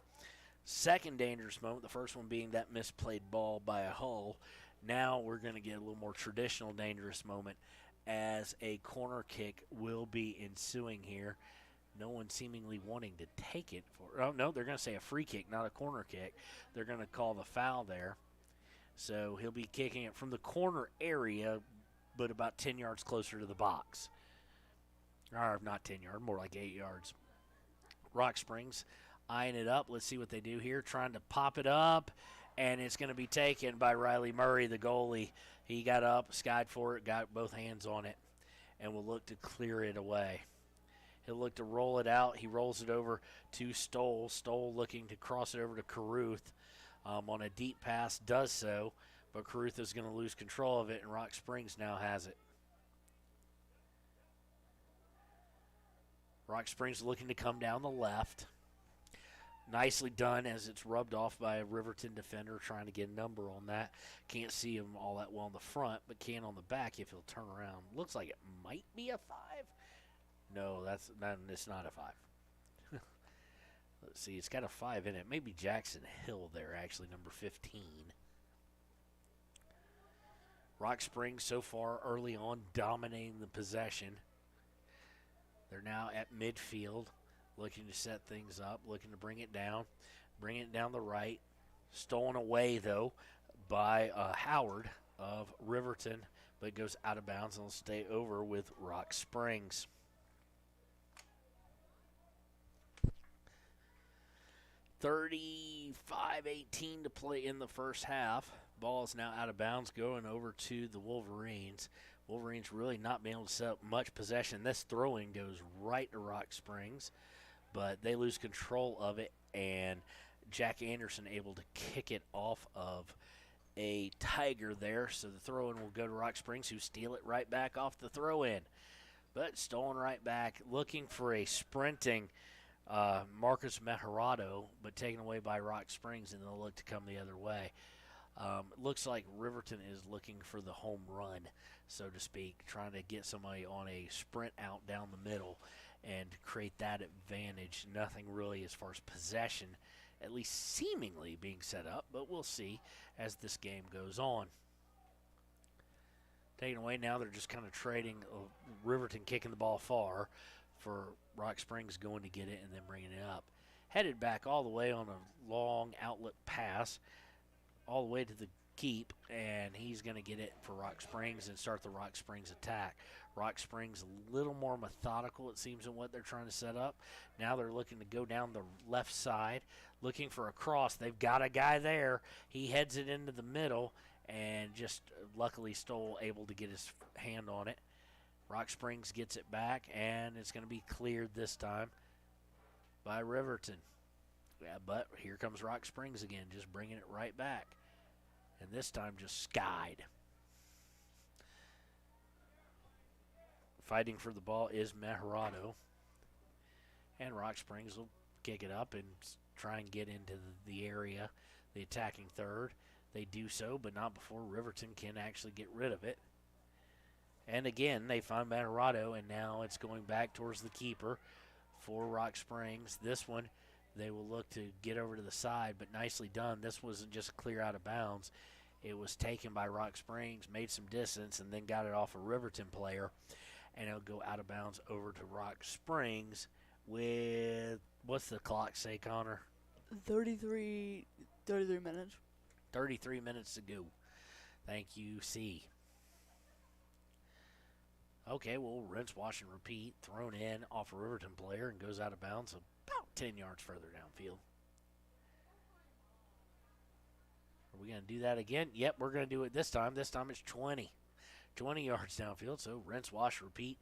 second dangerous moment, the first one being that misplayed ball by a Hull. Now we're going to get a little more traditional dangerous moment as a corner kick will be ensuing here. No one seemingly wanting to take it. No, they're going to say a free kick, not a corner kick. They're going to call the foul there. So he'll be kicking it from the corner area, but about 10 yards closer to the box. Or not 10 yards, more like 8 yards. Rock Springs eyeing it up. Let's see what they do here. Trying to pop it up, and it's going to be taken by Riley Murray, the goalie. He got up, skied for it, got both hands on it, and will look to clear it away. He'll look to roll it out. He rolls it over to Stoll. Stoll looking to cross it over to Caruth on a deep pass, does so, but Caruth is going to lose control of it, and Rock Springs now has it. Rock Springs looking to come down the left. Nicely done as it's rubbed off by a Riverton defender trying to get a number on that. Can't see him all that well in the front, but can on the back if he'll turn around. Looks like it might be a 5. No, it's not a 5. Let's see, it's got a 5 in it. Maybe Jackson Hill there, actually, number 15. Rock Springs so far early on dominating the possession. They're now at midfield, looking to set things up, looking to bring it down the right. Stolen away, though, by Howard of Riverton, but it goes out of bounds and will stay over with Rock Springs. $35-18 to play in the first half. Ball is now out of bounds, going over to the Wolverines. Wolverines really not being able to set up much possession. This throw-in goes right to Rock Springs, but they lose control of it, and Jack Anderson able to kick it off of a Tiger there, so the throw-in will go to Rock Springs, who steal it right back off the throw-in. But stolen right back, looking for a sprinting Marcus Mejarado, but taken away by Rock Springs, and they'll look to come the other way. Looks like Riverton is looking for the home run, so to speak, trying to get somebody on a sprint out down the middle and create that advantage. Nothing really as far as possession, at least seemingly being set up, but we'll see as this game goes on. Taken away now, they're just kind of trading Riverton kicking the ball far for Rock Springs going to get it and then bringing it up. Headed back all the way on a long outlet pass, all the way to the keep, and he's going to get it for Rock Springs and start the Rock Springs attack. Rock Springs a little more methodical, it seems, in what they're trying to set up. Now they're looking to go down the left side, looking for a cross. They've got a guy there. He heads it into the middle, and just luckily Stoll able to get his hand on it. Rock Springs gets it back, and it's going to be cleared this time by Riverton. Yeah, but here comes Rock Springs again, just bringing it right back. And this time just skied. Fighting for the ball is Mejarado. And Rock Springs will kick it up and try and get into the area, the attacking third. They do so, but not before Riverton can actually get rid of it. And again, they find Mejarado, and now it's going back towards the keeper for Rock Springs. This one, they will look to get over to the side, but nicely done. This wasn't just clear out of bounds. It was taken by Rock Springs, made some distance, and then got it off a Riverton player. And it'll go out of bounds over to Rock Springs with, what's the clock say, Connor? 33 minutes. 33 minutes to go. Thank you, C. Okay, well, rinse, wash, and repeat. Thrown in off a Riverton player and goes out of bounds about 10 yards further downfield. Are we going to do that again? Yep, we're going to do it this time. This time it's 20. 20 yards downfield, so rinse, wash, repeat.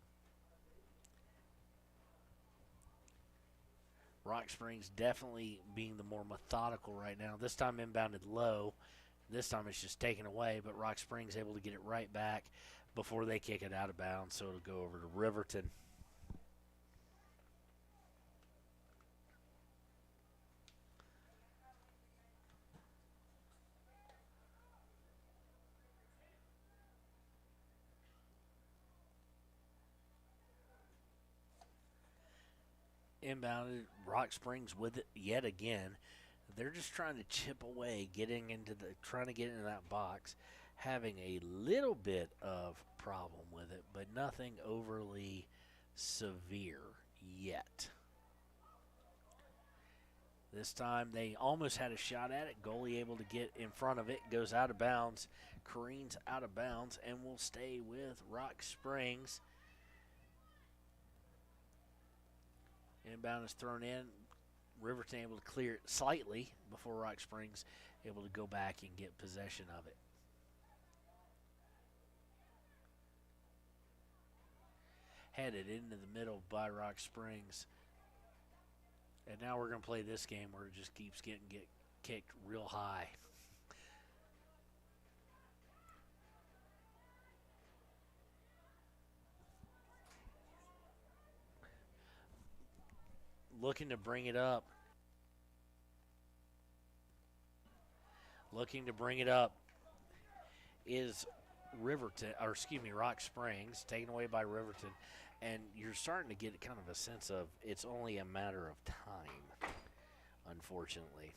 Rock Springs definitely being the more methodical right now. This time inbounded low. This time it's just taken away, but Rock Springs able to get it right back before they kick it out of bounds, so it'll go over to Riverton. Inbounded, Rock Springs with it yet again. They're just trying to chip away, trying to get into that box, having a little bit of problem with it, but nothing overly severe yet. This time they almost had a shot at it. Goalie able to get in front of it. Goes out of bounds. Careens out of bounds and will stay with Rock Springs. Inbound is thrown in. Riverton able to clear it slightly before Rock Springs able to go back and get possession of it. Headed into the middle by Rock Springs. And now we're going to play this game where it just keeps getting kicked real high. Looking to bring it up. Looking to bring it up is Rock Springs, taken away by Riverton. And you're starting to get kind of a sense of it's only a matter of time, unfortunately,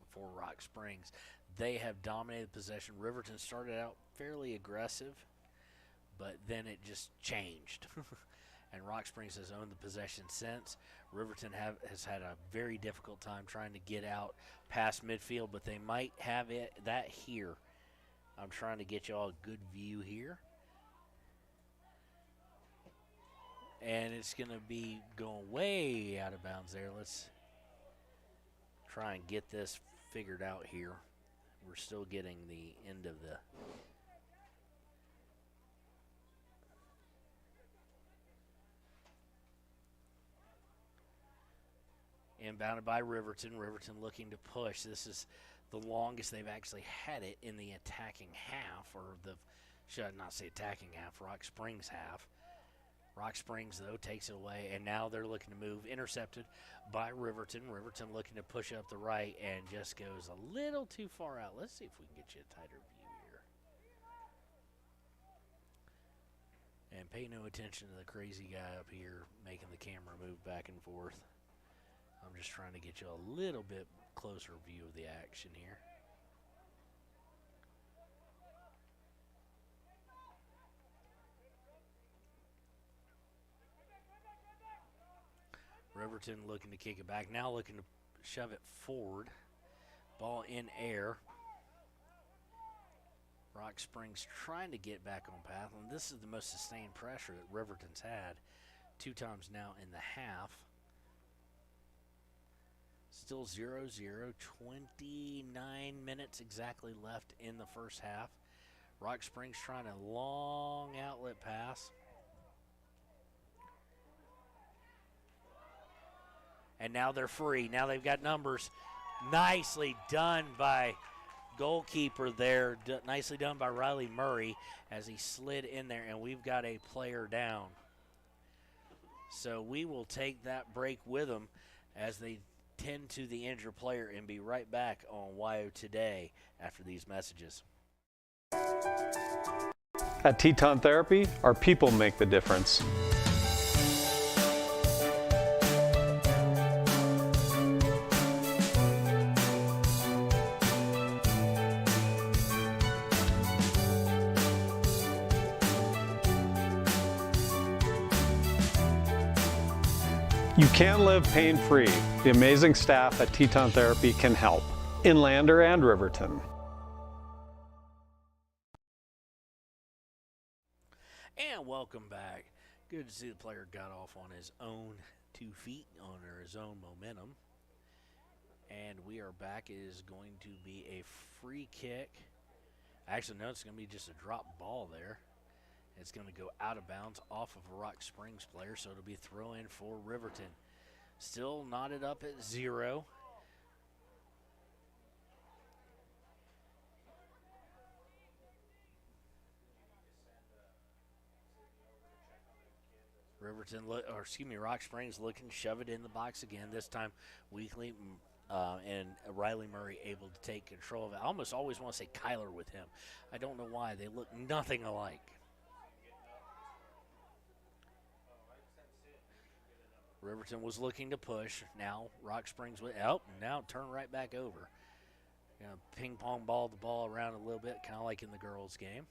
for Rock Springs. They have dominated possession. Riverton started out fairly aggressive, but then it just changed. And Rock Springs has owned the possession since. Riverton has had a very difficult time trying to get out past midfield, but they might have that here. I'm trying to get you all a good view here. And it's going to be going way out of bounds there. Let's try and get this figured out here. We're still getting the end of the... Inbounded by Riverton. Riverton looking to push. This is the longest they've actually had it in the attacking half, or should I not say attacking half, Rock Springs half. Rock Springs, though, takes it away, and now they're looking to move. Intercepted by Riverton. Riverton looking to push up the right and just goes a little too far out. Let's see if we can get you a tighter view here. And pay no attention to the crazy guy up here making the camera move back and forth. I'm just trying to get you a little bit closer view of the action here. Riverton looking to kick it back. Now looking to shove it forward. Ball in air. Rock Springs trying to get back on path. And this is the most sustained pressure that Riverton's had 2 times now in the half. Still 0-0. 29 minutes exactly left in the first half. Rock Springs trying a long outlet pass. And now they're free. Now they've got numbers. Nicely done by goalkeeper there. Nicely done by Riley Murray as he slid in there. And we've got a player down. So we will take that break with them as they tend to the injured player and be right back on YO Today after these messages. At Teton Therapy, our people make the difference. You can live pain-free. The amazing staff at Teton Therapy can help. In Lander and Riverton. And welcome back. Good to see the player got off on his own 2 feet, on his own momentum. And we are back. It is going to be a free kick. Actually, no, it's going to be just a drop ball there. It's going to go out of bounds off of a Rock Springs player, so it'll be a throw in for Riverton. Still knotted up at 0. Rock Springs looking to shove it in the box again. This time, Weekly and Riley Murray able to take control of it. I almost always want to say Kyler with him. I don't know why. They look nothing alike. Riverton was looking to push. Now Rock Springs now turn right back over. Ping pong ball the ball around a little bit, kind of like in the girls' game.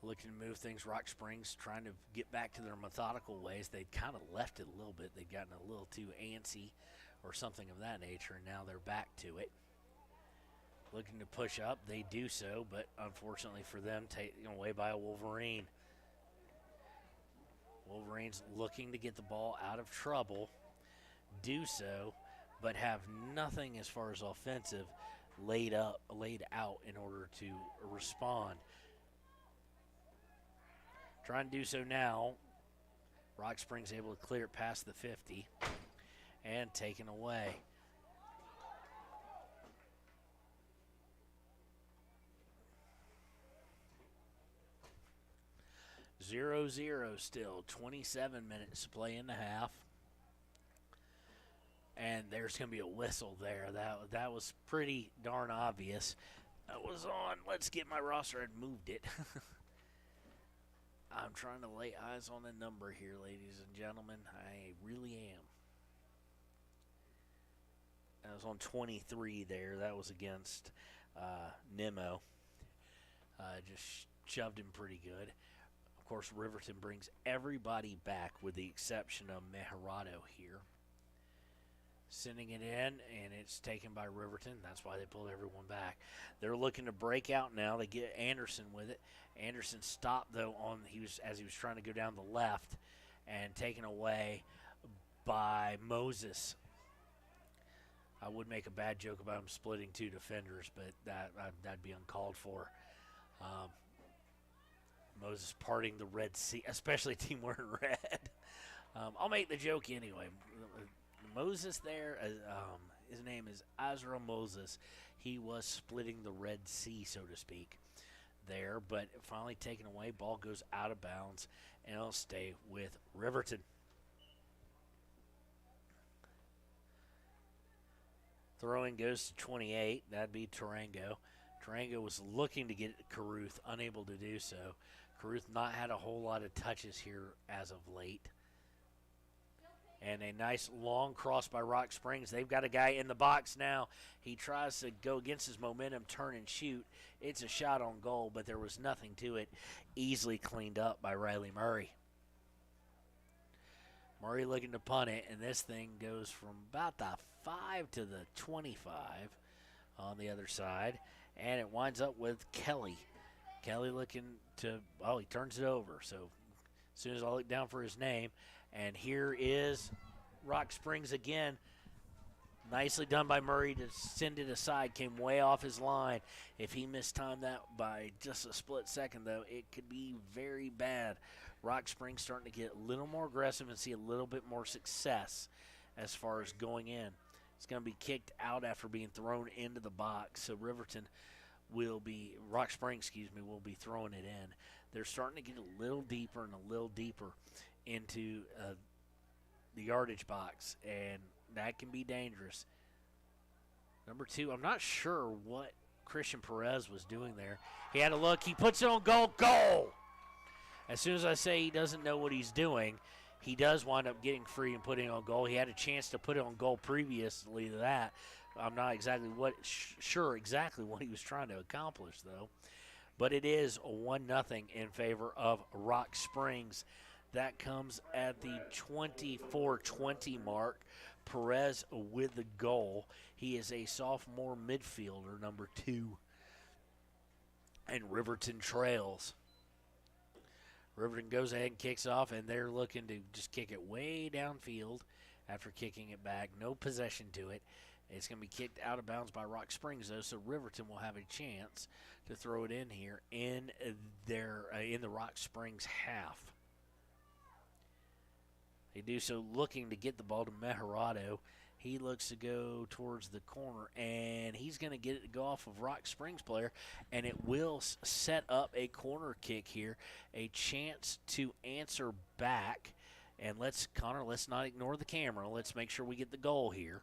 looking to move things. Rock Springs trying to get back to their methodical ways. They'd kind of left it a little bit. They'd gotten a little too antsy or something of that nature, and now they're back to it. Looking to push up, they do so, but unfortunately for them, taken away by a Wolverine. Wolverines looking to get the ball out of trouble, do so, but have nothing as far as offensive laid out in order to respond. Trying to do so now. Rock Springs able to clear it past the 50 and taken away. Zero still, 27 minutes to play in the half. And there's going to be a whistle there. That was pretty darn obvious. That was on. Let's get my roster. I'd moved it. I'm trying to lay eyes on the number here, ladies and gentlemen. I really am. That was on 23 there. That was against Nemo. Just shoved him pretty good. Of course, Riverton brings everybody back with the exception of Mejarado here. Sending it in, and it's taken by Riverton. That's why they pulled everyone back. They're looking to break out now. They get Anderson with it. Anderson stopped, though, as he was trying to go down the left, and taken away by Moses. I would make a bad joke about him splitting two defenders, but that'd be uncalled for. Moses parting the Red Sea, especially a team wearing red. I'll make the joke anyway. Moses there, his name is Azra Moses. He was splitting the Red Sea, so to speak, there, but finally taken away. Ball goes out of bounds, and it'll stay with Riverton. Throwing goes to 28. That'd be Tarango. Tarango was looking to get Caruth, unable to do so. Caruth not had a whole lot of touches here as of late. And a nice long cross by Rock Springs. They've got a guy in the box now. He tries to go against his momentum, turn and shoot. It's a shot on goal, but there was nothing to it. Easily cleaned up by Riley Murray. Murray looking to punt it, and this thing goes from about the 5 to the 25 on the other side. And it winds up with Kelly. Kelly looking to, he turns it over. So as soon as I look down for his name, and here is Rock Springs again. Nicely done by Murray to send it aside. Came way off his line. If he mistimed that by just a split second, though, it could be very bad. Rock Springs starting to get a little more aggressive and see a little bit more success as far as going in. It's going to be kicked out after being thrown into the box. So Rock Springs, will be throwing it in. They're starting to get a little deeper and a little deeper into the yardage box, and that can be dangerous. Number 2, I'm not sure what Christian Perez was doing there. He had a look. He puts it on goal. Goal! As soon as I say he doesn't know what he's doing, he does wind up getting free and putting it on goal. He had a chance to put it on goal previously to that. I'm not exactly sure exactly what he was trying to accomplish, though. But it is a 1-0 in favor of Rock Springs. That comes at the 24-20 mark. Perez with the goal. He is a sophomore midfielder, number 2. And Riverton trails. Riverton goes ahead and kicks off, and they're looking to just kick it way downfield after kicking it back. No possession to it. It's going to be kicked out of bounds by Rock Springs, though, so Riverton will have a chance to throw it in here in the Rock Springs half. They do so looking to get the ball to Mejarado. He looks to go towards the corner, and he's going to get it to go off of Rock Springs player, and it will set up a corner kick here, a chance to answer back. And Connor, let's not ignore the camera. Let's make sure we get the goal here.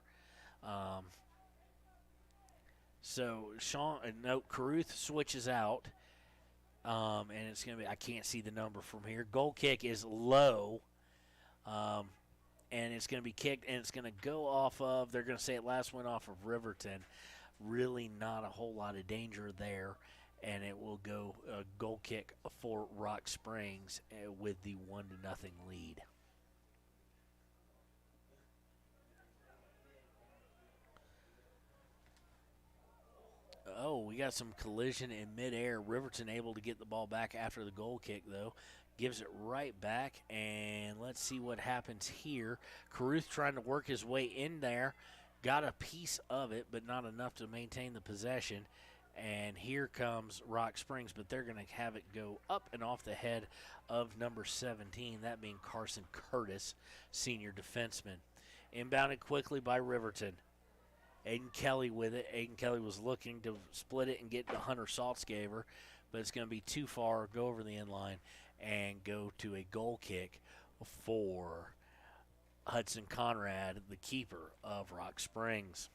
Caruth switches out, and it's going to be, I can't see the number from here. Goal kick is low. And it's going to be kicked, and it's going to go off of, they're going to say it last went off of Riverton. Really not a whole lot of danger there. and it will go a goal kick for Rock Springs with the 1-0 lead. Oh, we got some collision in midair. Riverton able to get the ball back after the goal kick, though. Gives it right back, and let's see what happens here. Caruth trying to work his way in there. Got a piece of it, but not enough to maintain the possession. And here comes Rock Springs, but they're going to have it go up and off the head of number 17, that being Carson Curtis, senior defenseman. Inbounded quickly by Riverton. Aiden Kelly with it. Aiden Kelly was looking to split it and get to Hunter Saltzgaver, but it's going to be too far. Go over the end line and go to a goal kick for Hudson Conrad, the keeper of Rock Springs.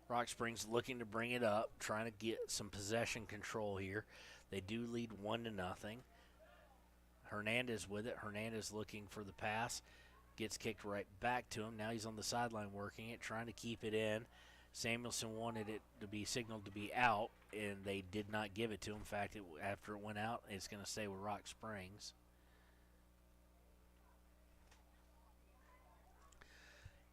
Rock Springs looking to bring it up, trying to get some possession control here. They do lead 1-0. Hernandez with it. Hernandez looking for the pass. Gets kicked right back to him. Now he's on the sideline working it, trying to keep it in. Samuelson wanted it to be signaled to be out, and they did not give it to him. In fact, after it went out, it's going to stay with Rock Springs.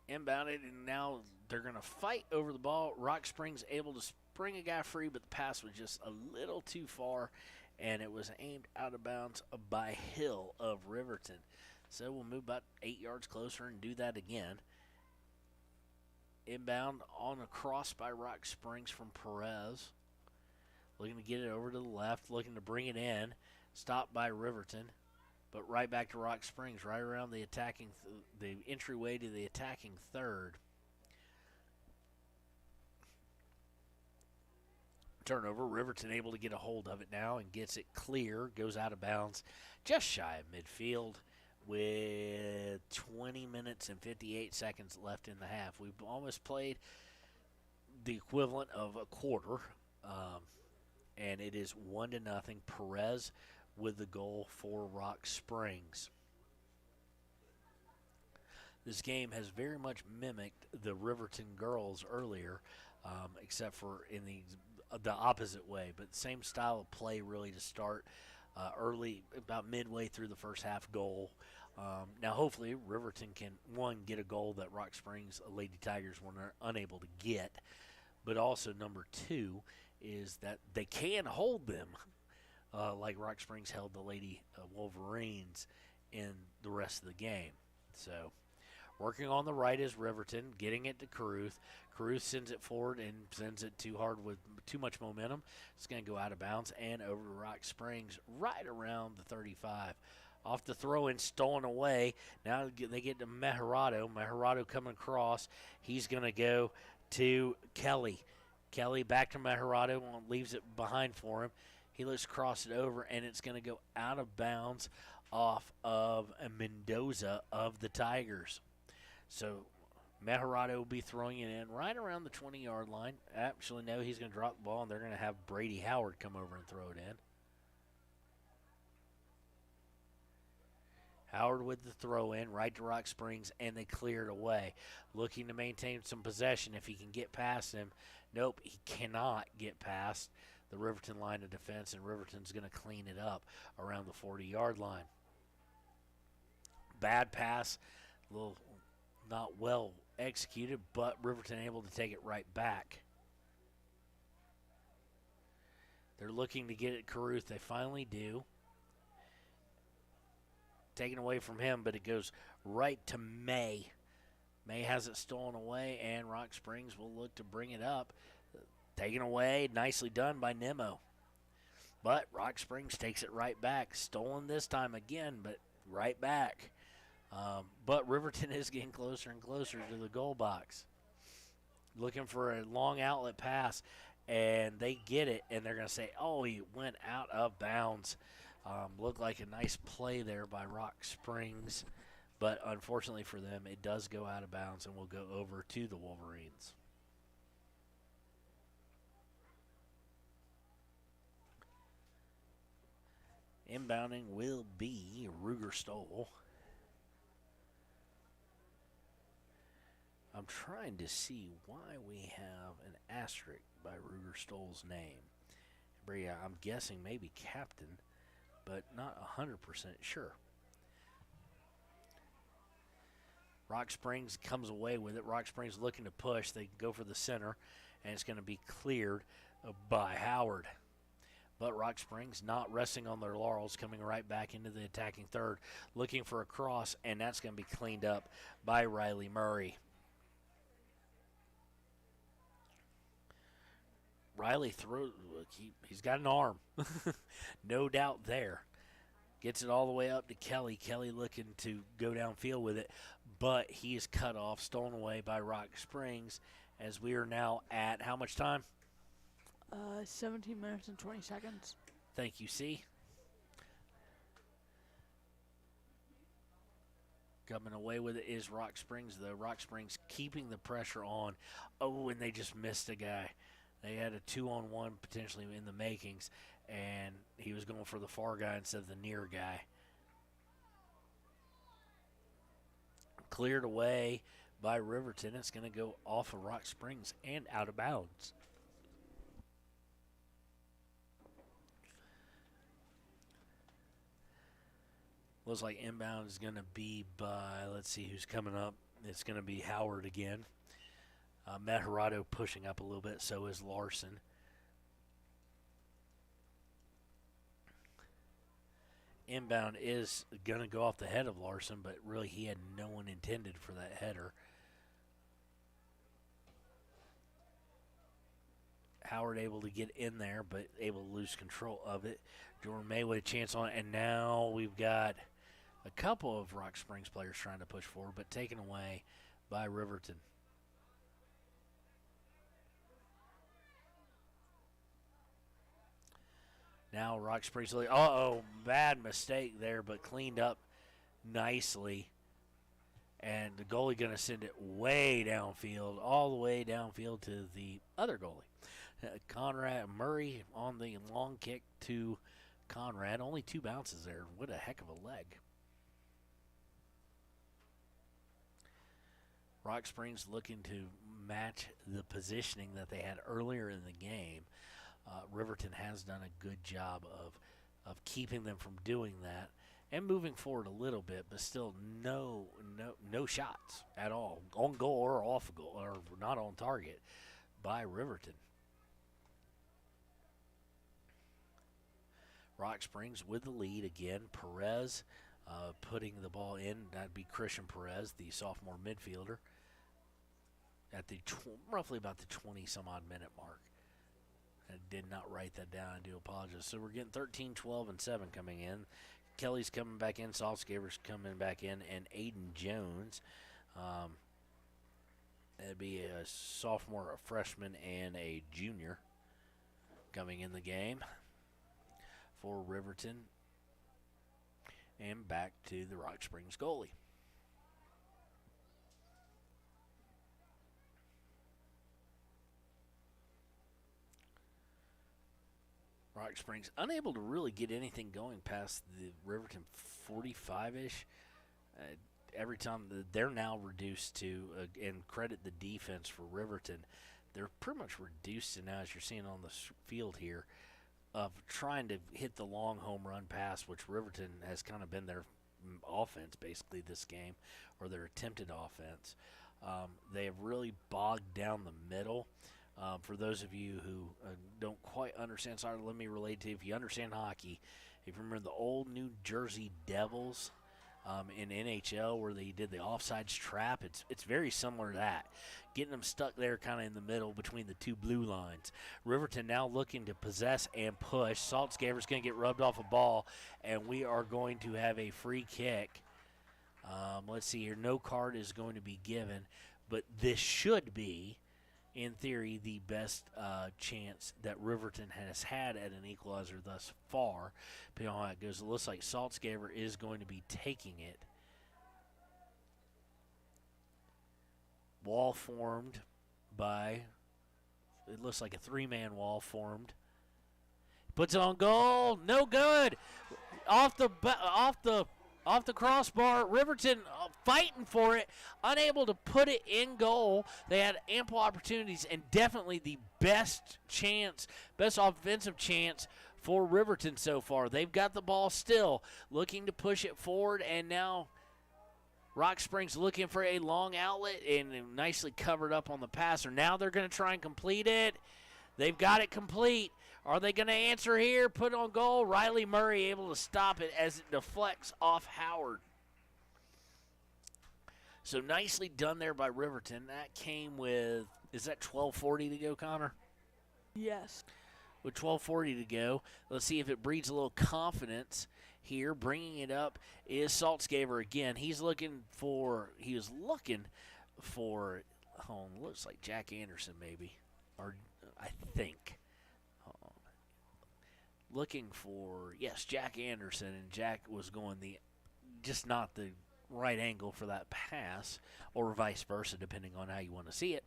Inbounded, and now they're going to fight over the ball. Rock Springs able to spring a guy free, but the pass was just a little too far, and it was aimed out of bounds by Hill of Riverton. So we'll move about 8 yards closer and do that again. Inbound on a cross by Rock Springs from Perez. Looking to get it over to the left, looking to bring it in. Stopped by Riverton. But right back to Rock Springs, right around the attacking, the entryway to the attacking third. Turnover. Riverton able to get a hold of it now and gets it clear. Goes out of bounds just shy of midfield with 20 minutes and 58 seconds left in the half. We've almost played the equivalent of a quarter, and it is 1-0. Perez with the goal for Rock Springs. This game has very much mimicked the Riverton girls earlier, except for in the opposite way, but same style of play really to start early, about midway through the first half goal. Now hopefully Riverton can, one, get a goal that Rock Springs Lady Tigers were unable to get, but also number two is that they can hold them like Rock Springs held the Lady Wolverines in the rest of the game. So working on the right is Riverton, getting it to Caruth. Caruth sends it forward and sends it too hard with too much momentum. It's going to go out of bounds and over to Rock Springs right around the 35. Off the throw-in, stolen away. Now they get to Mejarado. Mejarado coming across. He's going to go to Kelly. Kelly back to Mejarado, leaves it behind for him. He looks across it over, and it's going to go out of bounds off of Mendoza of the Tigers. So Mejarado will be throwing it in right around the 20-yard line. Actually, no, he's going to drop the ball, and they're going to have Brady Howard come over and throw it in. Howard with the throw in, right to Rock Springs, and they clear it away. Looking to maintain some possession if he can get past him. Nope, he cannot get past the Riverton line of defense, and Riverton's going to clean it up around the 40-yard line. Bad pass, a little not well executed, but Riverton able to take it right back. They're looking to get it Caruth. They finally do. Taken away from him, but it goes right to May. May has it stolen away, and Rock Springs will look to bring it up. Taken away, nicely done by Nemo. But Rock Springs takes it right back. Stolen this time again, but right back. But Riverton is getting closer and closer to the goal box. Looking for a long outlet pass, and they get it, and they're going to say, oh, he went out of bounds. Looked like a nice play there by Rock Springs, but unfortunately for them, it does go out of bounds and will go over to the Wolverines. Inbounding will be Ruger Stoll. I'm trying to see why we have an asterisk by Ruger Stoll's name. I'm guessing maybe captain, but not 100% sure. Rock Springs comes away with it. Rock Springs looking to push. They go for the center, and it's going to be cleared by Howard. But Rock Springs not resting on their laurels, coming right back into the attacking third, looking for a cross, and that's going to be cleaned up by Riley Murray. Riley throws, he's got an arm, no doubt there. Gets it all the way up to Kelly. Kelly looking to go downfield with it, but he is cut off, stolen away by Rock Springs, as we are now at how much time? 17 minutes and 20 seconds. Thank you, C. Coming away with it is Rock Springs, though. Rock Springs keeping the pressure on. Oh, and they just missed a guy. They had a 2-on-1 potentially in the makings, and he was going for the far guy instead of the near guy. Cleared away by Riverton. It's going to go off of Rock Springs and out of bounds. Looks like inbound is going to be by, let's see who's coming up. It's going to be Howard again. Matt Gerardo pushing up a little bit, so is Larson. Inbound is going to go off the head of Larson, but really he had no one intended for that header. Howard able to get in there, but able to lose control of it. Jordan May with a chance on it, and now we've got a couple of Rock Springs players trying to push forward, but taken away by Riverton. Now Rock Springs, bad mistake there, but cleaned up nicely. And the goalie going to send it way downfield, all the way downfield to the other goalie. Conrad Murray on the long kick to Conrad. Only 2 bounces there. What a heck of a leg. Rock Springs looking to match the positioning that they had earlier in the game. Riverton has done a good job of keeping them from doing that and moving forward a little bit, but still no shots at all, on goal or off goal, or not on target by Riverton. Rock Springs with the lead again. Perez putting the ball in. That'd be Christian Perez, the sophomore midfielder, at the roughly about the 20-some-odd minute mark. I did not write that down. I do apologize. So we're getting 13, 12, and 7 coming in. Kelly's coming back in. Saltzgaber's coming back in. And Aiden Jones. That'd be a sophomore, a freshman, and a junior coming in the game for Riverton. And back to the Rock Springs goalie. Rock Springs unable to really get anything going past the Riverton 45-ish. Every time they're now reduced to, and credit the defense for Riverton, they're pretty much reduced to now, as you're seeing on the field here, of trying to hit the long home run pass, which Riverton has kind of been their offense basically this game, or their attempted offense. They have really bogged down the middle. For those of you who don't quite understand soccer, let me relate to you. If you understand hockey, if you remember the old New Jersey Devils in NHL where they did the offsides trap, it's very similar to that. Getting them stuck there kind of in the middle between the two blue lines. Riverton now looking to possess and push. Saltzgaber's going to get rubbed off a ball, and we are going to have a free kick. Let's see here. No card is going to be given, but this should be, in theory, the best chance that Riverton has had at an equalizer thus far. Depending on how it goes, it looks like Saltzgaber is going to be taking it. Wall formed by, it looks like a 3-man wall formed. Puts it on goal. No good. off the crossbar. Riverton fighting for it, unable to put it in goal. They had ample opportunities and definitely the best offensive chance for Riverton so far. They've got the ball still, looking to push it forward, and now Rock Springs looking for a long outlet and nicely covered up on the passer. Now they're going to try and complete it. They've got it complete. Are they going to answer here? Put on goal. Riley Murray able to stop it as it deflects off Howard. So nicely done there by Riverton. That came with, is that 12:40 to go, Connor? Yes. With 12:40 to go, let's see if it breeds a little confidence here. Bringing it up is Saltzgaver again. He was looking for, looks like Jack Anderson maybe, or I think. Looking for, yes, Jack Anderson, and Jack was going just not the right angle for that pass, or vice versa, depending on how you want to see it,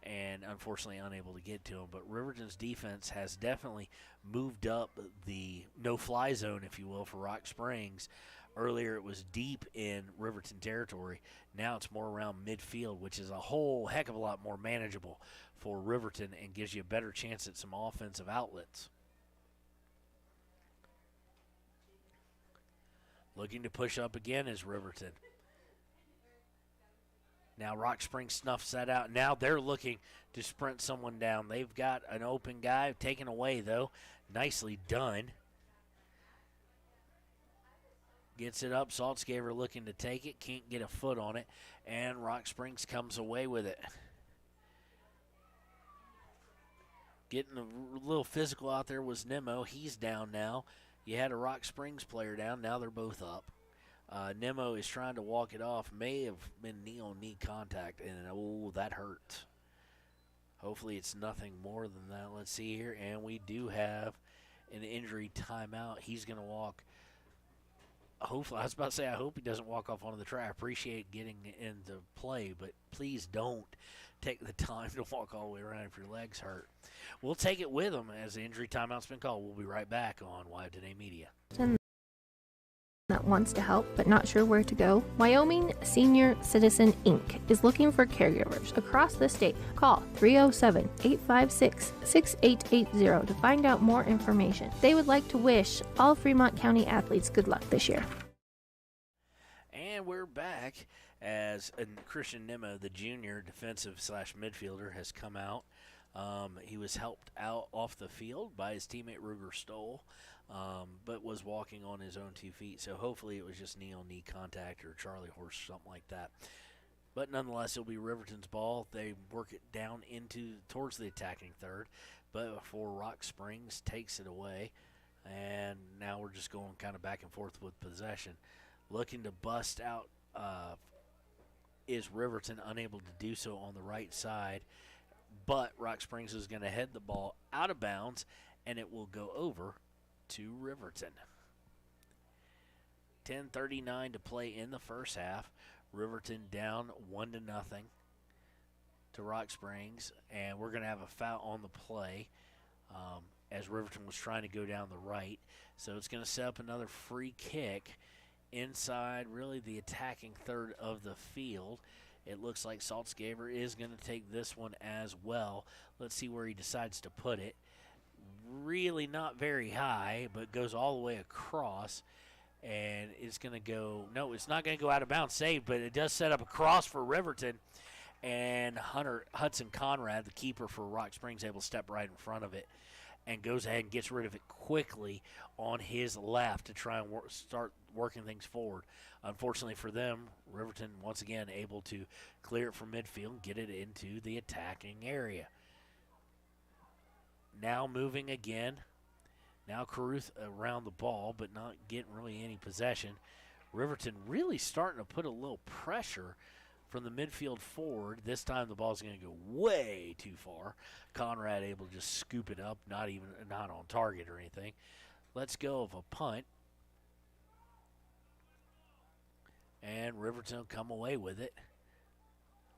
and unfortunately unable to get to him. But Riverton's defense has definitely moved up the no-fly zone, if you will, for Rock Springs. Earlier it was deep in Riverton territory. Now it's more around midfield, which is a whole heck of a lot more manageable for Riverton and gives you a better chance at some offensive outlets. Looking to push up again is Riverton. Now Rock Springs snuffs that out. Now they're looking to sprint someone down. They've got an open guy taken away, though. Nicely done. Gets it up. Saltzgaver looking to take it. Can't get a foot on it. And Rock Springs comes away with it. Getting a little physical out there was Nemo. He's down now. You had a Rock Springs player down. Now they're both up. Nemo is trying to walk it off. May have been knee-on-knee contact, and that hurt. Hopefully it's nothing more than that. Let's see here, and we do have an injury timeout. He's going to walk. Hopefully, I was about to say, I hope he doesn't walk off onto the track. I appreciate getting into play, but please don't take the time to walk all the way around if your legs hurt. We'll take it with him as the injury timeout's been called. We'll be right back on Live Today Media. That wants to help but not sure where to go? Wyoming Senior Citizen Inc. is looking for caregivers across the state. Call 307-856-6880 to find out more information. They would like to wish all Fremont County athletes good luck this year. And we're back as Christian Nemo, the junior defensive / midfielder, has come out. He was helped out off the field by his teammate Ruger Stoll, but was walking on his own 2 feet. So hopefully it was just knee-on-knee contact or Charlie horse, something like that. But nonetheless, it'll be Riverton's ball. They work it down towards the attacking third, but before Rock Springs takes it away. And now we're just going kind of back and forth with possession. Looking to bust out is Riverton, unable to do so on the right side. But Rock Springs is going to head the ball out of bounds, and it will go over to Riverton. 10:39 to play in the first half. Riverton down 1-0 to Rock Springs, and we're going to have a foul on the play as Riverton was trying to go down the right. So it's going to set up another free kick inside really the attacking third of the field. It looks like Saltzgaver is going to take this one as well. Let's see where he decides to put it. Really not very high, but goes all the way across. And it's going to go, no, it's not going to go out of bounds, saved, but it does set up a cross for Riverton. And Hudson Conrad, the keeper for Rock Springs, able to step right in front of it and goes ahead and gets rid of it quickly on his left to try and start working things forward. Unfortunately for them, Riverton once again able to clear it from midfield and get it into the attacking area. Now moving again. Now Caruth around the ball, but not getting really any possession. Riverton really starting to put a little pressure from the midfield forward. This time the ball's going to go way too far. Conrad able to just scoop it up, not on target or anything. Let's go of a punt. And Riverton will come away with it.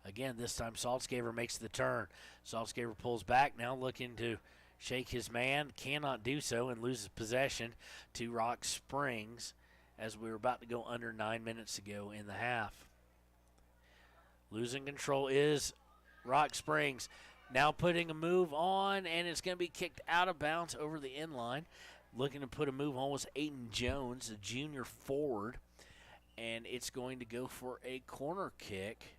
Again, this time Saltzgaver makes the turn. Saltzgaver pulls back, now looking to shake his man, cannot do so, and loses possession to Rock Springs as we were about to go under 9 minutes to go in the half. Losing control is Rock Springs. Now putting a move on, and it's going to be kicked out of bounds over the end line. Looking to put a move on was Aiden Jones, a junior forward, and it's going to go for a corner kick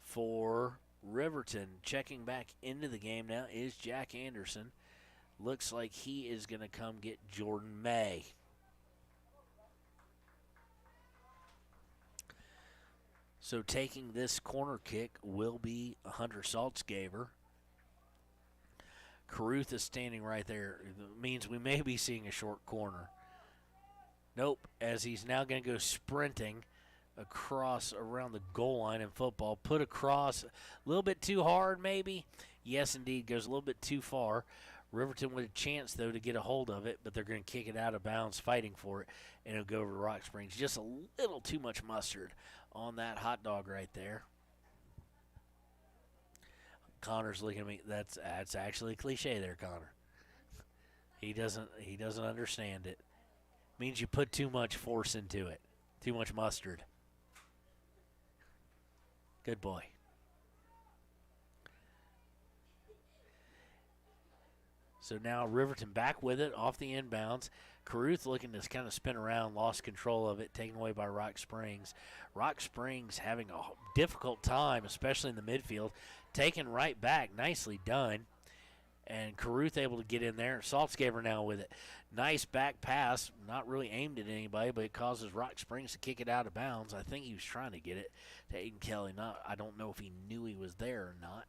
for Riverton. Checking back into the game now is Jack Anderson. Looks like he is going to come get Jordan May. So taking this corner kick will be Hunter Saltzgaber. Caruth is standing right there. It means we may be seeing a short corner. Nope, as he's now going to go sprinting across around the goal line in football. Put across a little bit too hard maybe. Yes, indeed, goes a little bit too far. Riverton with a chance, though, to get a hold of it, but they're going to kick it out of bounds, fighting for it, and it'll go over to Rock Springs. Just a little too much mustard on that hot dog right there. Connor's looking at me. That's actually a cliche there, Connor. He doesn't understand it. Means you put too much force into it. Too much mustard. Good boy. So now Riverton back with it off the inbounds. Caruth looking to kind of spin around, lost control of it, taken away by Rock Springs. Rock Springs having a difficult time, especially in the midfield. Taken right back, nicely done. And Caruth able to get in there. Saltzgaber now with it. Nice back pass, not really aimed at anybody, but it causes Rock Springs to kick it out of bounds. I think he was trying to get it to Aiden Kelly. I don't know if he knew he was there or not.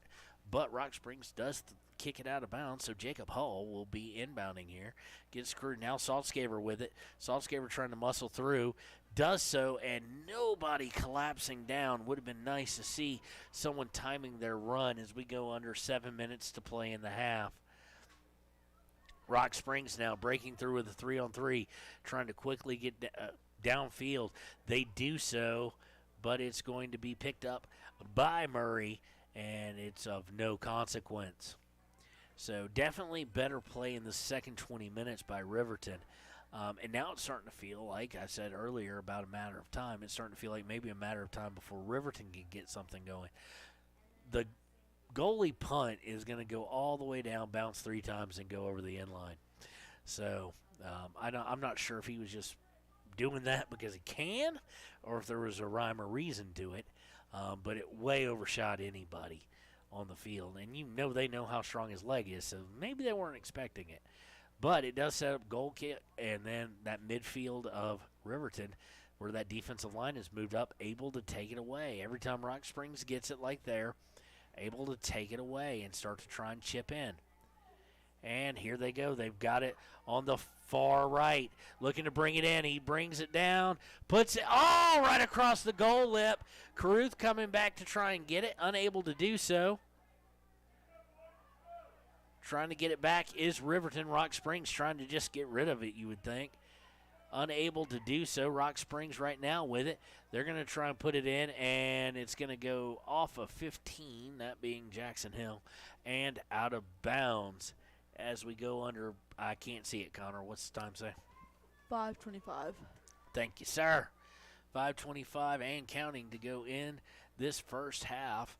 But Rock Springs does kick it out of bounds, so Jacob Hull will be inbounding here. Gets screwed. Now Saltzgaber with it. Saltzgaber trying to muscle through. Does so, and nobody collapsing down. Would have been nice to see someone timing their run as we go under 7 minutes to play in the half. Rock Springs now breaking through with a 3-on-3, trying to quickly get downfield. They do so, but it's going to be picked up by Murray, and it's of no consequence. So definitely better play in the second 20 minutes by Riverton. And now it's starting to feel like, I said earlier, about a matter of time. It's starting to feel like maybe a matter of time before Riverton can get something going. The goalie punt is going to go all the way down, bounce 3 times, and go over the end line. So I'm not sure if he was just doing that because he can or if there was a rhyme or reason to it. But it way overshot anybody on the field. And they know how strong his leg is, so maybe they weren't expecting it. But it does set up goal kick, and then that midfield of Riverton, where that defensive line has moved up, able to take it away. Every time Rock Springs gets it like there, able to take it away and start to try and chip in. And here they go. They've got it on the far right, looking to bring it in. He brings it down, puts it all right across the goal lip. Caruth coming back to try and get it, unable to do so. Trying to get it back is Riverton. Rock Springs trying to just get rid of it, you would think. Unable to do so. Rock Springs right now with it. They're going to try and put it in, and it's going to go off of 15, that being Jackson Hill, and out of bounds as we go under. I can't see it, Connor. What's the time say? 5:25. Thank you, sir. 5:25 and counting to go in this first half.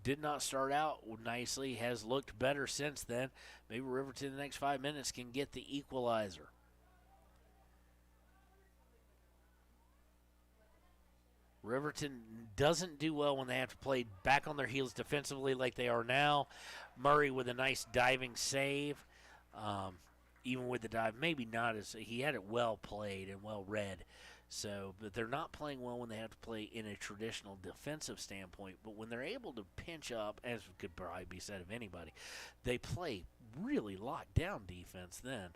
Did not start out nicely, has looked better since then. Maybe Riverton in the next 5 minutes can get the equalizer. Riverton doesn't do well when they have to play back on their heels defensively like they are now. Murray with a nice diving save. Even with the dive, maybe not as he had it well played and well read. So, but they're not playing well when they have to play in a traditional defensive standpoint. But when they're able to pinch up, as could probably be said of anybody, they play really locked down defense then.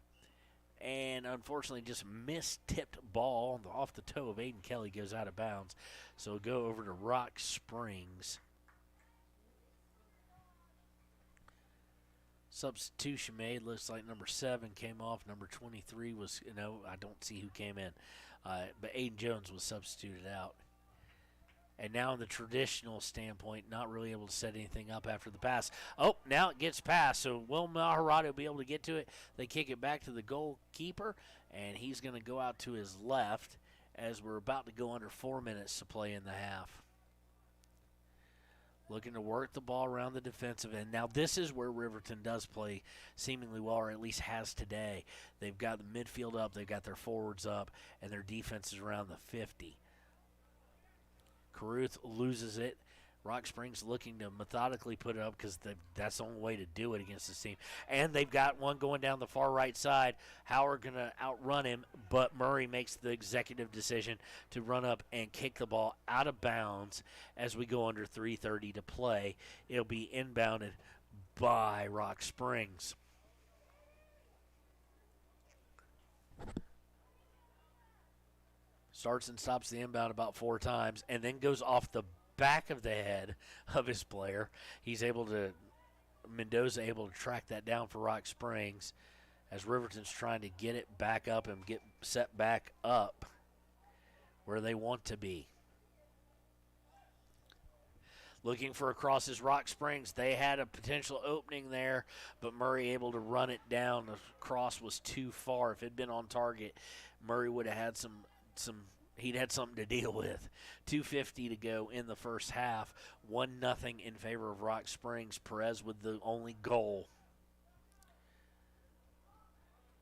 And unfortunately, just mistipped ball off the toe of Aiden Kelly goes out of bounds. So it'll go over to Rock Springs. Substitution made. Looks like number 7 came off. Number 23 was, I don't see who came in. But Aiden Jones was substituted out. And now in the traditional standpoint, not really able to set anything up after the pass. Oh, now it gets past, so will Maharada be able to get to it? They kick it back to the goalkeeper, and he's going to go out to his left as we're about to go under 4 minutes to play in the half. Looking to work the ball around the defensive end. Now this is where Riverton does play seemingly well, or at least has today. They've got the midfield up, they've got their forwards up, and their defense is around the 50. Caruth loses it. Rock Springs looking to methodically put it up because that's the only way to do it against this team. And they've got one going down the far right side. Howard going to outrun him, but Murray makes the executive decision to run up and kick the ball out of bounds as we go under 3:30 to play. It'll be inbounded by Rock Springs. Starts and stops the inbound about 4 times and then goes off the back of the head of his player. Mendoza able to track that down for Rock Springs as Riverton's trying to get it back up and get set back up where they want to be. Looking for a cross is Rock Springs. They had a potential opening there, but Murray able to run it down. The cross was too far. If it had been on target, Murray would have had he'd had something to deal with. 2:50 to go in the first half. 1-0 in favor of Rock Springs. Perez with the only goal.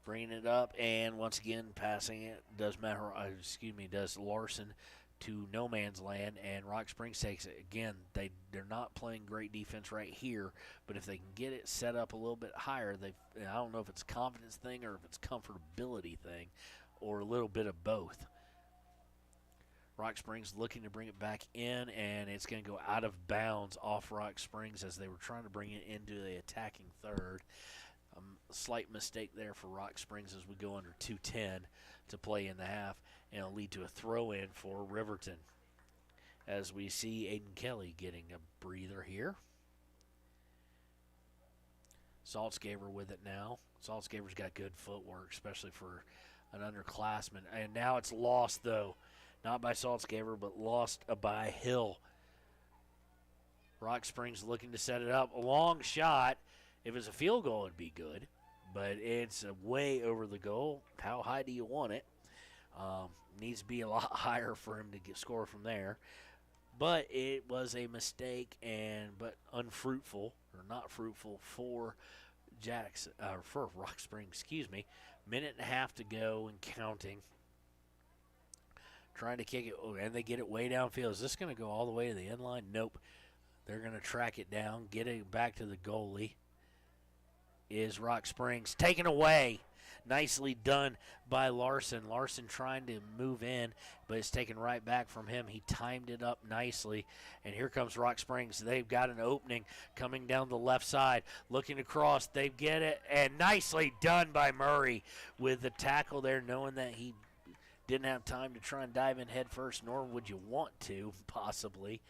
Bringing it up, and once again passing it does Larson to no man's land, and Rock Springs takes it. Again, they're not playing great defense right here, but if they can get it set up a little bit higher, I don't know if it's a confidence thing or if it's a comfortability thing or a little bit of both. Rock Springs looking to bring it back in, and it's going to go out of bounds off Rock Springs as they were trying to bring it into the attacking third. Slight mistake there for Rock Springs as we go under 2:10 to play in the half, and it'll lead to a throw-in for Riverton as we see Aiden Kelly getting a breather here. Saltzgaber with it now. Saltzgaber's got good footwork, especially for an underclassman. And now it's lost, though. Not by Saltzgaber, but lost by Hill. Rock Springs looking to set it up. A long shot. If it's a field goal, it'd be good. But it's way over the goal. How high do you want it? Needs to be a lot higher for him to score from there. But it was a mistake, but unfruitful, or not fruitful, for for Rock Springs, Minute and a half to go and counting. Trying to kick it, and they get it way downfield. Is this going to go all the way to the end line? Nope. They're going to track it down, get it back to the goalie. Is Rock Springs taken away. Nicely done by Larson. Larson trying to move in, but it's taken right back from him. He timed it up nicely, and here comes Rock Springs. They've got an opening coming down the left side, looking to cross. They get it, and nicely done by Murray with the tackle there, knowing that he didn't have time to try and dive in head first, nor would you want to, possibly,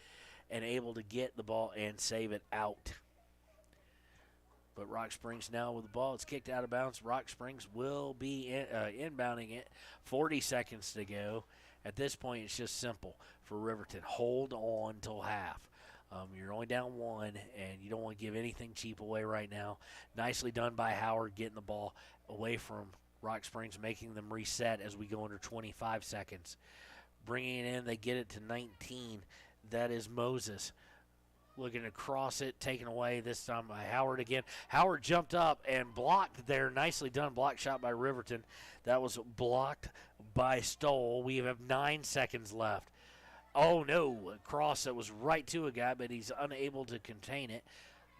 and able to get the ball and save it out. But Rock Springs now with the ball. It's kicked out of bounds. Rock Springs will be inbounding it. 40 seconds to go. At this point, it's just simple for Riverton. Hold on till half. You're only down 1, and you don't want to give anything cheap away right now. Nicely done by Howard getting the ball away from Rock Springs, making them reset as we go under 25 seconds. Bringing it in, they get it to 19. That is Moses. Looking to cross it, taken away this time by Howard again. Howard jumped up and blocked there. Nicely done. Block shot by Riverton. That was blocked by Stoll. We have 9 seconds left. Oh, no. A cross that was right to a guy, but he's unable to contain it.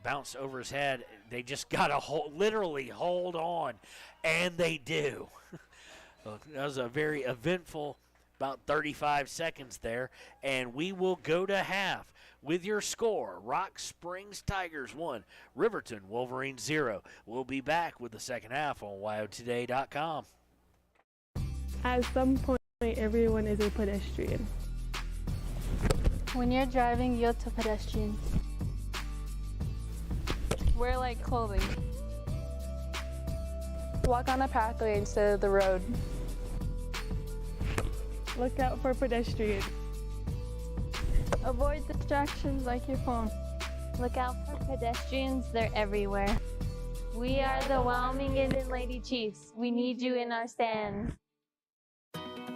Bounced over his head. They just got to literally hold on, and they do. That was a very eventful about 35 seconds there, and we will go to half with your score. Rock Springs Tigers 1, Riverton Wolverines 0. We'll be back with the second half on WyoToday.com. At some point, everyone is a pedestrian. When you're driving, yield to pedestrians. Wear light clothing. Walk on a pathway instead of the road. Look out for pedestrians. Avoid distractions like your phone. Look out for pedestrians, they're everywhere. We are the Wyoming Indian Lady Chiefs. We need you in our stand.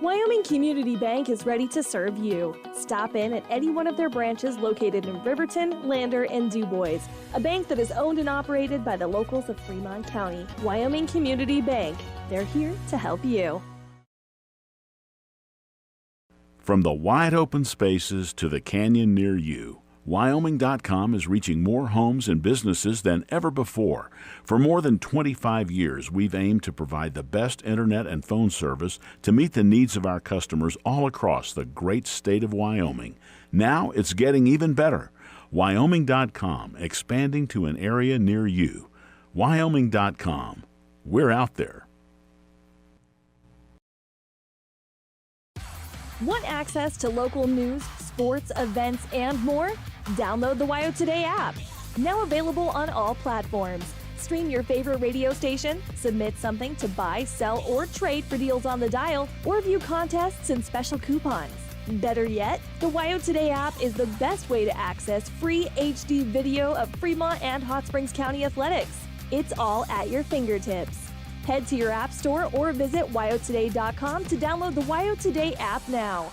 Wyoming Community Bank is ready to serve you. Stop in at any one of their branches located in Riverton, Lander, and DuBois. A bank that is owned and operated by the locals of Fremont County. Wyoming Community Bank. They're here to help you. From the wide open spaces to the canyon near you, Wyoming.com is reaching more homes and businesses than ever before. For more than 25 years, we've aimed to provide the best internet and phone service to meet the needs of our customers all across the great state of Wyoming. Now it's getting even better. Wyoming.com, expanding to an area near you. Wyoming.com. We're out there. Want access to local news, sports, events, and more? Download the WYO Today app. Now available on all platforms. Stream your favorite radio station, submit something to buy, sell, or trade for deals on the dial, or view contests and special coupons. Better yet, the WYO Today app is the best way to access free HD video of Fremont and Hot Springs County athletics. It's all at your fingertips. Head to your app store or visit wyotoday.com to download the WYO Today app now.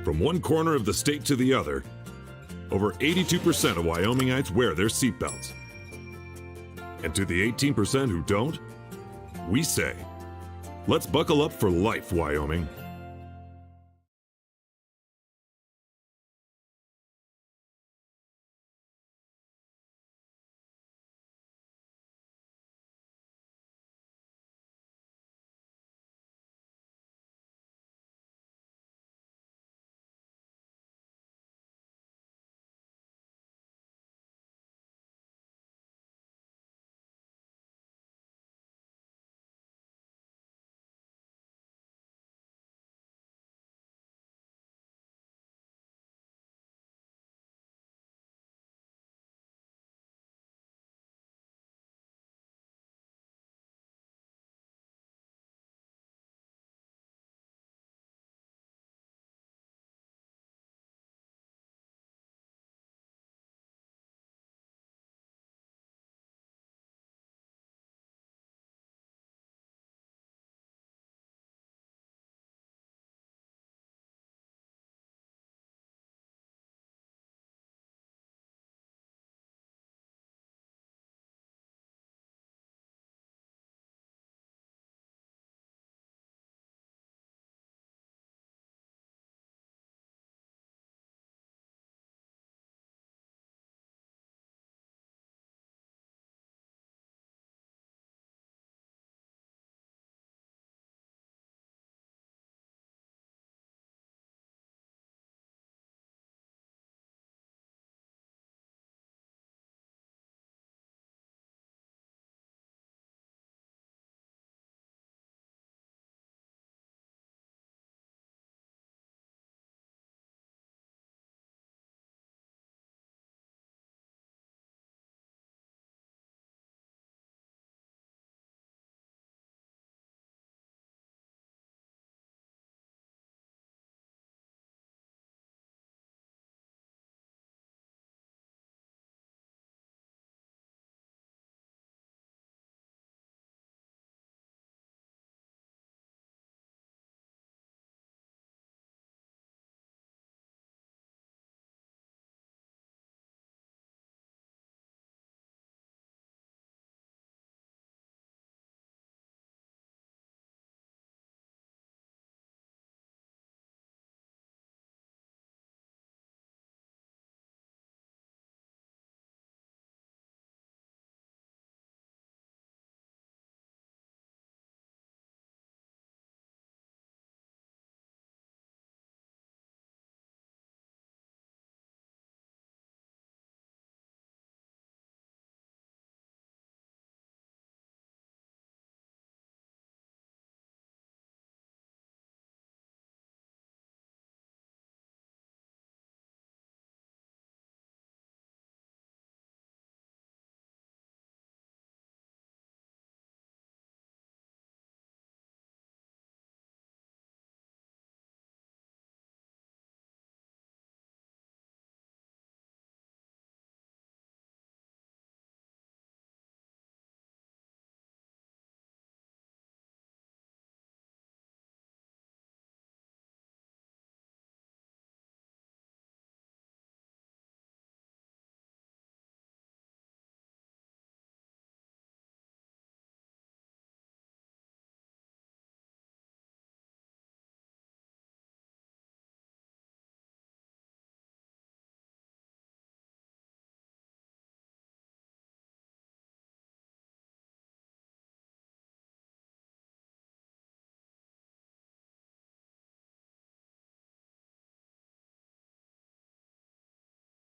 From one corner of the state to the other, over 82% of Wyomingites wear their seatbelts. And to the 18% who don't, we say, let's buckle up for life, Wyoming.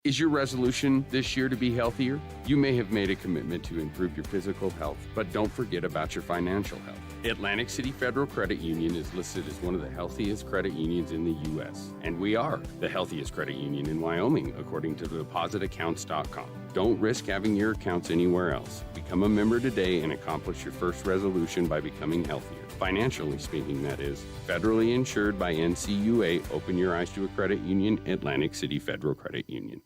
Is your resolution this year to be healthier? You may have made a commitment to improve your physical health, but don't forget about your financial health. Atlantic City Federal Credit Union is listed as one of the healthiest credit unions in the U.S., and we are the healthiest credit union in Wyoming, according to depositaccounts.com. Don't risk having your accounts anywhere else. Become a member today and accomplish your first resolution by becoming healthier. Financially speaking, that is. Federally insured by NCUA. Open your eyes to a credit union. Atlantic City Federal Credit Union.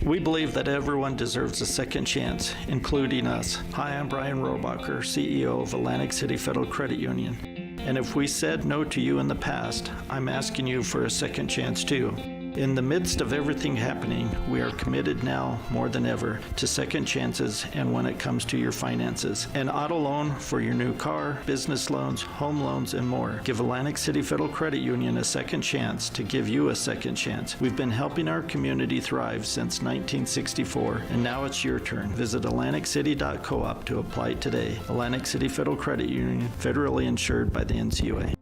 We believe that everyone deserves a second chance, including us. Hi, I'm Brian Rohbacher, CEO of Atlantic City Federal Credit Union. And if we said no to you in the past, I'm asking you for a second chance too. In the midst of everything happening, we are committed now more than ever to second chances and when it comes to your finances. An auto loan for your new car, business loans, home loans, and more. Give Atlantic City Federal Credit Union a second chance to give you a second chance. We've been helping our community thrive since 1964, and now it's your turn. Visit AtlanticCity.coop to apply today. Atlantic City Federal Credit Union, federally insured by the NCUA.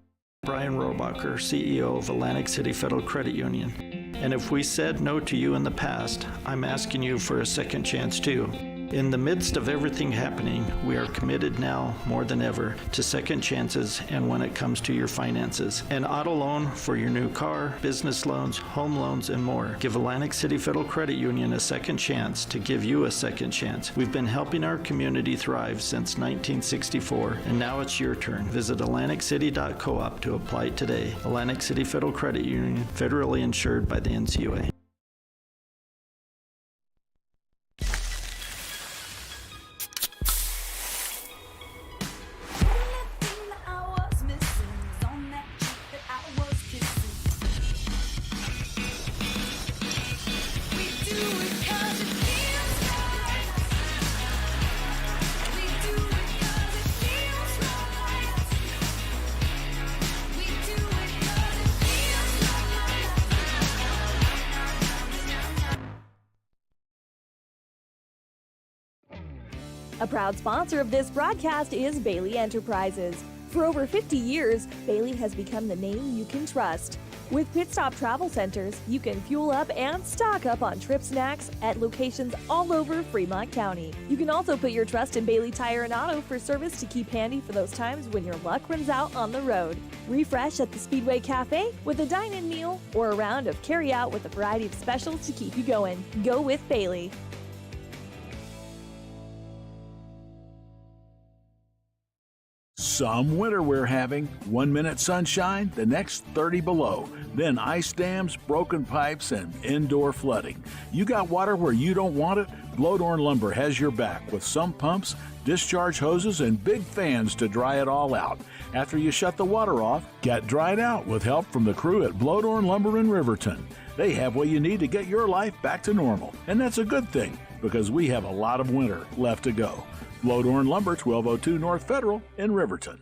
Brian Rohbacher, CEO of Atlantic City Federal Credit Union. And if we said no to you in the past, I'm asking you for a second chance too. In the midst of everything happening, we are committed now more than ever to second chances and when it comes to your finances. An auto loan for your new car, business loans, home loans, and more. Give Atlantic City Federal Credit Union a second chance to give you a second chance. We've been helping our community thrive since 1964, and now it's your turn. Visit AtlanticCity.coop to apply today. Atlantic City Federal Credit Union, federally insured by the NCUA. A proud sponsor of this broadcast is Bailey Enterprises. For over 50 years, Bailey has become the name you can trust. With Pit Stop Travel Centers, you can fuel up and stock up on trip snacks at locations all over Fremont County. You can also put your trust in Bailey Tire and Auto for service to keep handy for those times when your luck runs out on the road. Refresh at the Speedway Cafe with a dine-in meal or a round of carry-out with a variety of specials to keep you going. Go with Bailey. Some winter we're having. 1 minute sunshine, the next 30 below. Then ice dams, broken pipes, and indoor flooding. You got water where you don't want it? Blowdorn Lumber has your back with sump pumps, discharge hoses, and big fans to dry it all out. After you shut the water off, get dried out with help from the crew at Blowdorn Lumber in Riverton. They have what you need to get your life back to normal. And that's a good thing, because we have a lot of winter left to go. Blowdorn Lumber, 1202 North Federal in Riverton.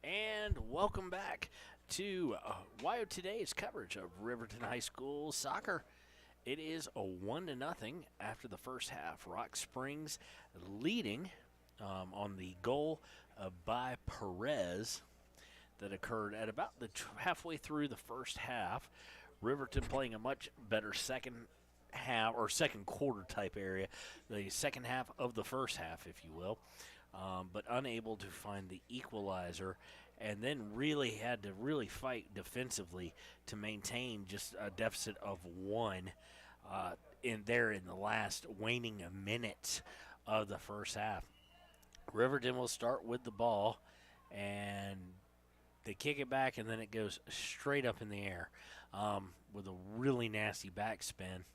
And welcome back to WYO Today's coverage of Riverton High School soccer. It is a 1-0 after the first half. Rock Springs leading on the goal by Perez that occurred at about the halfway through the first half. Riverton playing a much better second half or second quarter type area, the second half of the first half, if you will, but unable to find the equalizer, and then really had to fight defensively to maintain just a deficit of 1 in the last waning minutes of the first half. Riverton will start with the ball, and they kick it back, and then it goes straight up in the air with a really nasty backspin.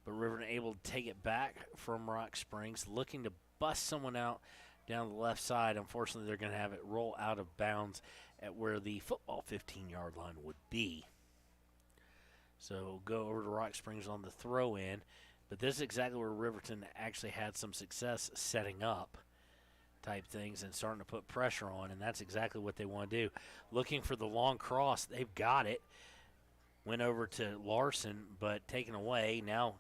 But Riverton able to take it back from Rock Springs, looking to bust someone out down the left side. Unfortunately, they're going to have it roll out of bounds at where the football 15-yard line would be. So go over to Rock Springs on the throw-in. But this is exactly where Riverton actually had some success setting up type things and starting to put pressure on, and that's exactly what they want to do. Looking for the long cross. They've got it. Went over to Larson, but taken away. Now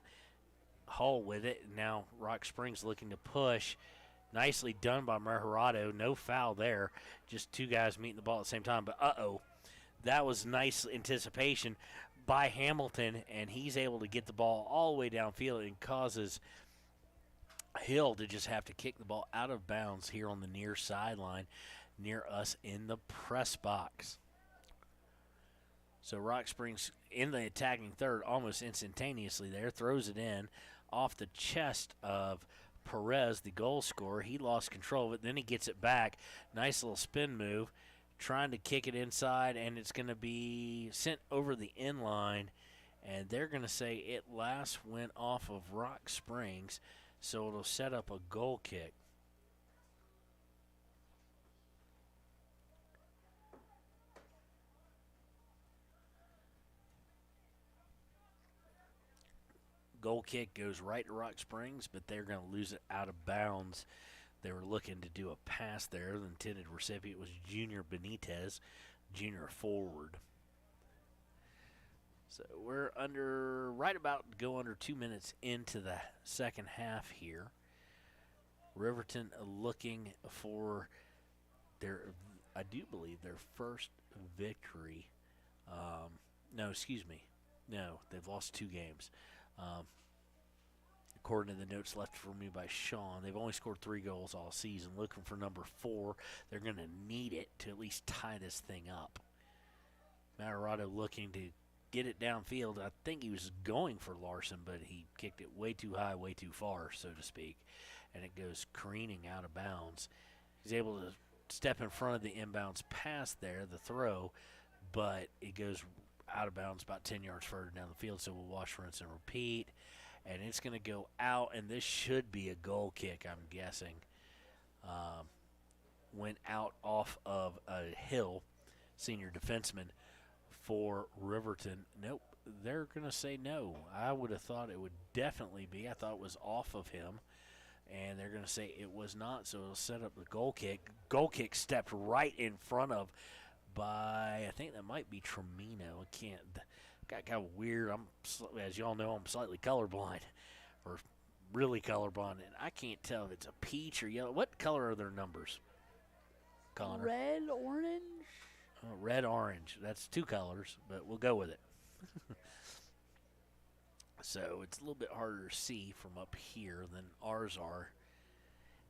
Hull with it. Now Rock Springs looking to push. Nicely done by Mejorado. No foul there. Just two guys meeting the ball at the same time. But that was nice anticipation by Hamilton, and he's able to get the ball all the way downfield and causes Hill to just have to kick the ball out of bounds here on the near sideline near us in the press box. So Rock Springs in the attacking third almost instantaneously there, throws it in off the chest of Perez, the goal scorer. He lost control of it, then he gets it back. Nice little spin move, trying to kick it inside, and it's going to be sent over the end line, and they're going to say it last went off of Rock Springs, so it'll set up a goal kick. Goal kick goes right to Rock Springs, but they're going to lose it out of bounds. They were looking to do a pass there. The intended recipient was Junior Benitez, junior forward. So we're right about to go under 2 minutes into the second half here. Riverton looking for I do believe their first victory. No, they've lost 2 games. According to the notes left for me by Sean, they've only scored 3 goals all season. Looking for number 4. They're going to need it to at least tie this thing up. Matarado looking to get it downfield. I think he was going for Larson, but he kicked it way too high, way too far, so to speak, and it goes careening out of bounds. He's able to step in front of the inbounds pass there, the throw, but it goes out of bounds about 10 yards further down the field, so we'll wash, rinse, and repeat. And it's going to go out, and this should be a goal kick, I'm guessing. Went out off of a Hill, senior defenseman for Riverton. Nope, they're going to say no. I would have thought it would definitely be. I thought it was off of him, and they're going to say it was not, so it'll set up the goal kick. Goal kick stepped right in front of I think that might be Tremino. I can't. Got kind of weird. As y'all know, I'm slightly colorblind, or really colorblind, and I can't tell if it's a peach or yellow. What color are their numbers, Connor? Red, orange. Oh, red, orange. That's 2 colors, but we'll go with it. So it's a little bit harder to see from up here than ours are.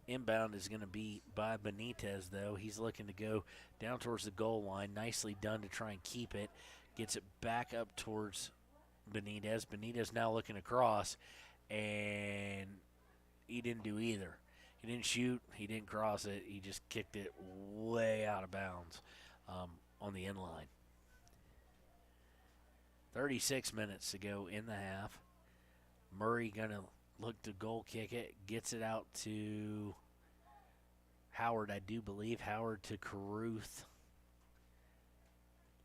Inbound is going to be by Benitez, though. He's looking to go down towards the goal line. Nicely done to try and keep it. Gets it back up towards Benitez. Benitez now looking across, and he didn't do either. He didn't shoot. He didn't cross it. He just kicked it way out of bounds on the end line. 36 minutes to go in the half. Murray going to look to goal kick it. Gets it out to Howard, I do believe. Howard to Caruth.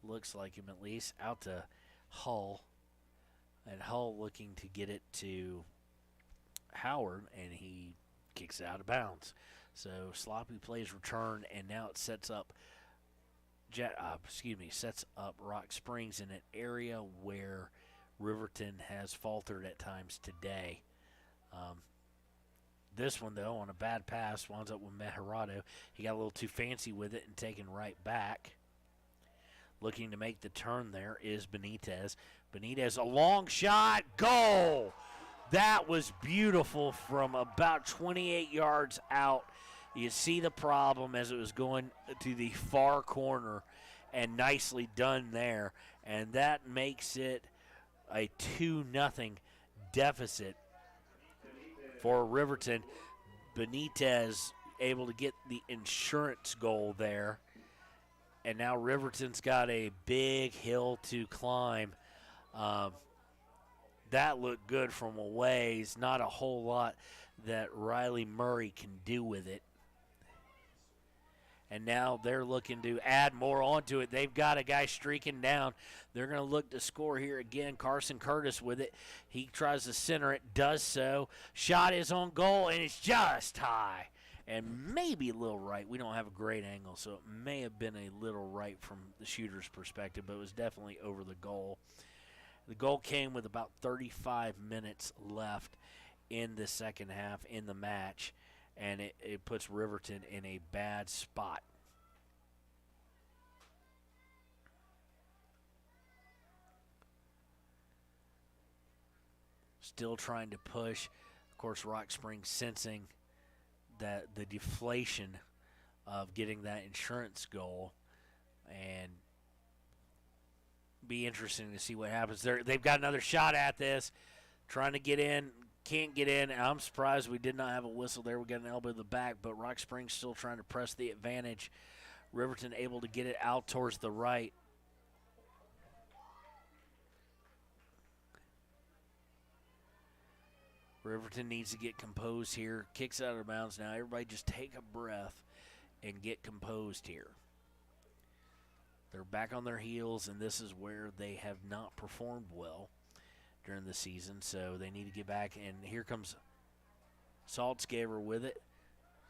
Looks like him at least. Out to Hull. And Hull looking to get it to Howard, and he kicks it out of bounds. So sloppy plays return, and now it sets up Rock Springs in an area where Riverton has faltered at times today. This one, though, on a bad pass, winds up with Matarado. He got a little too fancy with it and taken right back. Looking to make the turn there is Benitez. Benitez, a long shot, goal! That was beautiful from about 28 yards out. You see the problem as it was going to the far corner, and nicely done there. And that makes it a 2-0 deficit for Riverton. Benitez able to get the insurance goal there. And now Riverton's got a big hill to climb. That looked good from a ways. Not a whole lot that Riley Murray can do with it. And now they're looking to add more onto it. They've got a guy streaking down. They're going to look to score here again. Carson Curtis with it. He tries to center it, does so. Shot is on goal, and it's just high. And maybe a little right. We don't have a great angle, so it may have been a little right from the shooter's perspective, but it was definitely over the goal. The goal came with about 35 minutes left in the second half in the match, and it puts Riverton in a bad spot. Still trying to push. Of course, Rock Springs sensing that the deflation of getting that insurance goal, and be interesting to see what happens. They've got another shot at this, trying to get in, can't get in. I'm surprised we did not have a whistle there. We got an elbow to the back, but Rock Springs still trying to press the advantage. Riverton able to get it out towards the right. Riverton needs to get composed here. Kicks out of bounds now. Everybody just take a breath and get composed here. They're back on their heels, and this is where they have not performed well during the season, so they need to get back. And here comes Saltzgaber with it.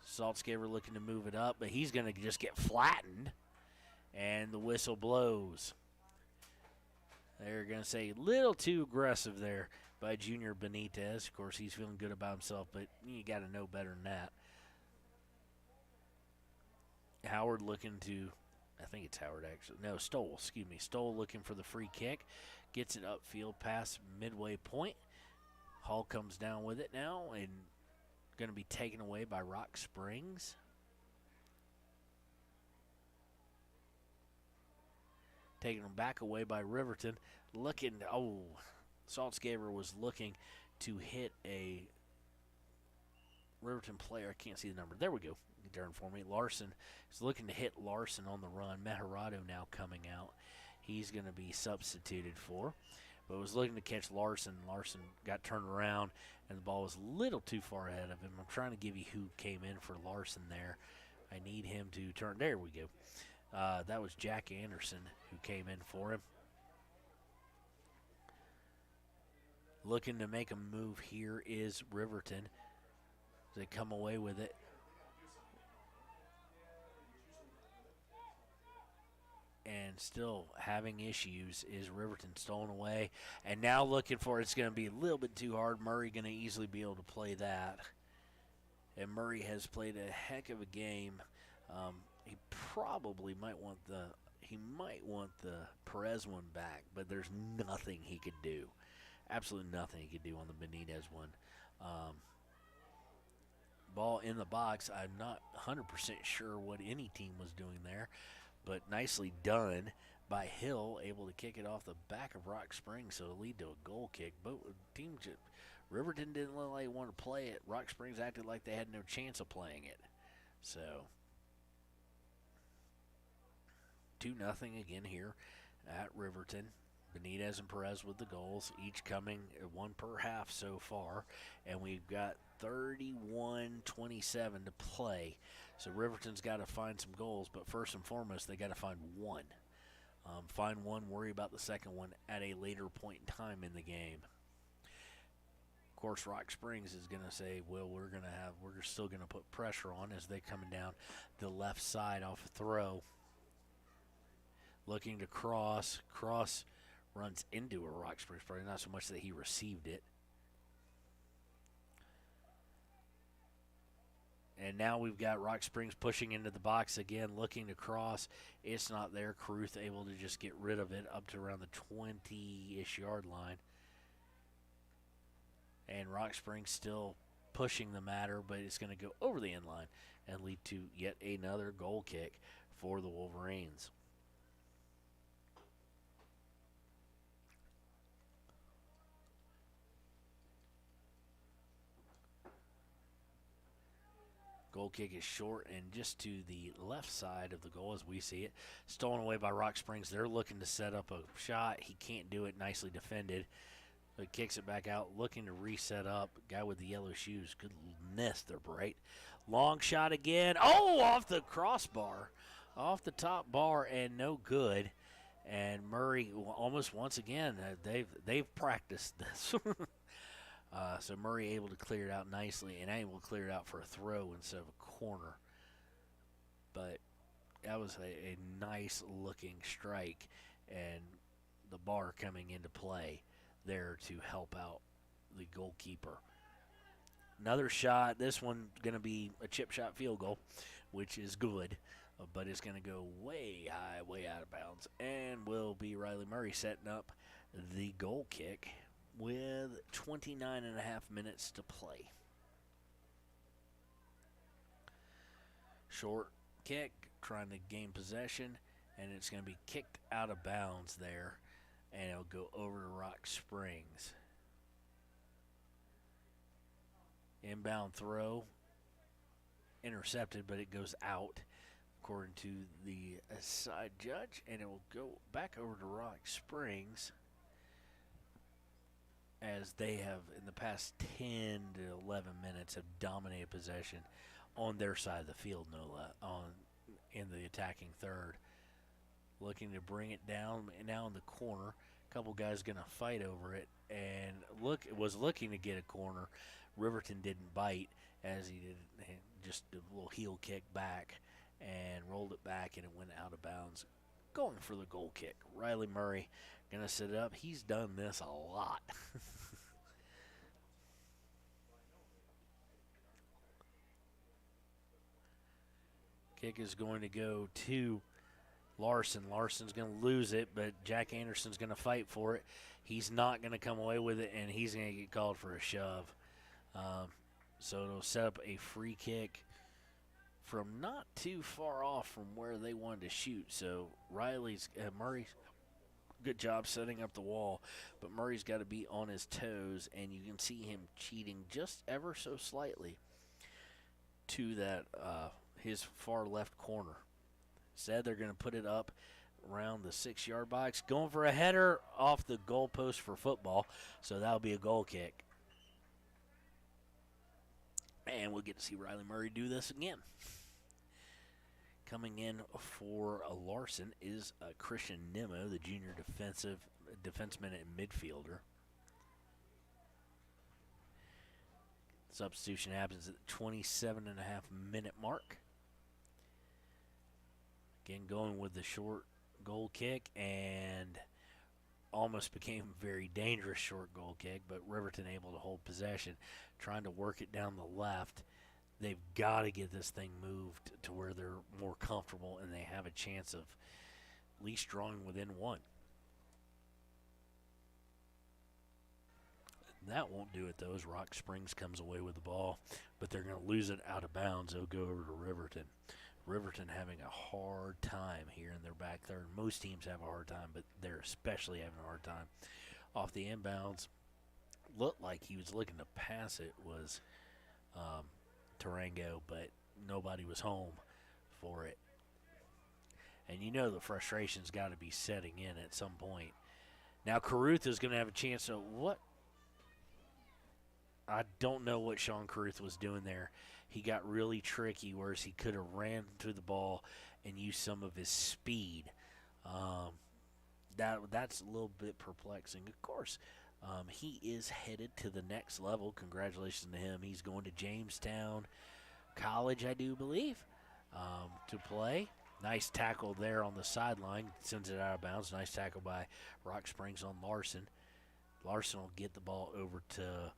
Saltzgaber looking to move it up, but he's going to just get flattened, and the whistle blows. They're going to say a little too aggressive there by Junior Benitez. Of course, he's feeling good about himself, but you got to know better than that. Howard looking to, I think it's Howard actually. No, Stoll, excuse me. Stoll looking for the free kick. Gets it upfield past midway point. Hall comes down with it now and going to be taken away by Rock Springs. Taking them back away by Riverton. Looking, Saltzgaber was looking to hit a Riverton player. I can't see the number. There we go. Darn for me. Larson is looking to hit Larson on the run. Meharado now coming out. He's going to be substituted for. But was looking to catch Larson. Larson got turned around, and the ball was a little too far ahead of him. I'm trying to give you who came in for Larson there. I need him to turn. There we go. That was Jack Anderson who came in for him. Looking to make a move here is Riverton. They come away with it. And still having issues is Riverton stolen away. And now looking for it's going to be a little bit too hard. Murray going to easily be able to play that. And Murray has played a heck of a game. He probably might want the Perez one back, but there's nothing he could do. Absolutely nothing he could do on the Benitez one. Ball in the box. I'm not 100% sure what any team was doing there, but nicely done by Hill, able to kick it off the back of Rock Springs, so to lead to a goal kick. Both teams, Riverton didn't look like they wanted to play it. Rock Springs acted like they had no chance of playing it. So 2-0 again here at Riverton. Benitez and Perez with the goals, each coming one per half so far, and we've got 31-27 to play. So Riverton's got to find some goals, but first and foremost, they got to find one. Find one, worry about the second one at a later point in time in the game. Of course, Rock Springs is going to say, well, we're still going to put pressure on as they coming down the left side off a throw. Looking to cross. Cross runs into a Rock Springs player, not so much that he received it. And now we've got Rock Springs pushing into the box again, looking to cross. It's not there. Caruth able to just get rid of it up to around the 20-ish yard line. And Rock Springs still pushing the matter, but it's going to go over the end line and lead to yet another goal kick for the Wolverines. Goal kick is short and just to the left side of the goal as we see it. Stolen away by Rock Springs. They're looking to set up a shot. He can't do it. Nicely defended. But kicks it back out, looking to reset up. Guy with the yellow shoes. Goodness, they're bright. Long shot again. Oh, off the crossbar. Off the top bar and no good. And Murray almost once again, they've practiced this. So Murray able to clear it out nicely and able to clear it out for a throw instead of a corner. But that was a nice looking strike, and the bar coming into play there to help out the goalkeeper. Another shot. This one going to be a chip shot field goal, which is good, but it's going to go way high, way out of bounds, and will be Riley Murray setting up the goal kick. with 29 and a half minutes to play. Short kick, trying to gain possession, and it's going to be kicked out of bounds there, and it'll go over to Rock Springs. Inbound throw, intercepted, but it goes out, according to the side judge, and it will go back over to Rock Springs, as they have, in the past 10 to 11 minutes, have dominated possession on their side of the field, in the attacking third. Looking to bring it down now in the corner. A couple guys going to fight over it, and was looking to get a corner. Riverton didn't bite, as he did just a little heel kick back and rolled it back, and it went out of bounds. Going for the goal kick. Riley Murray going to set it up. He's done this a lot. Kick is going to go to Larson. Larson's going to lose it, but Jack Anderson's going to fight for it. He's not going to come away with it, and he's going to get called for a shove. So it'll set up a free kick from not too far off from where they wanted to shoot. So Murray, good job setting up the wall, but Murray's got to be on his toes, and you can see him cheating just ever so slightly to that his far left corner. Said they're going to put it up around the 6-yard box, going for a header off the goalpost for football, so that'll be a goal kick. And we'll get to see Riley Murray do this again. Coming in for Larson is Christian Nimmo, the junior defenseman and midfielder. Substitution happens at the 27.5-minute mark. Again, going with the short goal kick, and almost became a very dangerous short goal kick, but Riverton able to hold possession, trying to work it down the left. They've got to get this thing moved to where they're more comfortable and they have a chance of at least drawing within one. That won't do it, though, as Rock Springs comes away with the ball, but they're going to lose it out of bounds. They'll go over to Riverton. Riverton having a hard time here in their back third. Most teams have a hard time, but they're especially having a hard time. Off the inbounds, looked like he was looking to pass it, was Tarango, but nobody was home for it. And you know the frustration's got to be setting in at some point. Now Caruth is going to have a chance. So what? I don't know what Sean Caruth was doing there. He got really tricky, whereas he could have ran through the ball and used some of his speed. That's a little bit perplexing. Of course, he is headed to the next level. Congratulations to him. He's going to Jamestown College, I do believe, to play. Nice tackle there on the sideline. Sends it out of bounds. Nice tackle by Rock Springs on Larson. Larson will get the ball over to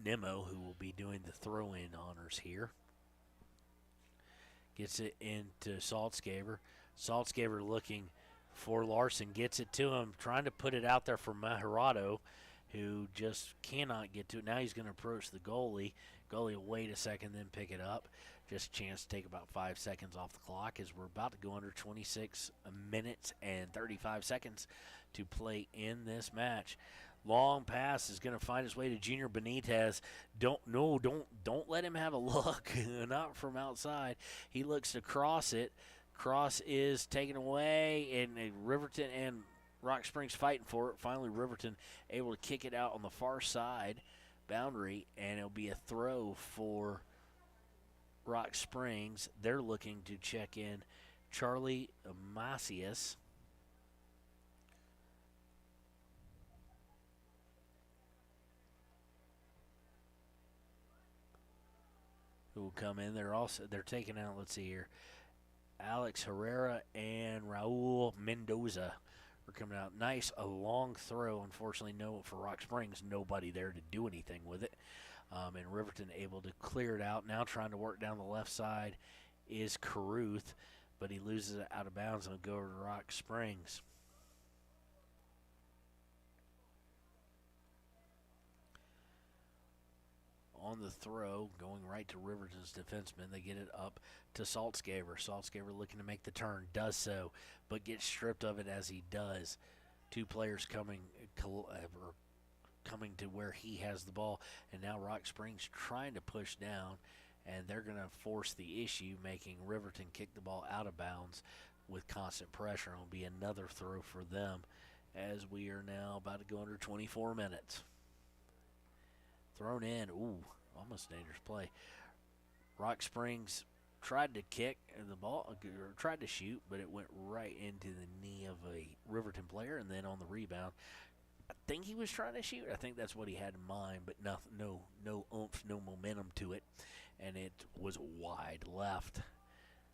Nimmo, who will be doing the throw-in honors here. Gets it into Saltzgaber. Saltzgaber looking for Larson. Gets it to him, trying to put it out there for Maharato, who just cannot get to it. Now he's going to approach the goalie. Goalie will wait a second, then pick it up. Just a chance to take about 5 seconds off the clock as we're about to go under 26 minutes and 35 seconds to play in this match. Long pass is going to find its way to Junior Benitez. Don't let him have a look. Not from outside. He looks to cross it. Cross is taken away, and Riverton and Rock Springs fighting for it. Finally, Riverton able to kick it out on the far side boundary, and it'll be a throw for Rock Springs. They're looking to check in Charlie Macias. Who will come in. They're taking out, let's see here, Alex Herrera and Raul Mendoza are coming out. Nice, a long throw. Unfortunately, no for Rock Springs. Nobody there to do anything with it. And Riverton able to clear it out. Now trying to work down the left side is Caruth, but he loses it out of bounds and will go over to Rock Springs. on the throw, going right to Riverton's defenseman. They get it up to Saltzgaber. Saltzgaber looking to make the turn, does so, but gets stripped of it as he does. Two players coming to where he has the ball, and now Rock Springs trying to push down, and they're going to force the issue, making Riverton kick the ball out of bounds with constant pressure. It'll be another throw for them as we are now about to go under 24 minutes. Thrown in, almost dangerous play. Rock Springs tried to kick and the ball, or tried to shoot, but it went right into the knee of a Riverton player, and then on the rebound, I think he was trying to shoot. I think that's what he had in mind, but no oomph, no momentum to it, and it was wide left.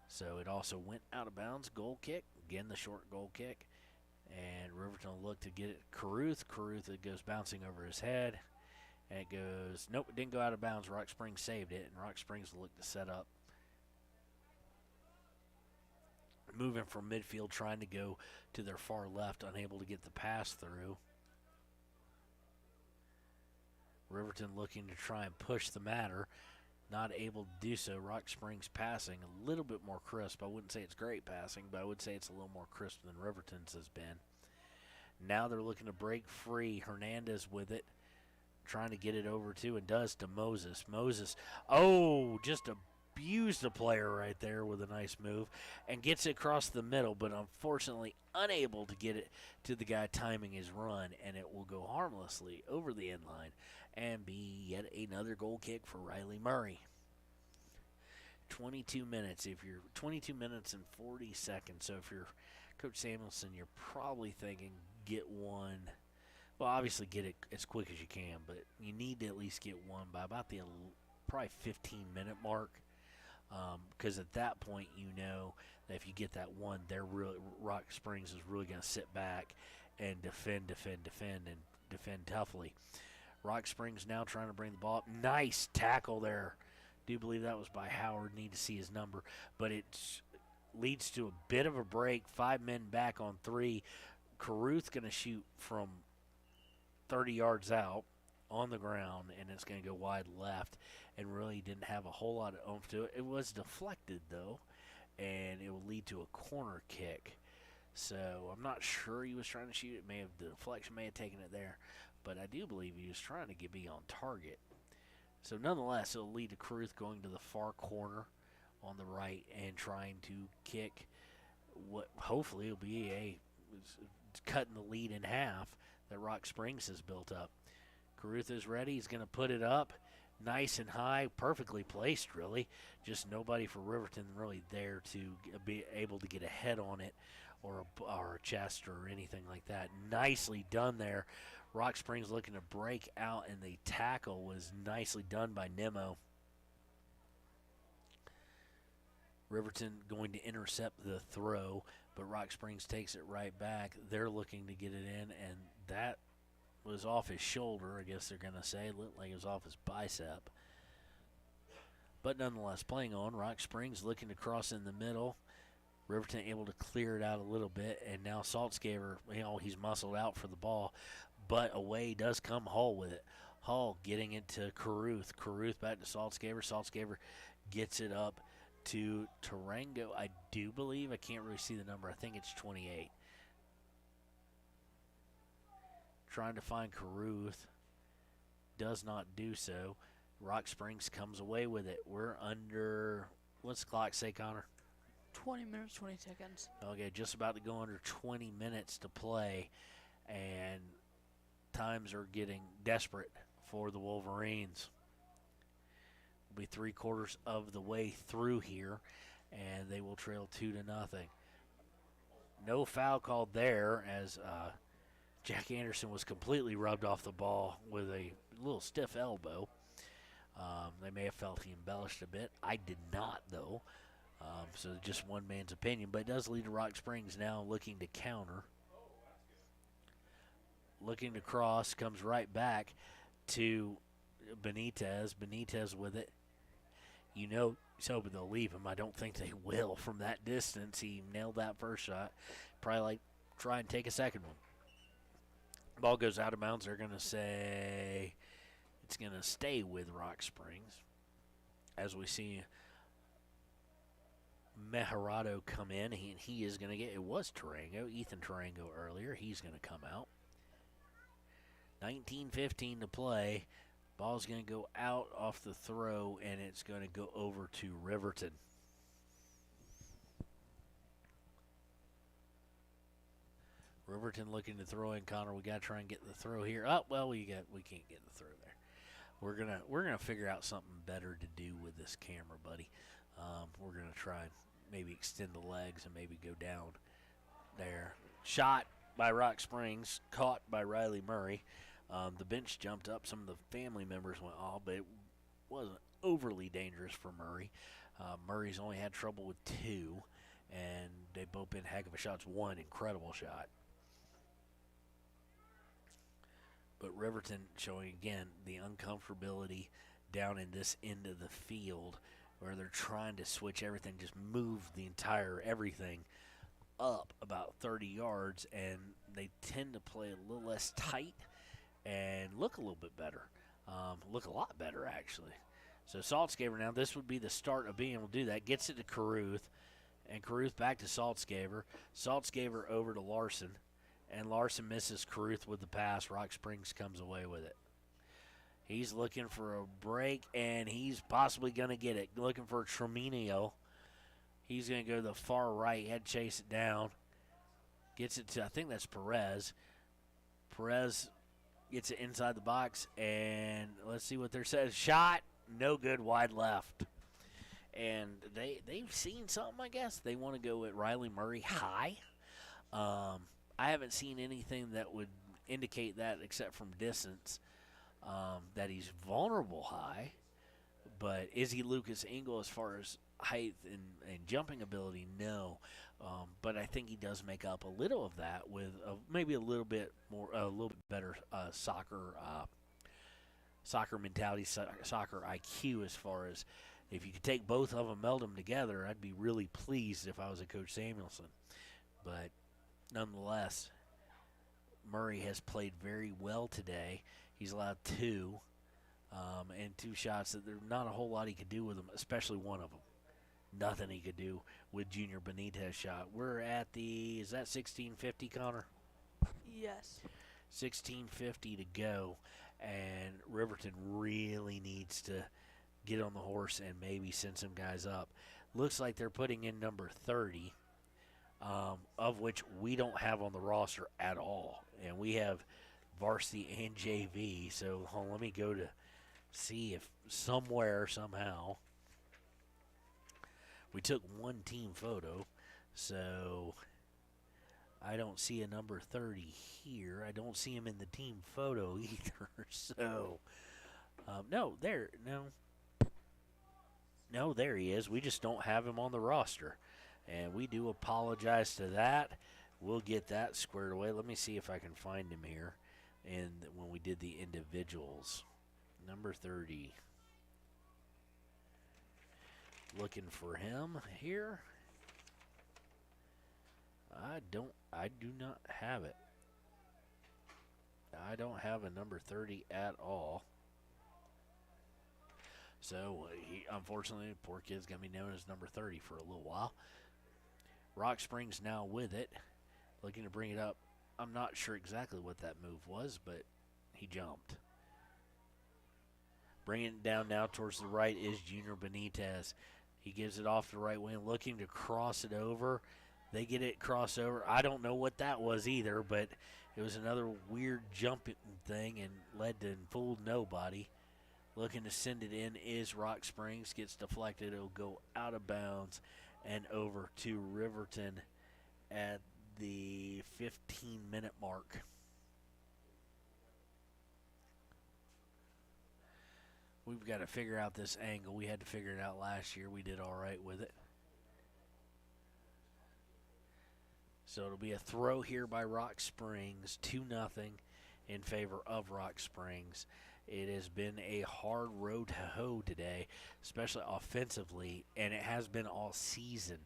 So it also went out of bounds. Goal kick, again the short goal kick, and Riverton will look to get it. Caruth, it goes bouncing over his head, and it goes, nope, it didn't go out of bounds. Rock Springs saved it, and Rock Springs will look to set up. Moving from midfield, trying to go to their far left, unable to get the pass through. Riverton looking to try and push the matter, not able to do so. Rock Springs passing a little bit more crisp. I wouldn't say it's great passing, but I would say it's a little more crisp than Riverton's has been. Now they're looking to break free. Hernandez with it, trying to get it over to, and does to Moses. Moses, just abused the player right there with a nice move, and gets it across the middle, but unfortunately unable to get it to the guy timing his run, and it will go harmlessly over the end line and be yet another goal kick for Riley Murray. 22 minutes and 40 seconds. So if you're Coach Samuelson, you're probably thinking get one. Well, obviously get it as quick as you can, but you need to at least get one by about the probably 15-minute mark, because at that point you know that if you get that one, Rock Springs is really going to sit back and defend toughly. Rock Springs now trying to bring the ball up. Nice tackle there. Do believe that was by Howard. Need to see his number. But it leads to a bit of a break. 5 men back on 3. Caruth going to shoot from 30 yards out on the ground, and it's going to go wide left, and really didn't have a whole lot of oomph to it. It was deflected, though, and it will lead to a corner kick. So I'm not sure he was trying to shoot it. The deflection may have taken it there, but I do believe he was trying to be on target. So nonetheless, it'll lead to Caruth going to the far corner on the right and trying to kick what hopefully will be cutting the lead in half that Rock Springs has built up. Caruth is ready. He's going to put it up nice and high, perfectly placed, really. Just nobody for Riverton really there to be able to get a head on it or a chest or anything like that. Nicely done there. Rock Springs looking to break out, and the tackle was nicely done by Nemo. Riverton going to intercept the throw, but Rock Springs takes it right back. They're looking to get it in, and that was off his shoulder, I guess they're going to say. It looked like it was off his bicep. But nonetheless, playing on. Rock Springs looking to cross in the middle. Riverton able to clear it out a little bit, and now Saltzgaber, he's muscled out for the ball, but away does come Hull with it. Hull getting it to Caruth. Caruth back to Saltzgaber. Saltzgaber gets it up to Tarango, I do believe. I can't really see the number. I think it's 28. Trying to find Caruth. Does not do so. Rock Springs comes away with it. We're under, what's the clock say, Connor? 20 minutes, 20 seconds. Okay, just about to go under 20 minutes to play, and times are getting desperate for the Wolverines. We'll be 3/4 of the way through here, and they will trail 2-0. No foul called there, as Jack Anderson was completely rubbed off the ball with a little stiff elbow. They may have felt he embellished a bit. I did not, though. So just one man's opinion, but it does lead to Rock Springs now looking to counter. Looking to cross, comes right back to Benitez. Benitez with it. He's hoping they'll leave him. I don't think they will from that distance. He nailed that first shot. Probably try and take a second one. Ball goes out of bounds. They're going to say it's going to stay with Rock Springs as we see Mejarado come in. He is going to get, it was Tarango, Ethan Tarango earlier. He's going to come out. 19:15 to play. Ball's going to go out off the throw, and it's going to go over to Riverton. Riverton looking to throw in. Connor, we got to try and get the throw here. Oh, well, we can't get the throw there. We're gonna figure out something better to do with this camera, buddy. We're gonna try and maybe extend the legs and maybe go down there. Shot by Rock Springs, caught by Riley Murray. The bench jumped up. Some of the family members went off, but it wasn't overly dangerous for Murray. Murray's only had trouble with 2, and they both been heck of a shots. One incredible shot. But Riverton showing, again, the uncomfortability down in this end of the field where they're trying to switch everything, just move the entire everything up about 30 yards, and they tend to play a little less tight and look a little bit better. Look a lot better, actually. So Saltzgaver now, this would be the start of being able to do that. Gets it to Caruth, and Caruth back to Saltzgaver. Saltzgaver over to Larson. And Larson misses Caruth with the pass. Rock Springs comes away with it. He's looking for a break, and he's possibly going to get it. Looking for Treminio. He's going to go to the far right. Head chase it down. Gets it to, I think that's Perez. Perez gets it inside the box, and let's see what there says. Shot, no good, wide left. And they've seen something, I guess. They want to go at Riley Murray high. I haven't seen anything that would indicate that except from distance, that he's vulnerable high. But is he Lucas Engel as far as height and jumping ability? No. But I think he does make up a little of that with maybe a little bit better soccer mentality, soccer IQ, as far as if you could take both of them, meld them together, I'd be really pleased if I was a Coach Samuelson. But nonetheless, Murray has played very well today. He's allowed 2, and 2 shots that there's not a whole lot he could do with them, especially one of them. Nothing he could do with Junior Benitez's shot. We're at is that 16:50, Connor? Yes. 16:50 to go, and Riverton really needs to get on the horse and maybe send some guys up. Looks like they're putting in number 30. Of which we don't have on the roster at all. And we have varsity and JV. So let me go to see if somewhere, somehow, we took one team photo. So I don't see a number 30 here. I don't see him in the team photo either. So, no, there he is. We just don't have him on the roster. And we do apologize to that. We'll get that squared away. Let me see if I can find him here. And when we did the individuals, number 30. Looking for him here. I do not have it. I don't have a number 30 at all. So, unfortunately, poor kid's going to be known as number 30 for a little while. Rock Springs now with it, looking to bring it up. I'm not sure exactly what that move was, but he jumped. Bringing it down now towards the right is Junior Benitez. He gives it off the right wing, looking to cross it over. They get it crossed over. I don't know what that was either, but it was another weird jumping thing and led to and fooled nobody. Looking to send it in is Rock Springs. Gets deflected. It'll go out of bounds and over to Riverton at the 15-minute mark. We've got to figure out this angle. We had to figure it out last year. We did all right with it. So it'll be a throw here by Rock Springs, 2-0 in favor of Rock Springs. It has been a hard road to hoe today, especially offensively, and it has been all season.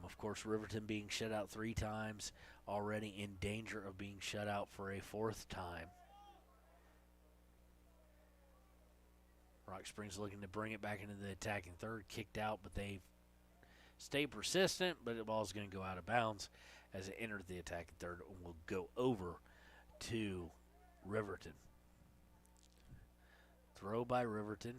Of course, Riverton being shut out 3 times, already in danger of being shut out for a 4th time. Rock Springs looking to bring it back into the attacking third. Kicked out, but they stay persistent, but the ball's going to go out of bounds as it entered the attacking third and will go over to Riverton. Throw by Riverton.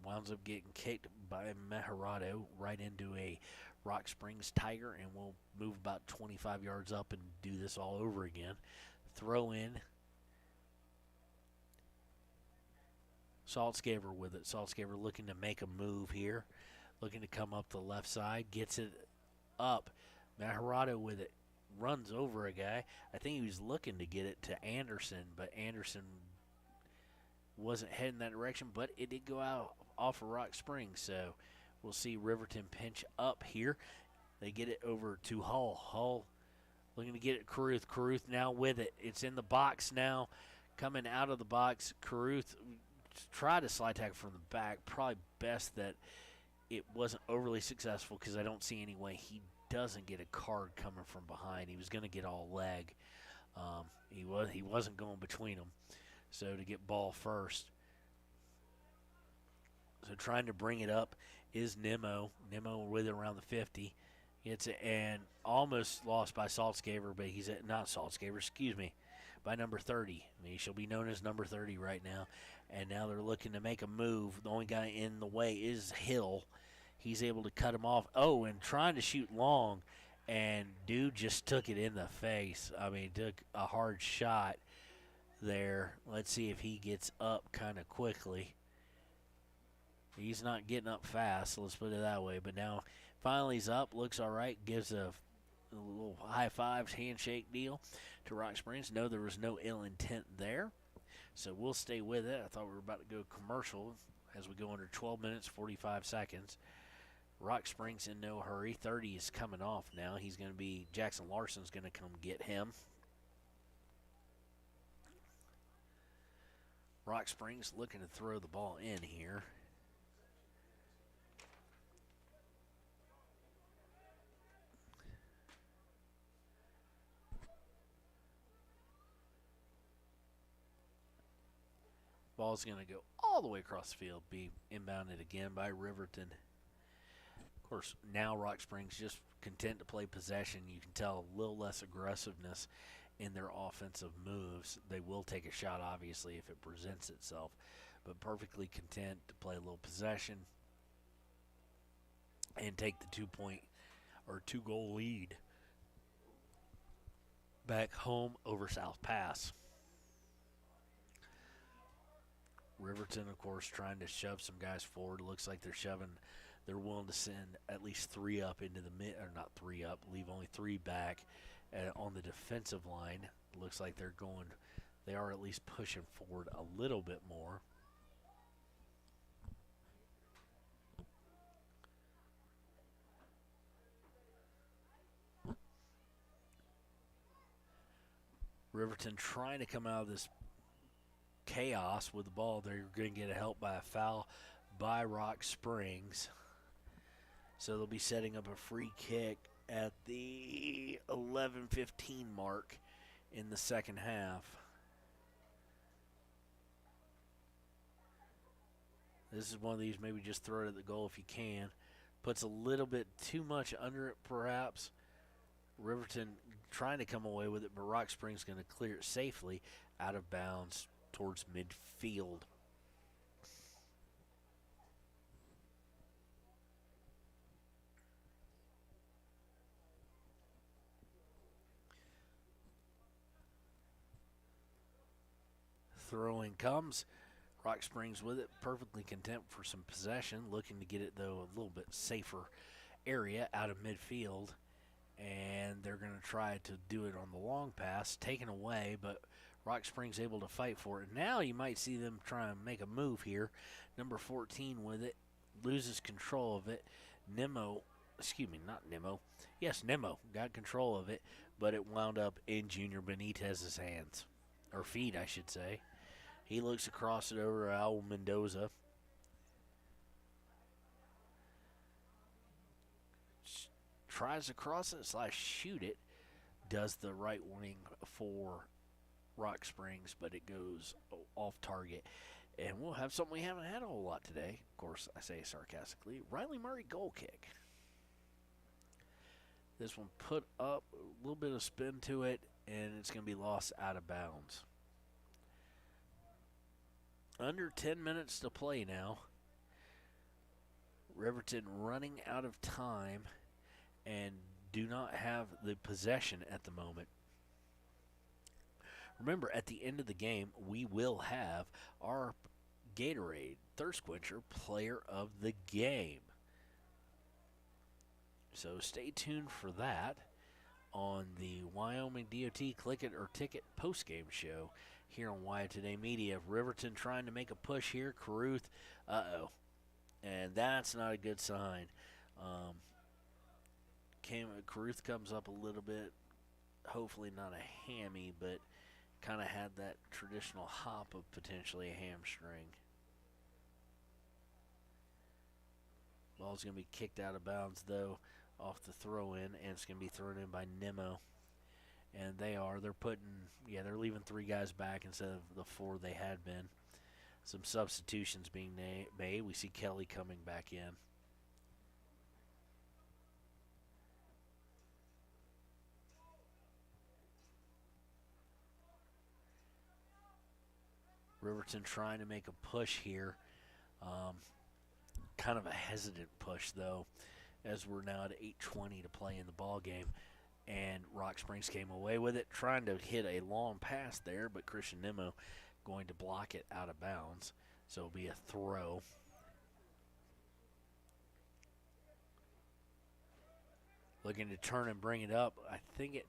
Winds up getting kicked by Mejarado right into a Rock Springs Tiger, and we'll move about 25 yards up and do this all over again. Throw in. Saltzgaber with it. Saltzgaber looking to make a move here. Looking to come up the left side. Gets it up. Mejarado with it. Runs over a guy. I think he was looking to get it to Anderson, but Anderson wasn't heading that direction, but it did go out off of Rock Springs, so we'll see Riverton pinch up here. They get it over to Hull. Hull looking to get it Caruth. Caruth now with it. It's in the box now. Coming out of the box, Caruth tried a slide tackle from the back. Probably best that it wasn't overly successful because I don't see any way he doesn't get a card coming from behind. He was going to get all leg. He wasn't going between them. So to get ball first. So trying to bring it up is Nemo. Nemo with it around the 50. Gets it and almost lost by Saltzgaber, but he's at, not Saltzgaber, excuse me, by number 30. I mean, she'll be known as number 30 right now. And now they're looking to make a move. The only guy in the way is Hill. He's able to cut him off. Oh, and trying to shoot long, and dude just took it in the face. I mean, took a hard shot there. Let's see if he gets up kind of quickly. He's not getting up fast, let's put it that way. But now finally he's up, looks all right, gives a little high fives, handshake deal to Rock Springs. No, there was no ill intent there. So we'll stay with it. I thought we were about to go commercial as we go under 12 minutes, 45 seconds. Rock Springs in no hurry. 30 is coming off now. He's going to be, Jackson Larson's going to come get him. Rock Springs looking to throw the ball in here. Ball's going to go all the way across the field, be inbounded again by Riverton. Of course, now Rock Springs just content to play possession. You can tell a little less aggressiveness in their offensive moves. They will take a shot, obviously, if it presents itself, but perfectly content to play a little possession and take the 2-point or 2-goal lead back home over South Pass. Riverton, of course, trying to shove some guys forward. It looks like they're willing to send at least 3 up into the mid, or not 3 up, leave only 3 back on the defensive line. It looks like they are at least pushing forward a little bit more. Riverton trying to come out of this chaos with the ball. They're going to get a help by a foul by Rock Springs. So they'll be setting up a free kick at the 11:15 mark in the second half. This is one of these, maybe just throw it at the goal if you can. Puts a little bit too much under it, perhaps. Riverton trying to come away with it, but Rock Springs going to clear it safely out of bounds towards midfield. Throwing comes. Rock Springs with it, perfectly content for some possession, looking to get it, though, a little bit safer area out of midfield. And they're going to try to do it on the long pass, taken away, but Rock Springs able to fight for it. Now you might see them try and make a move here. Number 14 with it, loses control of it. Nemo got control of it, but it wound up in Junior Benitez's hands, or feet, I should say. He looks across it over to Al Mendoza. Tries to cross it / shoot it. Does the right wing for Rock Springs, but it goes off target. And we'll have something we haven't had a whole lot today. Of course, I say sarcastically. Riley Murray goal kick. This one put up a little bit of spin to it, and it's going to be lost out of bounds. Under 10 minutes to play now. Riverton running out of time and do not have the possession at the moment. Remember, at the end of the game, we will have our Gatorade Thirst Quencher Player of the Game. So stay tuned for that on the Wyoming DOT Click It or Ticket postgame show here on Wyatt Today Media. Riverton trying to make a push here. Caruth, and that's not a good sign. Caruth comes up a little bit. Hopefully not a hammy, but kind of had that traditional hop of potentially a hamstring. Ball's going to be kicked out of bounds, though, off the throw-in, and it's going to be thrown in by Nimmo. And they're leaving 3 guys back instead of the 4 they had been. Some substitutions being made. We see Kelly coming back in. Riverton trying to make a push here. Kind of a hesitant push, though, as we're now at 8:20 to play in the ball game. And Rock Springs came away with it, trying to hit a long pass there, but Christian Nimmo going to block it out of bounds. So it'll be a throw. Looking to turn and bring it up.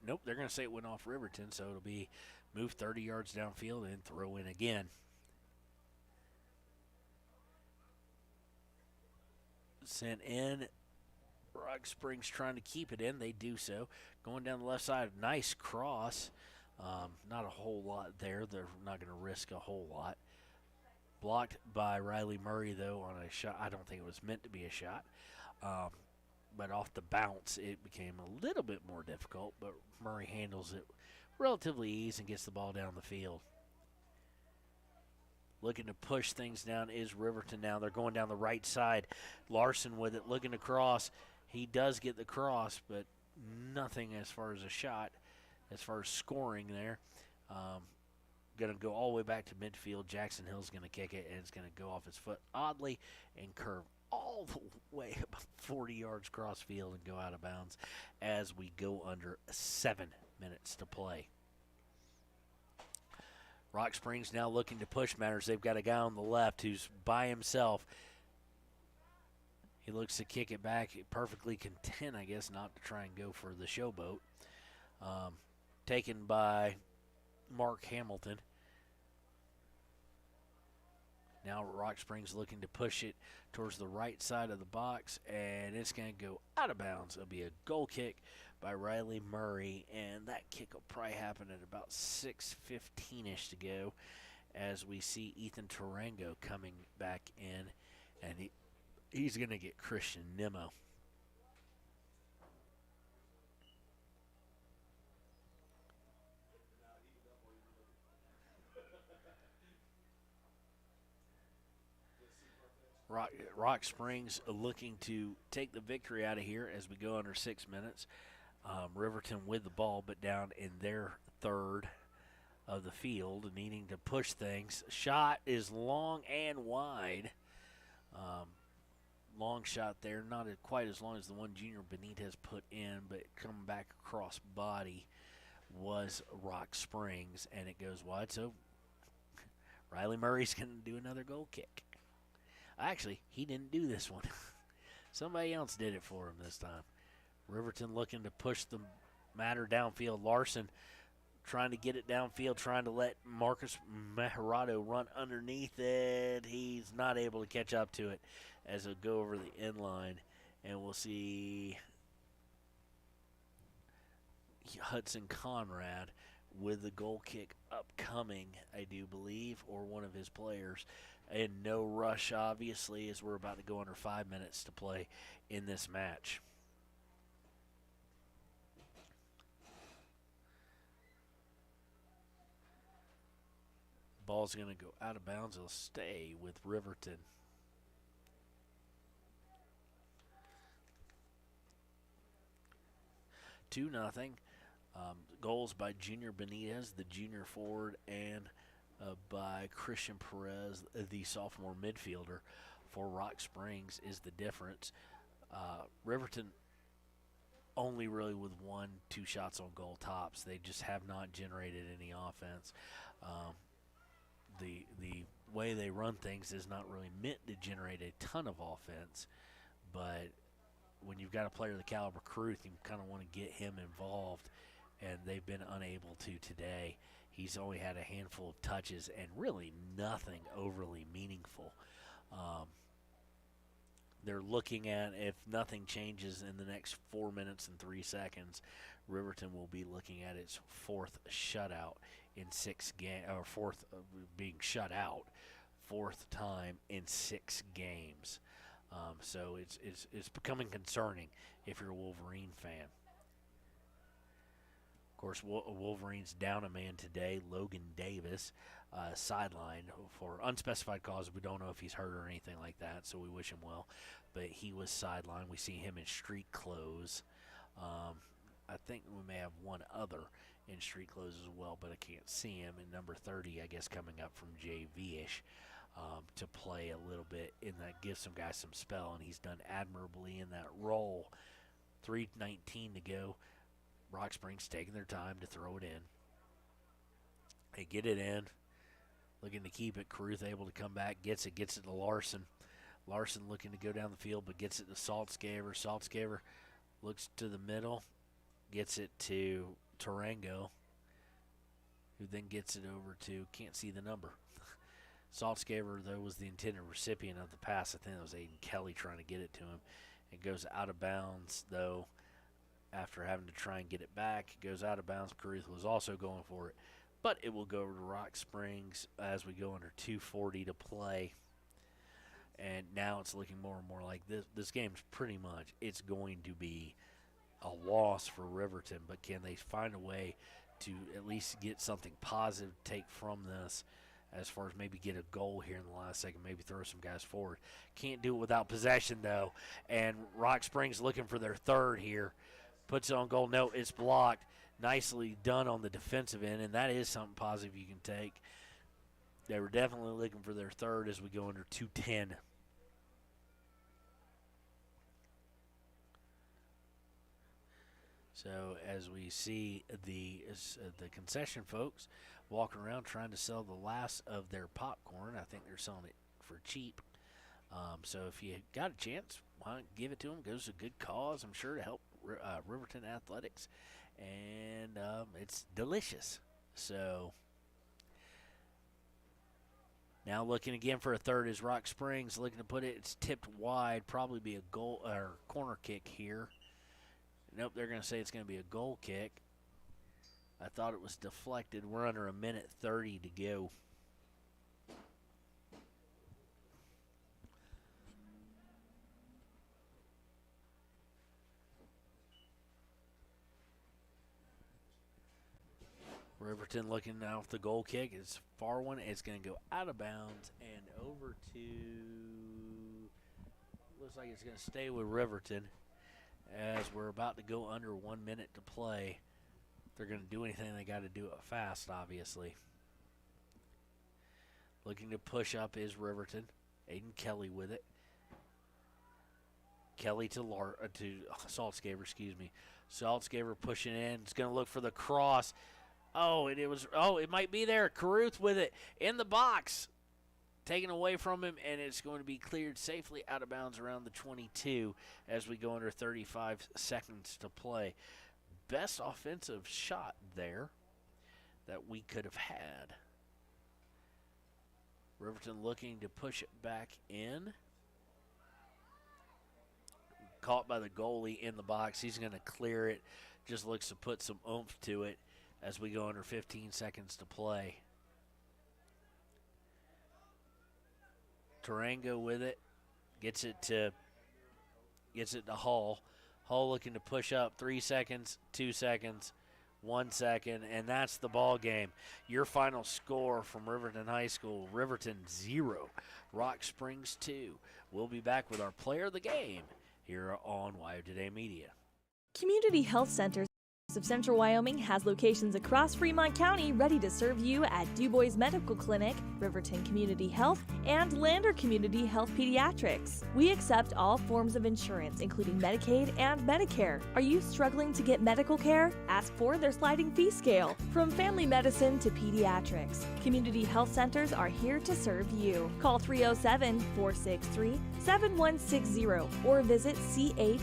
Nope, they're going to say it went off Riverton, so it'll be move 30 yards downfield and throw in again. Sent in. Rock Springs trying to keep it in. They do so. Going down the left side, nice cross. Not a whole lot there. They're not going to risk a whole lot. Blocked by Riley Murray, though, on a shot. I don't think it was meant to be a shot. But off the bounce, it became a little bit more difficult. But Murray handles it relatively easy and gets the ball down the field. Looking to push things down is Riverton now. They're going down the right side. Larson with it, looking to cross. He does get the cross, but nothing as far as a shot, as far as scoring there. Going to go all the way back to midfield. Jackson Hill's going to kick it, and it's going to go off his foot oddly and curve all the way about 40 yards cross field and go out of bounds as we go under 7 minutes to play. Rock Springs now looking to push matters. They've got a guy on the left who's by himself. He looks to kick it back, perfectly content, I guess, not to try and go for the showboat. Taken by Mark Hamilton. Now Rock Springs looking to push it towards the right side of the box, and it's going to go out of bounds. It'll be a goal kick by Riley Murray, and that kick will probably happen at about 6:15-ish to go as we see Ethan Tarango coming back in, and he's going to get Christian Nimmo. Rock Springs looking to take the victory out of here as we go under 6 minutes. Riverton with the ball, but down in their third of the field, needing to push things. Shot is long and wide. Long shot there, not quite as long as the one Junior Benitez put in, but coming back across body was Rock Springs, and it goes wide. So Riley Murray's going to do another goal kick. Actually, he didn't do this one. Somebody else did it for him this time. Riverton looking to push the matter downfield. Larson trying to get it downfield, trying to let Marcus Meharado run underneath it. He's not able to catch up to it as it'll go over the end line. And we'll see Hudson Conrad with the goal kick upcoming, I do believe, or one of his players. And no rush, obviously, as we're about to go under 5 minutes to play in this match. ball's going to go out of bounds. It'll stay with Riverton. Two nothing. Goals by Junior Benitez, the junior forward, and by Christian Perez, the sophomore midfielder for Rock Springs is the difference. Riverton only really with 1-2 shots on goal tops. They just have not generated any offense. The way they run things is not really meant to generate a ton of offense, but when you've got a player of the caliber of Caruth, you kind of want to get him involved, and they've been unable to today. He's only had a handful of touches and really nothing overly meaningful. They're looking at, if nothing changes in the next 4 minutes and 3 seconds, Riverton will be looking at its fourth shutout in 6 games, or fourth being shut out, fourth time in 6 games. So it's becoming concerning if you're a Wolverine fan. Of course, Wolverines down a man today, Logan Davis, sidelined for unspecified cause. We don't know if he's hurt or anything like that, so we wish him well. But he was sidelined. We see him in street clothes. I think we may have one other in street clothes as well, but I can't see him. And number 30, I guess, coming up from JV-ish. To play a little bit, and that gives some guys some spell, and he's done admirably in that role. 3:19 to go. Rock Springs taking their time to throw it in. They get it in, looking to keep it. Caruth able to come back, gets it to Larson. Larson looking to go down the field, but gets it to Saltzgaver. Saltzgaver looks to the middle, gets it to Tarango, who then gets it over to, can't see the number. Saltzgaver, though, was the intended recipient of the pass. I think it was Aiden Kelly trying to get it to him. It goes out of bounds, though, after having to try and get it back. It goes out of bounds. Caruth was also going for it. But it will go over to Rock Springs as we go under 2:40 to play. And now it's looking more and more like this game's pretty much, it's going to be a loss for Riverton. But can they find a way to at least get something positive to take from this, as far as maybe get a goal here in the last second, maybe throw some guys forward. Can't do it without possession, though. And Rock Springs looking for their third here. Puts it on goal. No, it's blocked. Nicely done on the defensive end, and that is something positive you can take. They were definitely looking for their third as we go under 2:10. So as we see the concession folks walking around trying to sell the last of their popcorn. I think they're selling it for cheap. So if you got a chance, why not give it to them? It goes to a good cause, I'm sure, to help Riverton Athletics. And it's delicious. So now looking again for a third is Rock Springs, looking to put it. It's tipped wide, probably be a goal or corner kick here. Nope, they're going to say it's going to be a goal kick. I thought it was deflected. We're under 1:30 to go. Riverton looking now for the goal kick. It's a far one. It's going to go out of bounds and over to, looks like it's going to stay with Riverton as we're about to go under 1 minute to play. If they're going to do anything, they got to do it fast, obviously. Looking to push up is Riverton. Aiden Kelly with it. Kelly to Saltzgaver, excuse me. Saltzgaver pushing in. It's going to look for the cross. It might be there. Caruth with it in the box. Taken away from him, and it's going to be cleared safely out of bounds around the 22 as we go under 35 seconds to play. Best offensive shot there that we could have had. Riverton looking to push it back in. Caught by the goalie in the box. He's going to clear it. Just looks to put some oomph to it as we go under 15 seconds to play. Tarango with it. Gets it to Hall. Hall looking to push up. 3 seconds, 2 seconds, 1 second, and that's the ball game. Your final score from Riverton High School, Riverton 0, Rock Springs 2. We'll be back with our player of the game here on Wire Today Media. Community Health Centers of Central Wyoming has locations across Fremont County ready to serve you at DuBois Medical Clinic, Riverton Community Health, and Lander Community Health Pediatrics. We accept all forms of insurance, including Medicaid and Medicare. Are you struggling to get medical care? Ask for their sliding fee scale. From family medicine to pediatrics, Community Health Centers are here to serve you. Call 307-463-7160 or visit chccw.org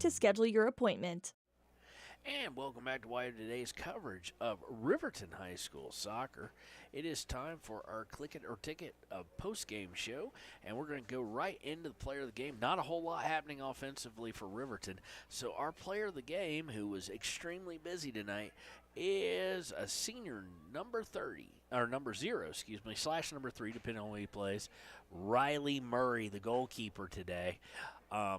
to schedule your appointment. And welcome back to Wire Today's coverage of Riverton High School soccer. It is time for our Click It or Ticket post-game show, and we're going to go right into the player of the game. Not a whole lot happening offensively for Riverton, so our player of the game, who was extremely busy tonight, is a senior number 30, or number 0, excuse me, / number 3, depending on who he plays, Riley Murray, the goalkeeper today.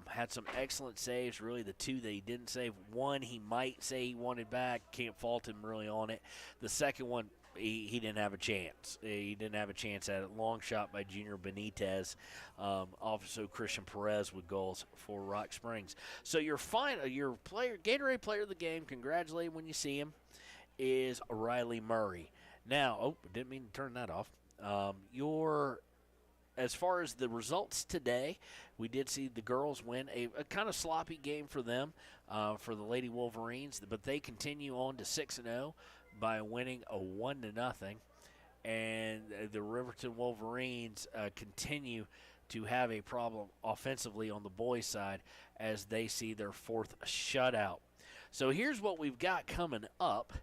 Had some excellent saves, really the 2 that he didn't save. One he might say he wanted back, can't fault him really on it. The second one, he didn't have a chance. He didn't have a chance at it. Long shot by Junior Benitez. Also Christian Perez with goals for Rock Springs. So your player, Gatorade player of the game, congratulate him when you see him, is Riley Murray. Now, didn't mean to turn that off. As far as the results today, we did see the girls win a kind of sloppy game for them, for the Lady Wolverines, but they continue on to 6-0 by winning a 1-0. And the Riverton Wolverines continue to have a problem offensively on the boys' side as they see their 4th shutout. So here's what we've got coming up.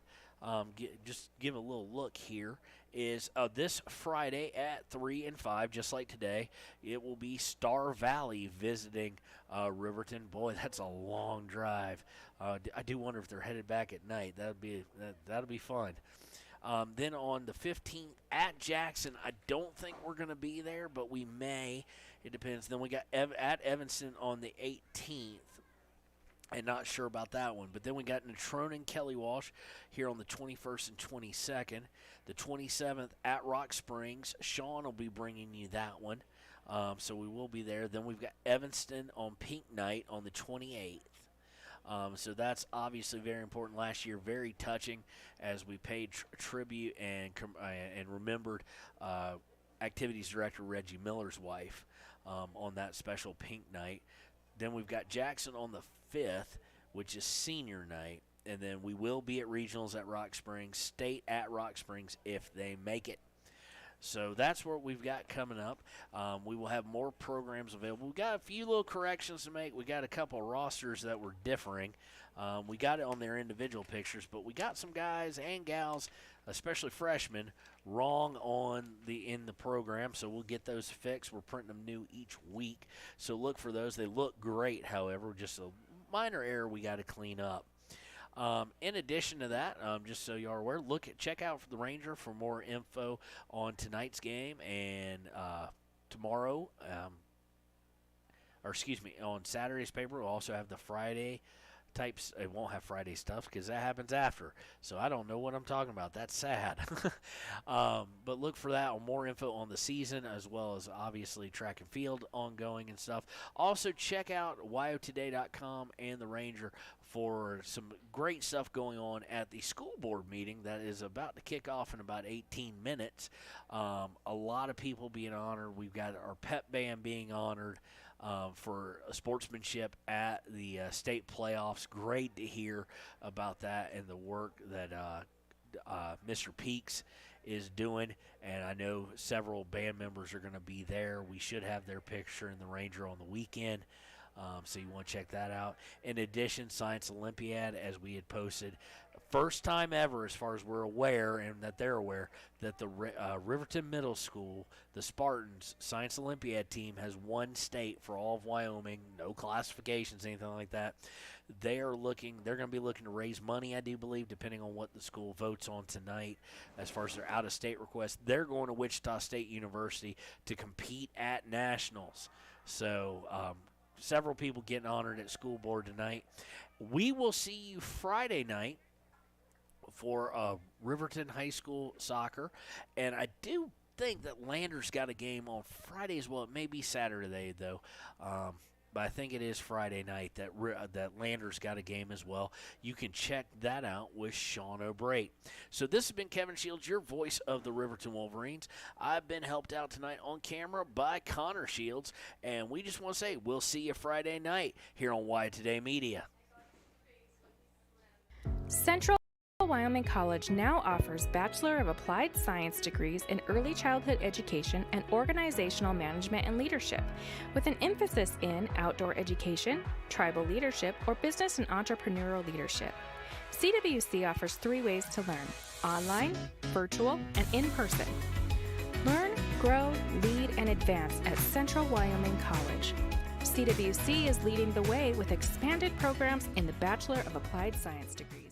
Just give a little look here. Is this Friday at 3 and 5, just like today, it will be Star Valley visiting Riverton. Boy, that's a long drive. I do wonder if they're headed back at night. That'll be fun. Then on the 15th at Jackson, I don't think we're going to be there, but we may. It depends. Then we got at Evanston on the 18th. And not sure about that one. But then we got Natrona and Kelly Walsh here on the 21st and 22nd. The 27th at Rock Springs. Sean will be bringing you that one. So we will be there. Then we've got Evanston on Pink Night on the 28th. So that's obviously very important. Last year, very touching as we paid tribute and remembered Activities Director Reggie Miller's wife on that special Pink Night. Then we've got Jackson on the 5th, which is senior night. And then we will be at regionals at Rock Springs, state at Rock Springs if they make it. So that's what we've got coming up. We will have more programs available. We've got a few little corrections to make. We got a couple of rosters that were differing. We got it on their individual pictures, but we got some guys and gals, especially freshmen, wrong in the program, so we'll get those fixed. We're printing them new each week, so look for those. They look great, however, just a minor error we got to clean up. In addition to that, just so you are aware, check out for the Ranger for more info on tonight's game and tomorrow, on Saturday's paper. We'll also have the Friday types. It won't have Friday stuff because that happens after, so I don't know what I'm talking about. That's sad. But look for that on more info on the season, as well as obviously track and field ongoing and stuff. Also check out wyotoday.com and the Ranger for some great stuff going on at the school board meeting that is about to kick off in about 18 minutes. A lot of people being honored. We've got our pep band being honored for sportsmanship at the state playoffs. Great to hear about that and the work that Mr. Peaks is doing, and I know several band members are going to be there. We should have their picture in the Ranger on the weekend, so you want to check that out. In addition, Science Olympiad, as we had posted, first time ever, as far as we're aware and that they're aware, that the Riverton Middle School, the Spartans Science Olympiad team, has won state for all of Wyoming. No classifications, anything like that. They're going to be looking to raise money, I do believe, depending on what the school votes on tonight. As far as their out-of-state request, they're going to Wichita State University to compete at nationals. So several people getting honored at school board tonight. We will see you Friday night for Riverton High School soccer, and I do think that Lander's got a game on Friday as well. It may be Saturday though, but I think it is Friday night that Lander's got a game as well. You can check that out with Sean O'Bray. So this has been Kevin Shields, your voice of the Riverton Wolverines. I've been helped out tonight on camera by Connor Shields, and we just want to say we'll see you Friday night here on Why Today Media. Central Wyoming College now offers Bachelor of Applied Science degrees in Early Childhood Education and Organizational Management and Leadership, with an emphasis in outdoor education, tribal leadership, or business and entrepreneurial leadership. CWC offers 3 ways to learn: online, virtual, and in person. Learn, grow, lead, and advance at Central Wyoming College. CWC is leading the way with expanded programs in the Bachelor of Applied Science degree.